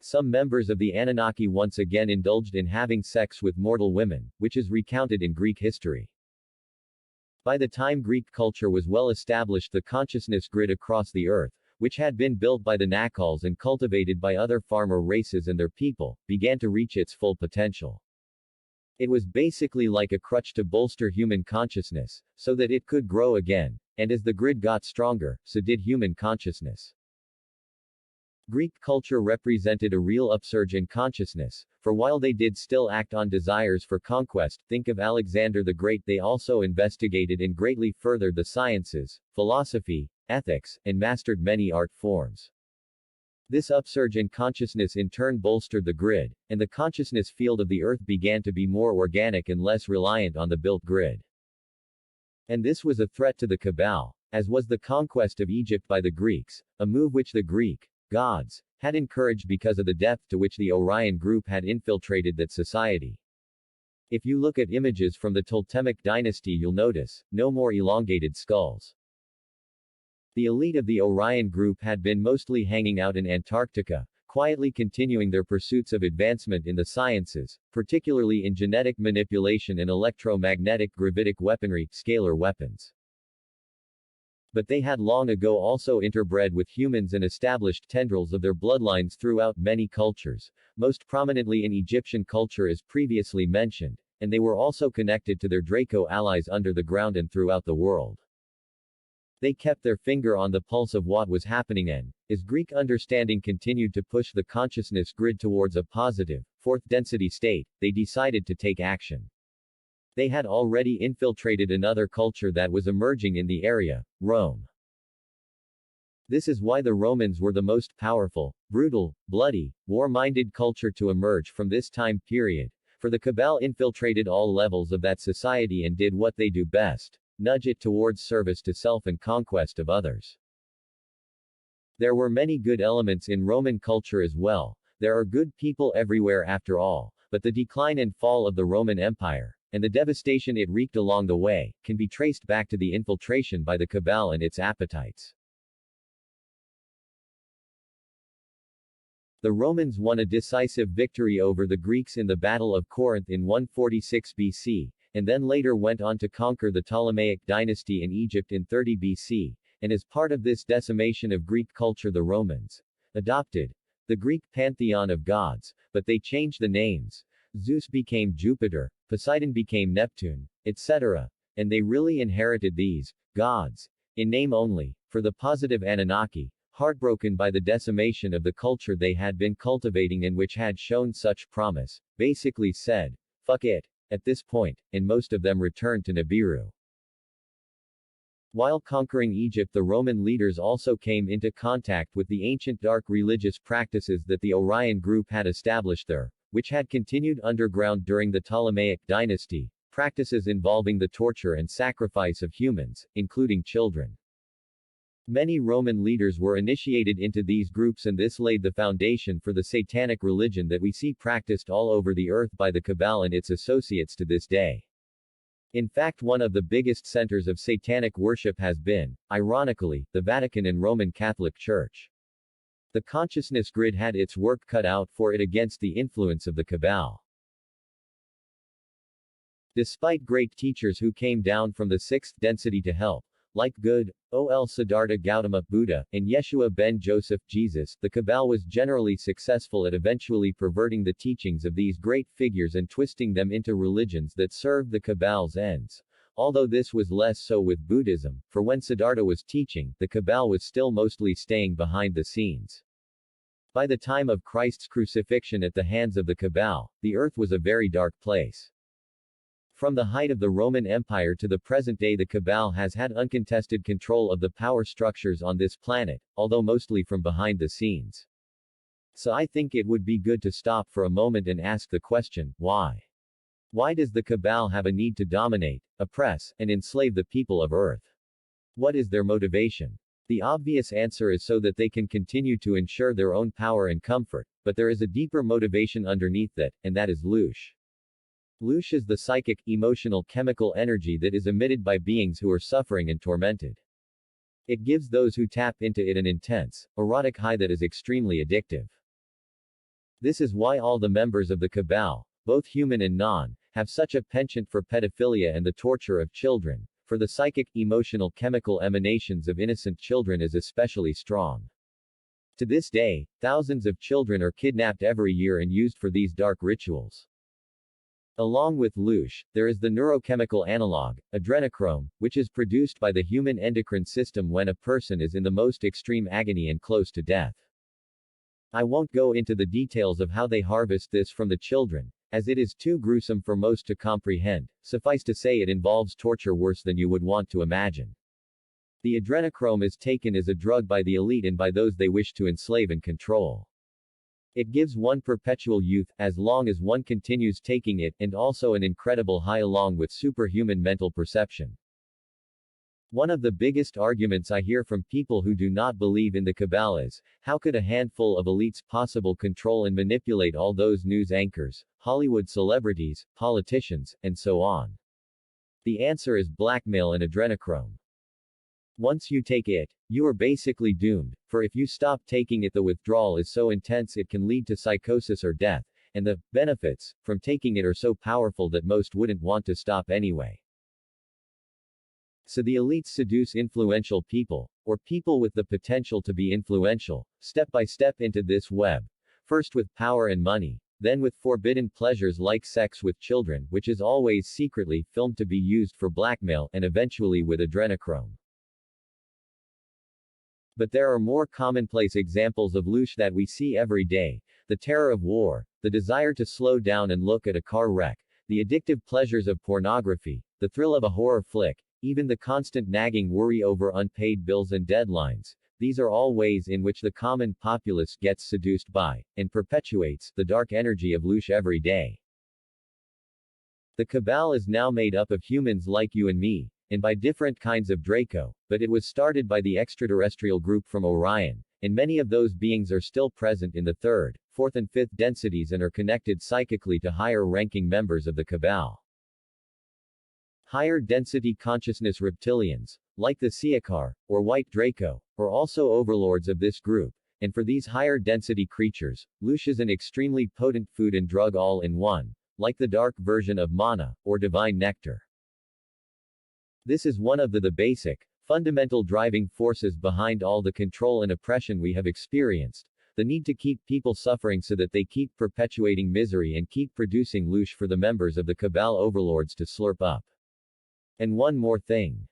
Some members of the Anunnaki once again indulged in having sex with mortal women, which is recounted in Greek history. By the time Greek culture was well established, the consciousness grid across the earth, which had been built by the Nakals and cultivated by other farmer races and their people, began to reach its full potential. It was basically like a crutch to bolster human consciousness, so that it could grow again, and as the grid got stronger, so did human consciousness. Greek culture represented a real upsurge in consciousness, for while they did still act on desires for conquest, think of Alexander the Great, they also investigated and greatly furthered the sciences, philosophy, ethics, and mastered many art forms. This upsurge in consciousness in turn bolstered the grid, and the consciousness field of the Earth began to be more organic and less reliant on the built grid. And this was a threat to the Cabal, as was the conquest of Egypt by the Greeks, a move which the Greek gods had encouraged because of the depth to which the Orion group had infiltrated that society. If you look at images from the Ptolemaic dynasty, you'll notice no more elongated skulls. The elite of the Orion group had been mostly hanging out in Antarctica, quietly continuing their pursuits of advancement in the sciences, particularly in genetic manipulation and electromagnetic gravitic weaponry, scalar weapons. But they had long ago also interbred with humans and established tendrils of their bloodlines throughout many cultures, most prominently in Egyptian culture as previously mentioned, and they were also connected to their Draco allies under the ground and throughout the world. They kept their finger on the pulse of what was happening and, as Greek understanding continued to push the consciousness grid towards a positive, fourth density state, they decided to take action. They had already infiltrated another culture that was emerging in the area, Rome. This is why the Romans were the most powerful, brutal, bloody, war-minded culture to emerge from this time period, for the Cabal infiltrated all levels of that society and did what they do best. Nudge it towards service to self and conquest of others. There were many good elements in Roman culture as well. There are good people everywhere after all, but the decline and fall of the Roman Empire, and the devastation it wreaked along the way, can be traced back to the infiltration by the Cabal and its appetites. The Romans won a decisive victory over the Greeks in the Battle of Corinth in 146 BC, and then later went on to conquer the Ptolemaic dynasty in Egypt in 30 BC, and as part of this decimation of Greek culture the Romans adopted the Greek pantheon of gods, but they changed the names. Zeus became Jupiter, Poseidon became Neptune, etc., and they really inherited these gods in name only. For the positive Anunnaki, heartbroken by the decimation of the culture they had been cultivating and which had shown such promise, basically said, fuck it. At this point, and most of them returned to Nibiru. While conquering Egypt, the Roman leaders also came into contact with the ancient dark religious practices that the Orion group had established there, which had continued underground during the Ptolemaic dynasty, practices involving the torture and sacrifice of humans, including children. Many Roman leaders were initiated into these groups, and this laid the foundation for the satanic religion that we see practiced all over the earth by the Cabal and its associates to this day. In fact, one of the biggest centers of satanic worship has been, ironically, the Vatican and Roman Catholic Church. The consciousness grid had its work cut out for it against the influence of the Cabal. Despite great teachers who came down from the sixth density to help, like good, O.L. Siddhartha Gautama, Buddha, and Yeshua ben Joseph, Jesus, the Cabal was generally successful at eventually perverting the teachings of these great figures and twisting them into religions that served the Cabal's ends. Although this was less so with Buddhism, for when Siddhartha was teaching, the Cabal was still mostly staying behind the scenes. By the time of Christ's crucifixion at the hands of the Cabal, the earth was a very dark place. From the height of the Roman Empire to the present day, the Cabal has had uncontested control of the power structures on this planet, although mostly from behind the scenes. So I think it would be good to stop for a moment and ask the question, why? Why does the Cabal have a need to dominate, oppress, and enslave the people of Earth? What is their motivation? The obvious answer is so that they can continue to ensure their own power and comfort, but there is a deeper motivation underneath that, and that is loosh. Loosh is the psychic, emotional chemical energy that is emitted by beings who are suffering and tormented. It gives those who tap into it an intense, erotic high that is extremely addictive. This is why all the members of the Cabal, both human and non, have such a penchant for pedophilia and the torture of children, for the psychic, emotional chemical emanations of innocent children is especially strong. To this day, thousands of children are kidnapped every year and used for these dark rituals. Along with loosh, there is the neurochemical analog, adrenochrome, which is produced by the human endocrine system when a person is in the most extreme agony and close to death. I won't go into the details of how they harvest this from the children, as it is too gruesome for most to comprehend. Suffice to say, it involves torture worse than you would want to imagine. The adrenochrome is taken as a drug by the elite and by those they wish to enslave and control. It gives one perpetual youth, as long as one continues taking it, and also an incredible high along with superhuman mental perception. One of the biggest arguments I hear from people who do not believe in the Cabal is, how could a handful of elites possibly control and manipulate all those news anchors, Hollywood celebrities, politicians, and so on? The answer is blackmail and adrenochrome. Once you take it, you are basically doomed, for if you stop taking it, the withdrawal is so intense it can lead to psychosis or death, and the benefits from taking it are so powerful that most wouldn't want to stop anyway. So the elites seduce influential people, or people with the potential to be influential, step by step into this web, first with power and money, then with forbidden pleasures like sex with children, which is always secretly filmed to be used for blackmail, and eventually with adrenochrome. But there are more commonplace examples of loosh that we see every day: the terror of war, the desire to slow down and look at a car wreck, the addictive pleasures of pornography, the thrill of a horror flick, even the constant nagging worry over unpaid bills and deadlines. These are all ways in which the common populace gets seduced by, and perpetuates, the dark energy of loosh every day. The Cabal is now made up of humans like you and me, and by different kinds of Draco, but it was started by the extraterrestrial group from Orion, and many of those beings are still present in the third, fourth and fifth densities and are connected psychically to higher-ranking members of the Cabal. Higher density consciousness reptilians, like the Siakar, or White Draco, are also overlords of this group, and for these higher density creatures, loosh is an extremely potent food and drug all in one, like the dark version of mana, or divine nectar. This is one of the basic, fundamental driving forces behind all the control and oppression we have experienced, the need to keep people suffering so that they keep perpetuating misery and keep producing loosh for the members of the Cabal overlords to slurp up. And one more thing.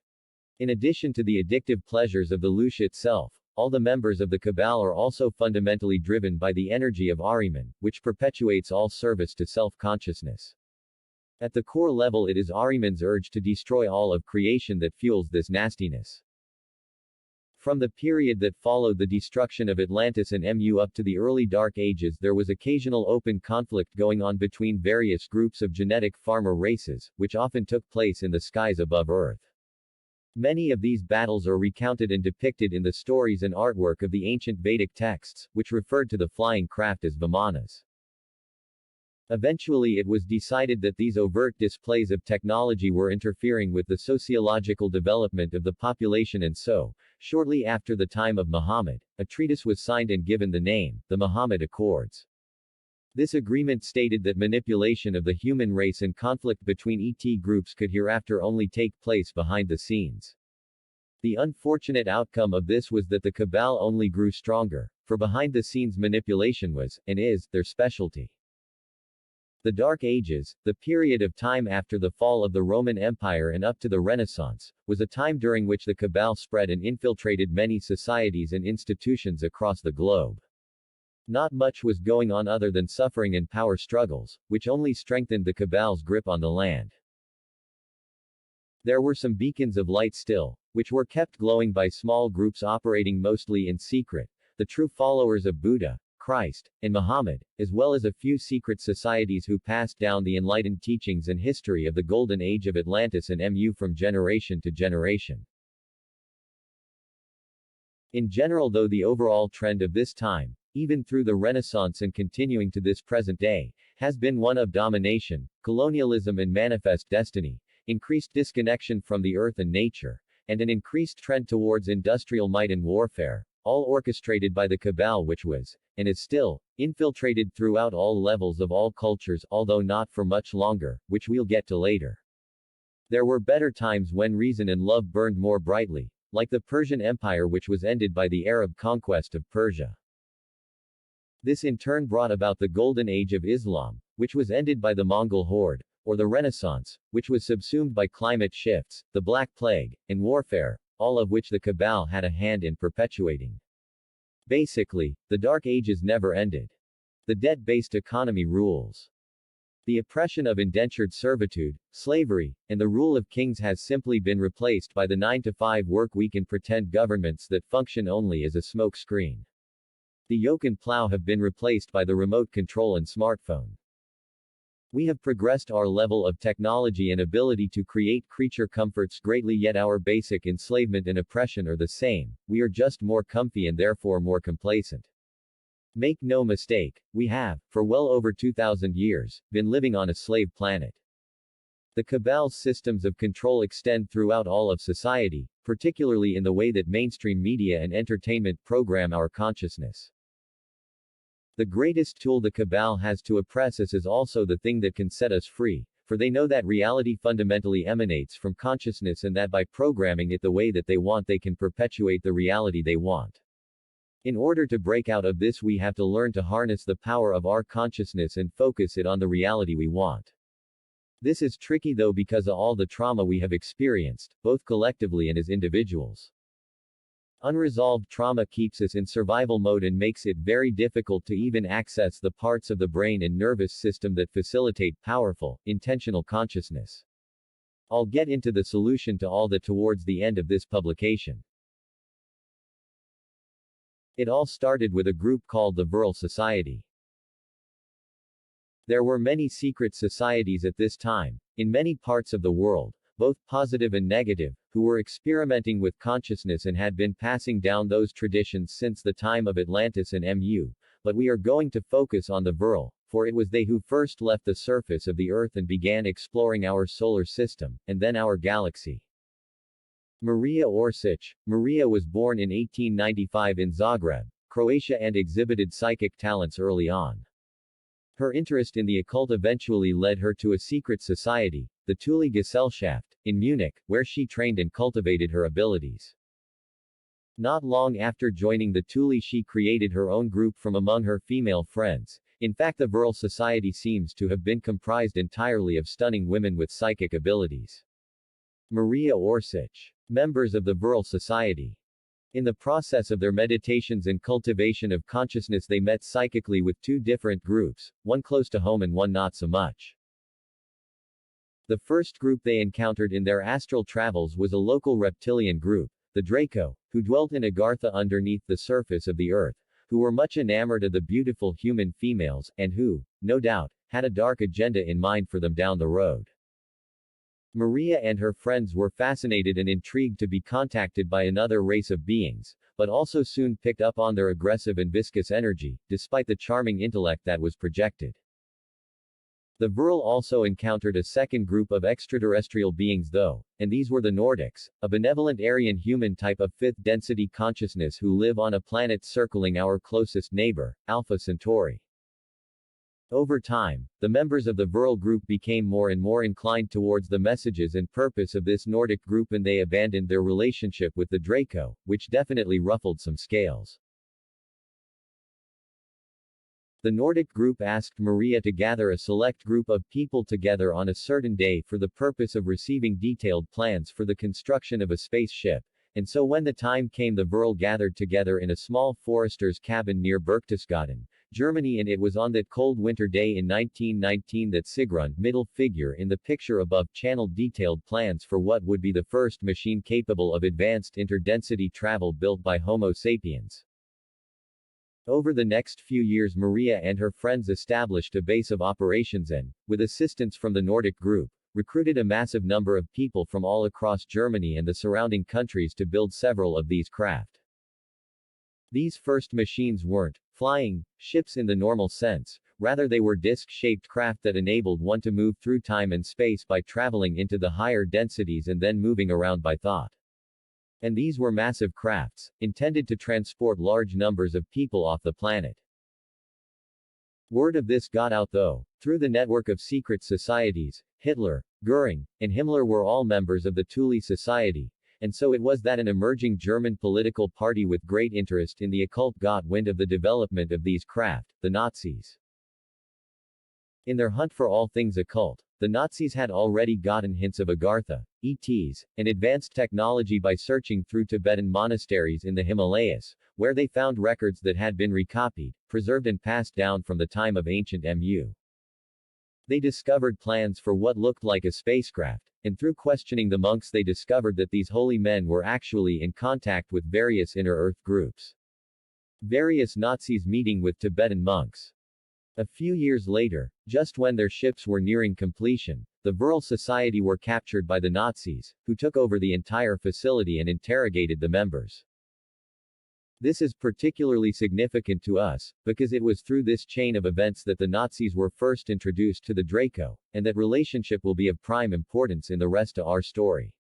In addition to the addictive pleasures of the loosh itself, all the members of the Cabal are also fundamentally driven by the energy of Ahriman, which perpetuates all service to self-consciousness. At the core level, it is Ahriman's urge to destroy all of creation that fuels this nastiness. From the period that followed the destruction of Atlantis and Mu up to the early Dark Ages, there was occasional open conflict going on between various groups of genetic farmer races, which often took place in the skies above Earth. Many of these battles are recounted and depicted in the stories and artwork of the ancient Vedic texts, which referred to the flying craft as Vimanas. Eventually it was decided that these overt displays of technology were interfering with the sociological development of the population, and so, shortly after the time of Muhammad, a treatise was signed and given the name, the Muhammad Accords. This agreement stated that manipulation of the human race and conflict between ET groups could hereafter only take place behind the scenes. The unfortunate outcome of this was that the Cabal only grew stronger, for behind-the-scenes manipulation was, and is, their specialty. The Dark Ages, the period of time after the fall of the Roman Empire and up to the Renaissance, was a time during which the Cabal spread and infiltrated many societies and institutions across the globe. Not much was going on other than suffering and power struggles, which only strengthened the Cabal's grip on the land. There were some beacons of light still, which were kept glowing by small groups operating mostly in secret, the true followers of Buddha, Christ, and Muhammad, as well as a few secret societies who passed down the enlightened teachings and history of the Golden Age of Atlantis and MU from generation to generation. In general, though, the overall trend of this time, even through the Renaissance and continuing to this present day, has been one of domination, colonialism and manifest destiny, increased disconnection from the earth and nature, and an increased trend towards industrial might and warfare, all orchestrated by the cabal which was, and is still, infiltrated throughout all levels of all cultures, although not for much longer, which we'll get to later. There were better times when reason and love burned more brightly, like the Persian Empire, which was ended by the Arab conquest of Persia. This in turn brought about the Golden Age of Islam, which was ended by the Mongol horde, or the Renaissance, which was subsumed by climate shifts, the Black Plague, and warfare, all of which the cabal had a hand in perpetuating. Basically, the Dark Ages never ended. The debt-based economy rules. The oppression of indentured servitude, slavery, and the rule of kings has simply been replaced by the 9-to-5 work week and pretend governments that function only as a smoke screen. The yoke and plow have been replaced by the remote control and smartphone. We have progressed our level of technology and ability to create creature comforts greatly, yet our basic enslavement and oppression are the same. We are just more comfy and therefore more complacent. Make no mistake, we have, for well over 2,000 years, been living on a slave planet. The cabal's systems of control extend throughout all of society, particularly in the way that mainstream media and entertainment program our consciousness. The greatest tool the cabal has to oppress us is also the thing that can set us free, for they know that reality fundamentally emanates from consciousness and that by programming it the way that they want they can perpetuate the reality they want. In order to break out of this, we have to learn to harness the power of our consciousness and focus it on the reality we want. This is tricky though because of all the trauma we have experienced, both collectively and as individuals. Unresolved trauma keeps us in survival mode and makes it very difficult to even access the parts of the brain and nervous system that facilitate powerful, intentional consciousness. I'll get into the solution to all that towards the end of this publication. It all started with a group called the Virile Society. There were many secret societies at this time, in many parts of the world, both positive and negative, who were experimenting with consciousness and had been passing down those traditions since the time of Atlantis and MU, but we are going to focus on the Virile, for it was they who first left the surface of the Earth and began exploring our solar system, and then our galaxy. Maria Orsic. Maria was born in 1895 in Zagreb, Croatia and exhibited psychic talents early on. Her interest in the occult eventually led her to a secret society, the Thule Gesellschaft, in Munich, where she trained and cultivated her abilities. Not long after joining the Thule, she created her own group from among her female friends. In fact, the Virile Society seems to have been comprised entirely of stunning women with psychic abilities. Maria Orsic. Members of the Virile Society. In the process of their meditations and cultivation of consciousness, they met psychically with two different groups, one close to home and one not so much. The first group they encountered in their astral travels was a local reptilian group, the Draco, who dwelt in Agartha underneath the surface of the earth, who were much enamored of the beautiful human females, and who, no doubt, had a dark agenda in mind for them down the road. Maria and her friends were fascinated and intrigued to be contacted by another race of beings, but also soon picked up on their aggressive and viscous energy, despite the charming intellect that was projected. The Virile also encountered a second group of extraterrestrial beings though, and these were the Nordics, a benevolent Aryan human type of fifth-density consciousness who live on a planet circling our closest neighbor, Alpha Centauri. Over time, the members of the Virile group became more and more inclined towards the messages and purpose of this Nordic group, and they abandoned their relationship with the Draco, which definitely ruffled some scales. The Nordic group asked Maria to gather a select group of people together on a certain day for the purpose of receiving detailed plans for the construction of a spaceship, and so when the time came, the Virile gathered together in a small forester's cabin near Berchtesgaden, Germany, and it was on that cold winter day in 1919 that Sigrun, middle figure in the picture above, channeled detailed plans for what would be the first machine capable of advanced interdensity travel built by Homo sapiens. Over the next few years, Maria and her friends established a base of operations and, with assistance from the Nordic group, recruited a massive number of people from all across Germany and the surrounding countries to build several of these craft. These first machines weren't flying ships in the normal sense, rather they were disc-shaped craft that enabled one to move through time and space by traveling into the higher densities and then moving around by thought. And these were massive crafts, intended to transport large numbers of people off the planet. Word of this got out though. Through the network of secret societies, Hitler, Göring, and Himmler were all members of the Thule Society, and so it was that an emerging German political party with great interest in the occult got wind of the development of these craft, the Nazis. In their hunt for all things occult, the Nazis had already gotten hints of Agartha, ETs, and advanced technology by searching through Tibetan monasteries in the Himalayas, where they found records that had been recopied, preserved and passed down from the time of ancient Mu. They discovered plans for what looked like a spacecraft, and through questioning the monks they discovered that these holy men were actually in contact with various inner Earth groups. Various Nazis meeting with Tibetan monks. A few years later, just when their ships were nearing completion, the Vril Society were captured by the Nazis, who took over the entire facility and interrogated the members. This is particularly significant to us, because it was through this chain of events that the Nazis were first introduced to the Draco, and that relationship will be of prime importance in the rest of our story.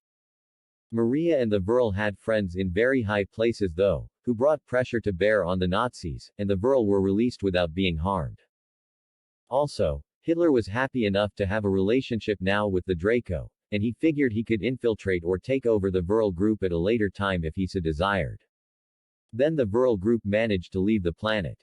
Maria and the Vril had friends in very high places though, who brought pressure to bear on the Nazis, and the Vril were released without being harmed. Also, Hitler was happy enough to have a relationship now with the Draco, and he figured he could infiltrate or take over the Vril group at a later time if he so desired. Then the Vril group managed to leave the planet.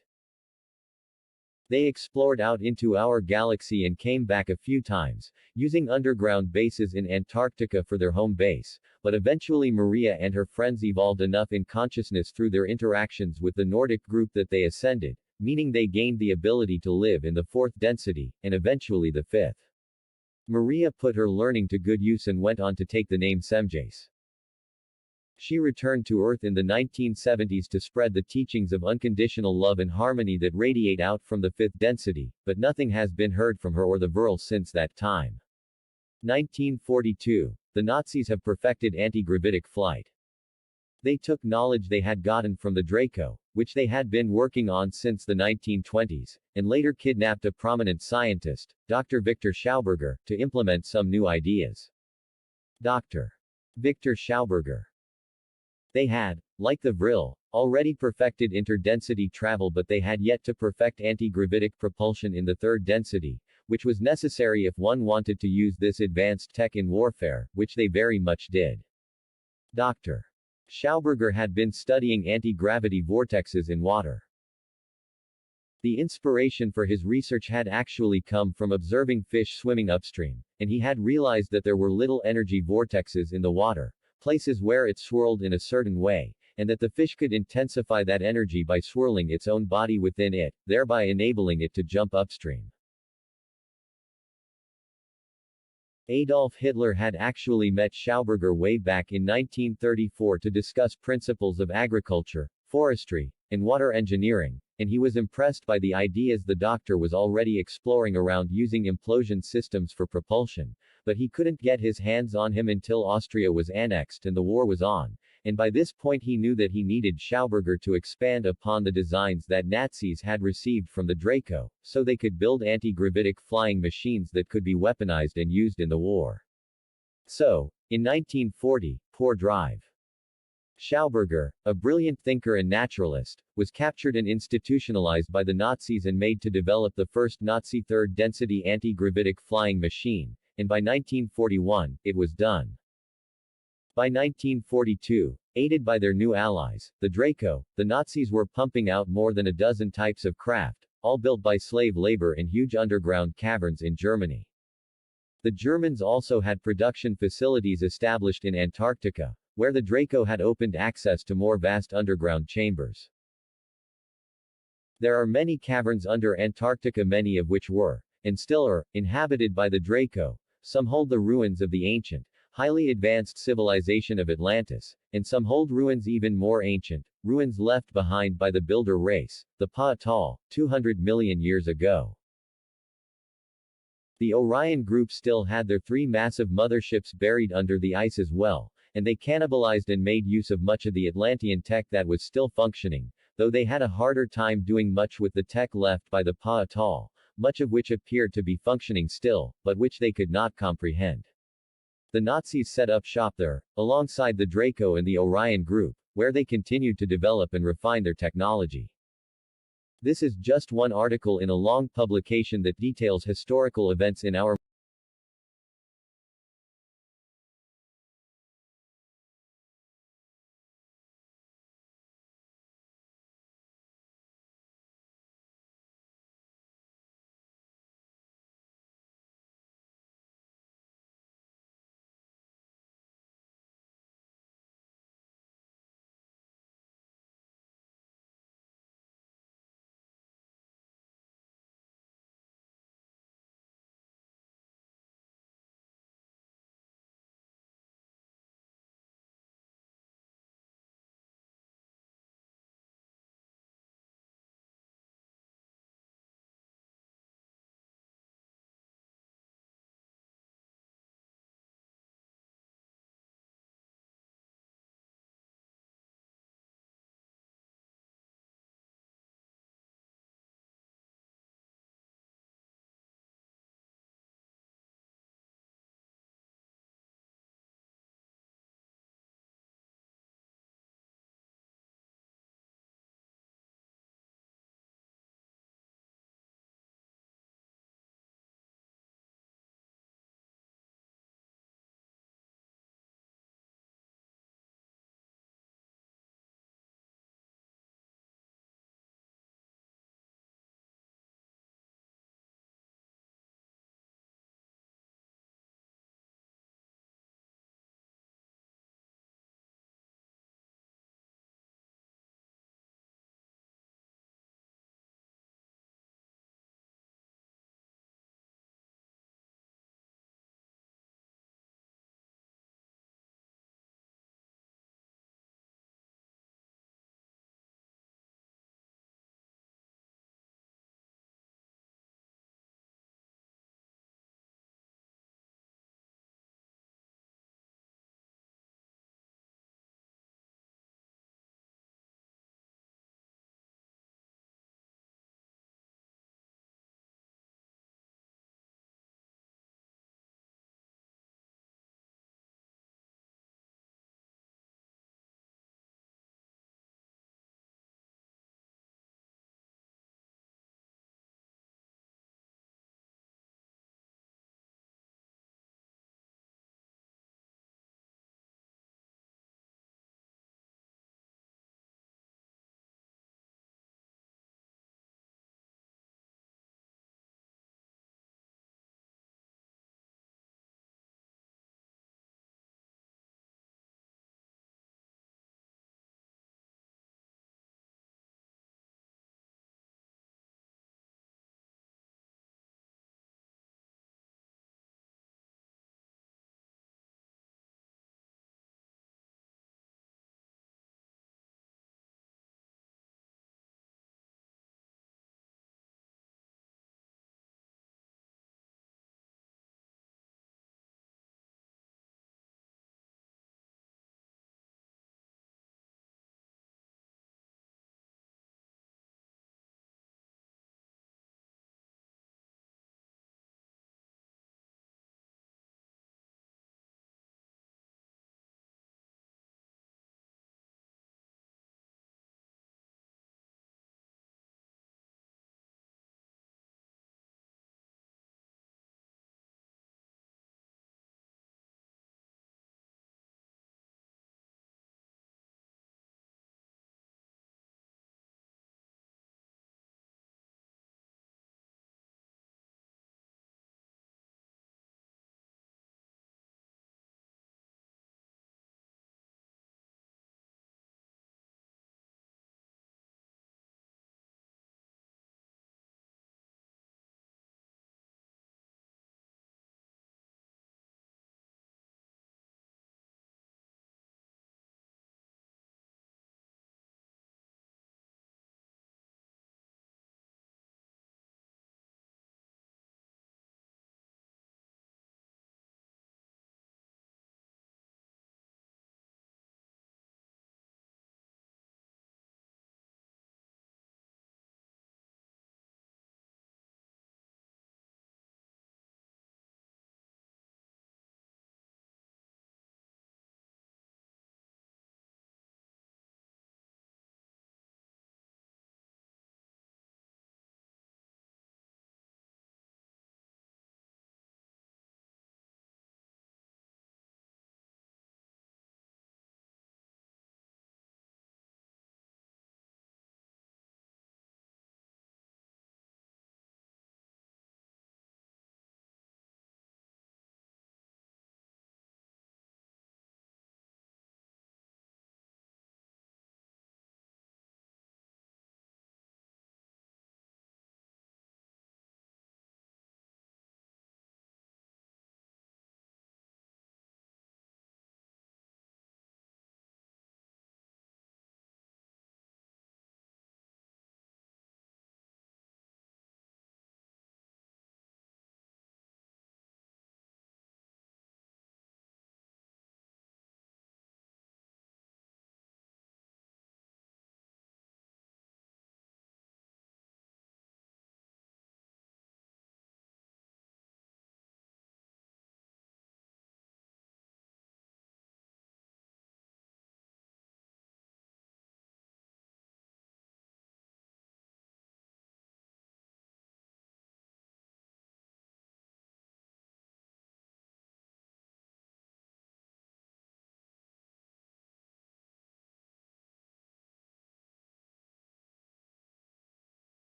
They explored out into our galaxy and came back a few times, using underground bases in Antarctica for their home base, but eventually Maria and her friends evolved enough in consciousness through their interactions with the Nordic group that they ascended, meaning they gained the ability to live in the fourth density, and eventually the fifth. Maria put her learning to good use and went on to take the name Semjace. She returned to Earth in the 1970s to spread the teachings of unconditional love and harmony that radiate out from the fifth density, but nothing has been heard from her or the Vril since that time. 1942. The Nazis have perfected anti-gravitic flight. They took knowledge they had gotten from the Draco, which they had been working on since the 1920s, and later kidnapped a prominent scientist, Dr. Victor Schauberger, to implement some new ideas. Dr. Victor Schauberger. They had, like the Vril, already perfected interdensity travel, but they had yet to perfect anti-gravitic propulsion in the third density, which was necessary if one wanted to use this advanced tech in warfare, which they very much did. Dr. Schauberger had been studying anti-gravity vortexes in water. The inspiration for his research had actually come from observing fish swimming upstream, and he had realized that there were little energy vortexes in the water, places where it swirled in a certain way, and that the fish could intensify that energy by swirling its own body within it, thereby enabling it to jump upstream. Adolf Hitler had actually met Schauberger way back in 1934 to discuss principles of agriculture, forestry, and water engineering, and he was impressed by the ideas the doctor was already exploring around using implosion systems for propulsion, but he couldn't get his hands on him until Austria was annexed and the war was on, and by this point he knew that he needed Schauberger to expand upon the designs that Nazis had received from the Draco, so they could build anti-gravitic flying machines that could be weaponized and used in the war. So, in 1940, poor drive. Schauberger, a brilliant thinker and naturalist, was captured and institutionalized by the Nazis and made to develop the first Nazi third-density anti-gravitic flying machine, and by 1941, it was done. By 1942, aided by their new allies, the Draco, the Nazis were pumping out more than a dozen types of craft, all built by slave labor in huge underground caverns in Germany. The Germans also had production facilities established in Antarctica, where the Draco had opened access to more vast underground chambers. There are many caverns under Antarctica, many of which were, and still are, inhabited by the Draco. Some hold the ruins of the ancient, highly advanced civilization of Atlantis, and some hold ruins even more ancient, ruins left behind by the builder race, the Pa-Tal, 200 million years ago. The Orion group still had their 3 massive motherships buried under the ice as well, and they cannibalized and made use of much of the Atlantean tech that was still functioning, though they had a harder time doing much with the tech left by the Pa-Tal, much of which appeared to be functioning still, but which they could not comprehend. The Nazis set up shop there, alongside the Draco and the Orion group, where they continued to develop and refine their technology. This is just one article in a long publication that details historical events in our